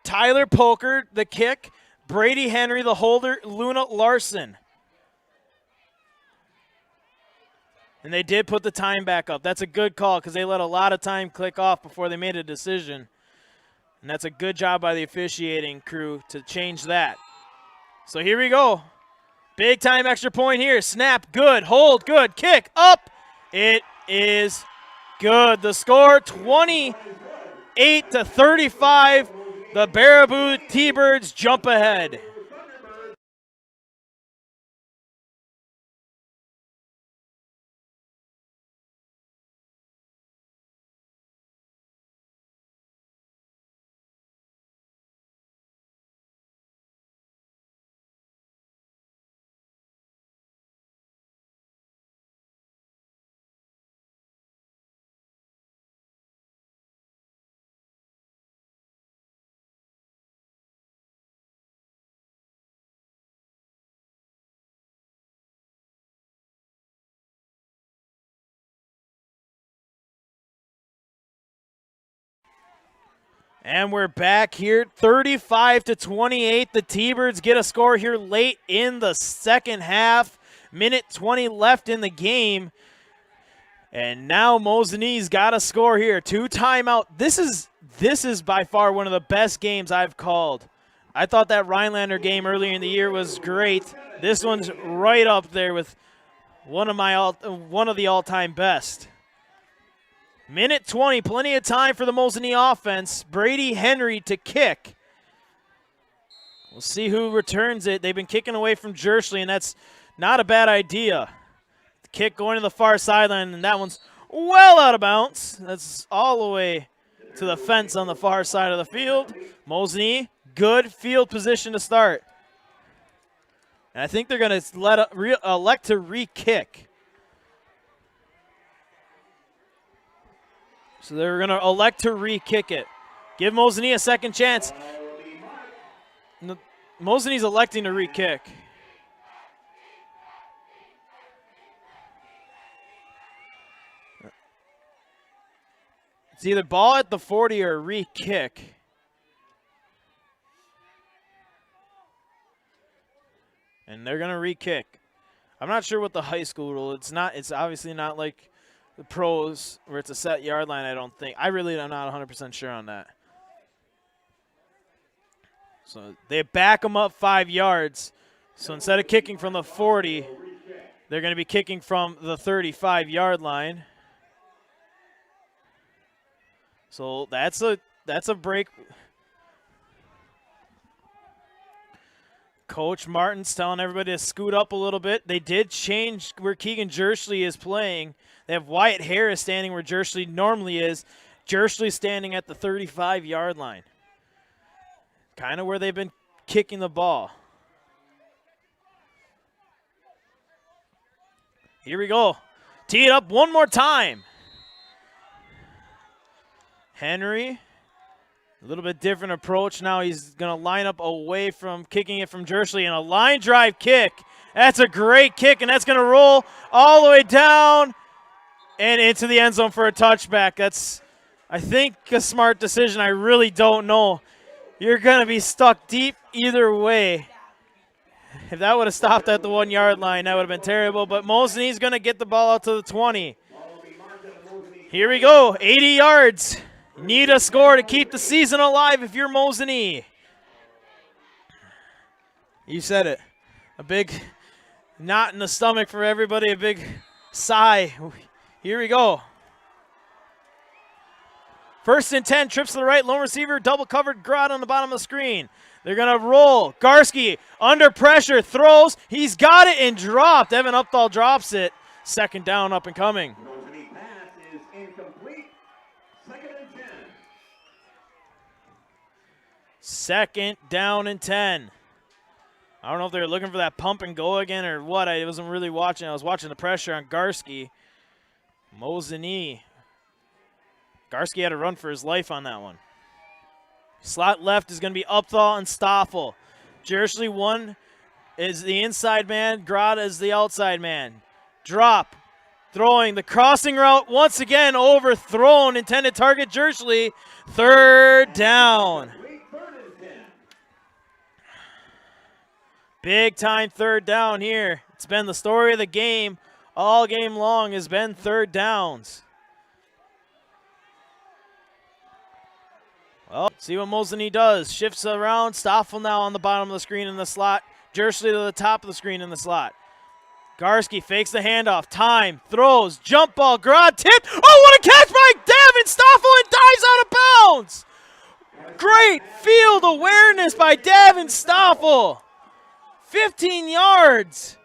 Tyler Poker, the kick. Brady Henry, the holder. Luna Larson. And they did put the time back up. That's a good call because they let a lot of time click off before they made a decision. And that's a good job by the officiating crew to change that. So here we go. Big time extra point here. Snap, good. Hold, good. Kick, up. It is good. The score, 28-35. The Baraboo T-Birds jump ahead. And we're back here, 35-28. The T-Birds get a score here late in the second half. Minute 20 left in the game. And now Mosinee's got a score here. 2 timeout. This is by far one of the best games I've called. I thought that Rhinelander game earlier in the year was great. This one's right up there with one of the all-time best. Minute 20, plenty of time for the Mosinee offense. Brady Henry to kick. We'll see who returns it. They've been kicking away from Jersley, and that's not a bad idea. The kick going to the far sideline, and that one's well out of bounds. That's all the way to the fence on the far side of the field. Mosinee, good field position to start. And I think they're going to elect to re-kick. So they're going to elect to re-kick it. Give Mosinee a second chance. Mosinee's electing to re-kick. It's either ball at the 40 or a re-kick. And they're going to re-kick. I'm not sure what the high school rule. It's obviously not like the pros where it's a set yard line, I don't think. I really am not 100% sure on that. So they back them up 5 yards. So instead of kicking from the 40, they're going to be kicking from the 35-yard line. So that's a break. Coach Martin's telling everybody to scoot up a little bit. They did change where Keegan Jersley is playing. They have Wyatt Harris standing where Jersley normally is. Jersley standing at the 35-yard line. Kind of where they've been kicking the ball. Here we go. Tee it up one more time. Henry. A little bit different approach now. He's going to line up away from kicking it from Jersley, and a line drive kick. That's a great kick, and that's going to roll all the way down and into the end zone for a touchback. That's, I think, a smart decision. I really don't know. You're going to be stuck deep either way. If that would have stopped at the 1 yard line, that would have been terrible. But Mosinee's going to get the ball out to the 20. Here we go, 80 yards. Need a score to keep the season alive if you're Mosinee. You said it. A big knot in the stomach for everybody, a big sigh. Here we go. 1st and 10, trips to the right, lone receiver, double covered Grod on the bottom of the screen. They're going to roll. Garski under pressure, throws. He's got it and dropped. Evan Upthal drops it. 2nd down, up and coming. Second down and 10. I don't know if they were looking for that pump and go again or what. I wasn't really watching. I was watching the pressure on Garski. Mosinee. Garski had to run for his life on that one. Slot left is going to be Upthal and Stoffel. Jersley 1 is the inside man. Grod is the outside man. Drop. Throwing the crossing route once again overthrown. Intended target Jersley. 3rd down. Big time 3rd down here. It's been the story of the game all game long has been 3rd downs. Well, see what Mosinee does. Shifts around. Stoffel now on the bottom of the screen in the slot. Jersley to the top of the screen in the slot. Garski fakes the handoff. Time. Throws. Jump ball. Grod tipped. Oh, what a catch by Davin Stoffel and dives out of bounds. Great field awareness by Davin Stoffel. 15 yards.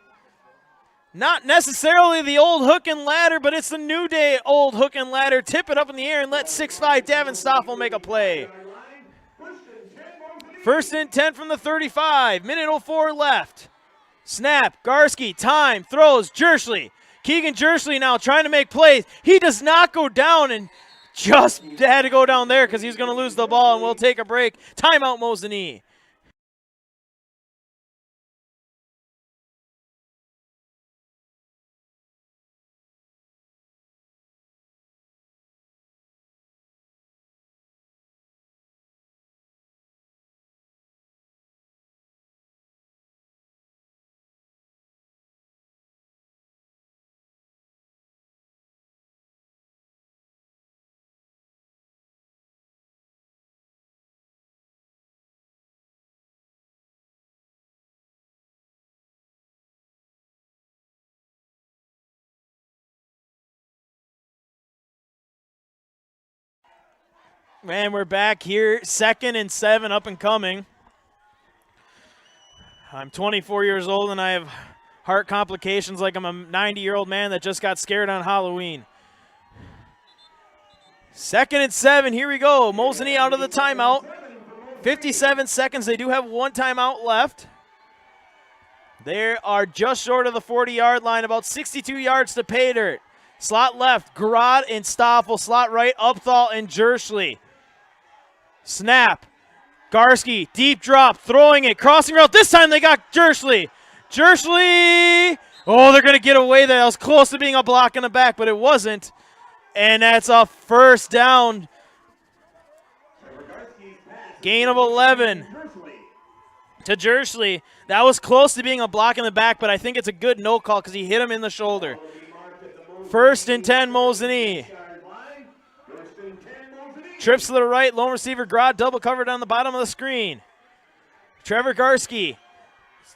Not necessarily the old hook and ladder, but it's the new day old hook and ladder. Tip it up in the air and let 6'5" Davin Stoffel make a play. 1st and 10 from the 35. Minute 04 left. Snap. Garski. Time. Throws. Jersley. Keegan Jersley now trying to make plays. He does not go down and just had to go down there because he's going to lose the ball, and we'll take a break. Timeout, Mosinee. And we're back here, 2nd and 7, up and coming. I'm 24 years old and I have heart complications like I'm a 90-year-old man that just got scared on Halloween. 2nd and 7, here we go. Mosinee out of the timeout. 57 seconds. They do have 1 timeout left. They are just short of the 40-yard line, about 62 yards to pay dirt. Slot left, Grod and Stoffel. Slot right, Upthal and Jersley. Snap. Garski, deep drop, throwing it, crossing route. This time they got Jersley. Jersley. Oh, they're going to get away there. That was close to being a block in the back, but it wasn't. And that's a 1st down. Gain of 11 to Jersley. That was close to being a block in the back, but I think it's a good no call because he hit him in the shoulder. 1st and 10, Mosinee. Trips to the right, lone receiver Grod double covered on the bottom of the screen. Trevor Garski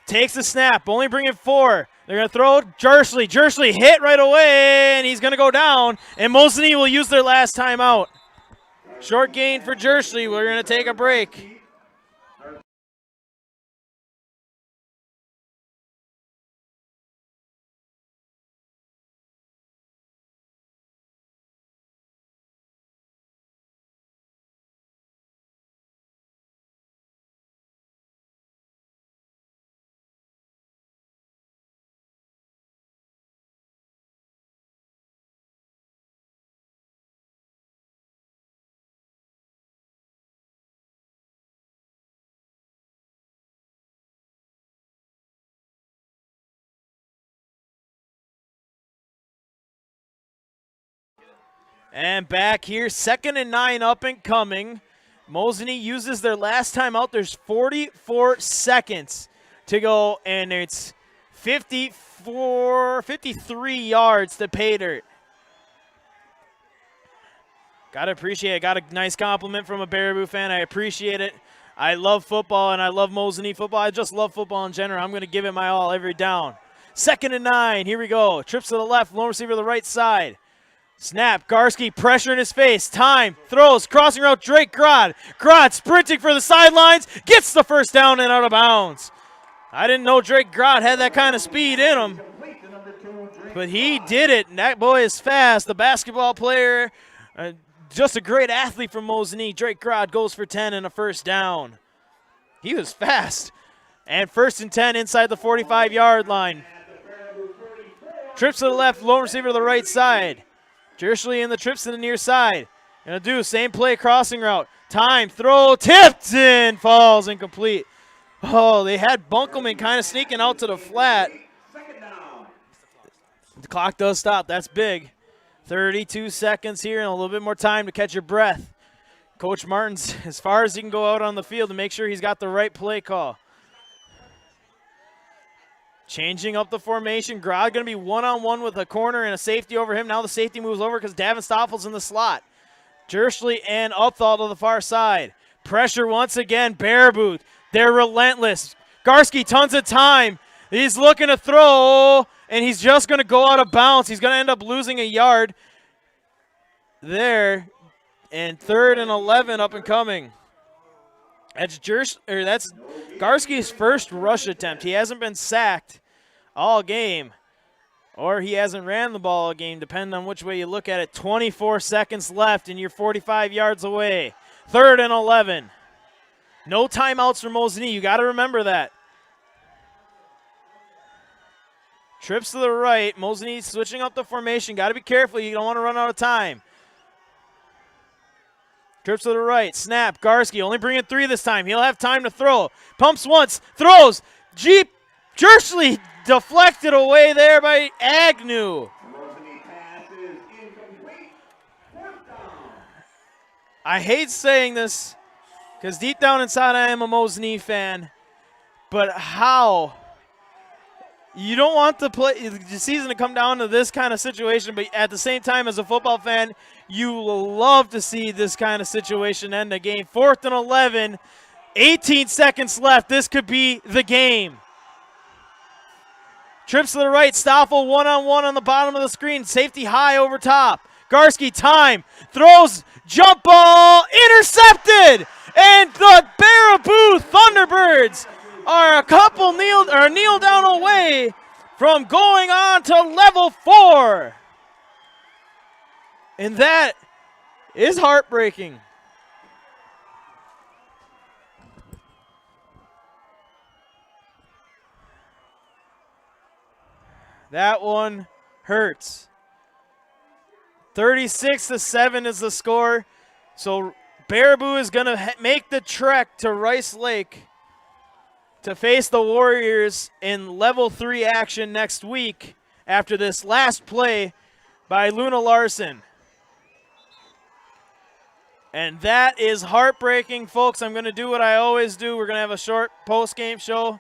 takes the snap, only bringing 4. They're going to throw Jersley. Jersley hit right away, and he's going to go down, and Mosinee will use their last timeout. Short gain for Jersley. We're going to take a break. And back here, 2nd and 9 up and coming. Mosinee uses their last time out. There's 44 seconds to go, and it's 53 yards to pay dirt. Gotta appreciate it. Got a nice compliment from a Baraboo fan. I appreciate it. I love football, and I love Mosinee football. I just love football in general. I'm going to give it my all every down. 2nd and 9. Here we go. Trips to the left, lone receiver to the right side. Snap, Garski, pressure in his face, time, throws, crossing route, Drake Grod. Grod sprinting for the sidelines, gets the first down and out of bounds. I didn't know Drake Grod had that kind of speed in him, but he did it, and that boy is fast. The basketball player, just a great athlete from Mosinee. Drake Grod goes for 10 and a first down. He was fast. And 1st and 10 inside the 45-yard line. Trips to the left, lone receiver to the right side. Jersley in the trips to the near side. Gonna do same play, crossing route. Time, throw, tipped, and falls incomplete. Oh, they had Bunkelman kind of sneaking out to the flat. The clock does stop. That's big. 32 seconds here and a little bit more time to catch your breath. Coach Martin's as far as he can go out on the field to make sure he's got the right play call. Changing up the formation. Grod going to be one-on-one with a corner and a safety over him. Now the safety moves over because Davin Stoffel's in the slot. Jersley and Upthal to the far side. Pressure once again. Baraboo. They're relentless. Garski, tons of time. He's looking to throw, and he's just going to go out of bounds. He's going to end up losing a yard there. And 3rd and 11 up and coming. That's Garski's first rush attempt. He hasn't been sacked all game, or he hasn't ran the ball all game, depending on which way you look at it. 24 seconds left, and you're 45 yards away. 3rd and 11. No timeouts for Mosinee. You got to remember that. Trips to the right. Mosinee switching up the formation. Got to be careful. You don't want to run out of time. Trips to the right. Snap. Garski only bringing 3 this time. He'll have time to throw. Pumps once. Throws. Jersley deflected away there by Agnew. I hate saying this because deep down inside I am a Mosinee fan, but how? You don't want the season to come down to this kind of situation, but at the same time, as a football fan, you will love to see this kind of situation end the game. 4th and 11, 18 seconds left. This could be the game. Trips to the right, Stoffel one-on-one on the bottom of the screen. Safety high over top. Garski, time, throws, jump ball, intercepted! And the Baraboo Thunderbirds are a couple kneel down away from going on to level 4. And that is heartbreaking. That one hurts. 36-7 is the score. So Baraboo is going to make the trek to Rice Lake to face the Warriors in level 3 action next week after this last play by Luna Larson. And that is heartbreaking, folks. I'm going to do what I always do. We're going to have a short post-game show.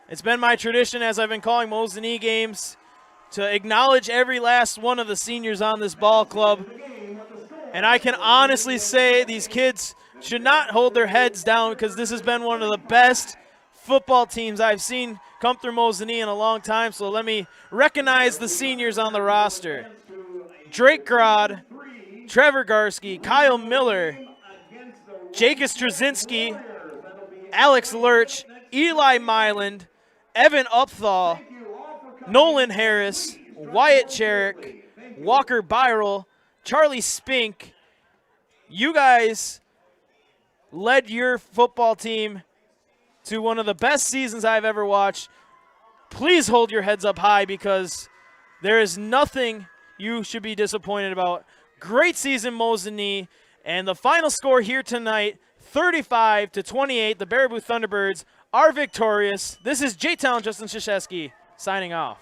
It's been my tradition, as I've been calling Mosinee games, to acknowledge every last one of the seniors on this ball club. And I can honestly say these kids should not hold their heads down because this has been one of the best football teams I've seen come through Mosinee in a long time, so let me recognize the seniors on the roster. Drake Grod, Trevor Garski, Kyle Miller, Jake Straczynski, Alex Lurch, Eli Myland, Evan Upthal, Nolan Harris, Wyatt Cherrick, Walker Byrel, Charlie Spink. You guys led your football team to one of the best seasons I've ever watched. Please hold your heads up high because there is nothing you should be disappointed about. Great season, Mosinee. And the final score here tonight, 35-28. The Baraboo Thunderbirds are victorious. This is J-Town Justin Krzyzewski signing off.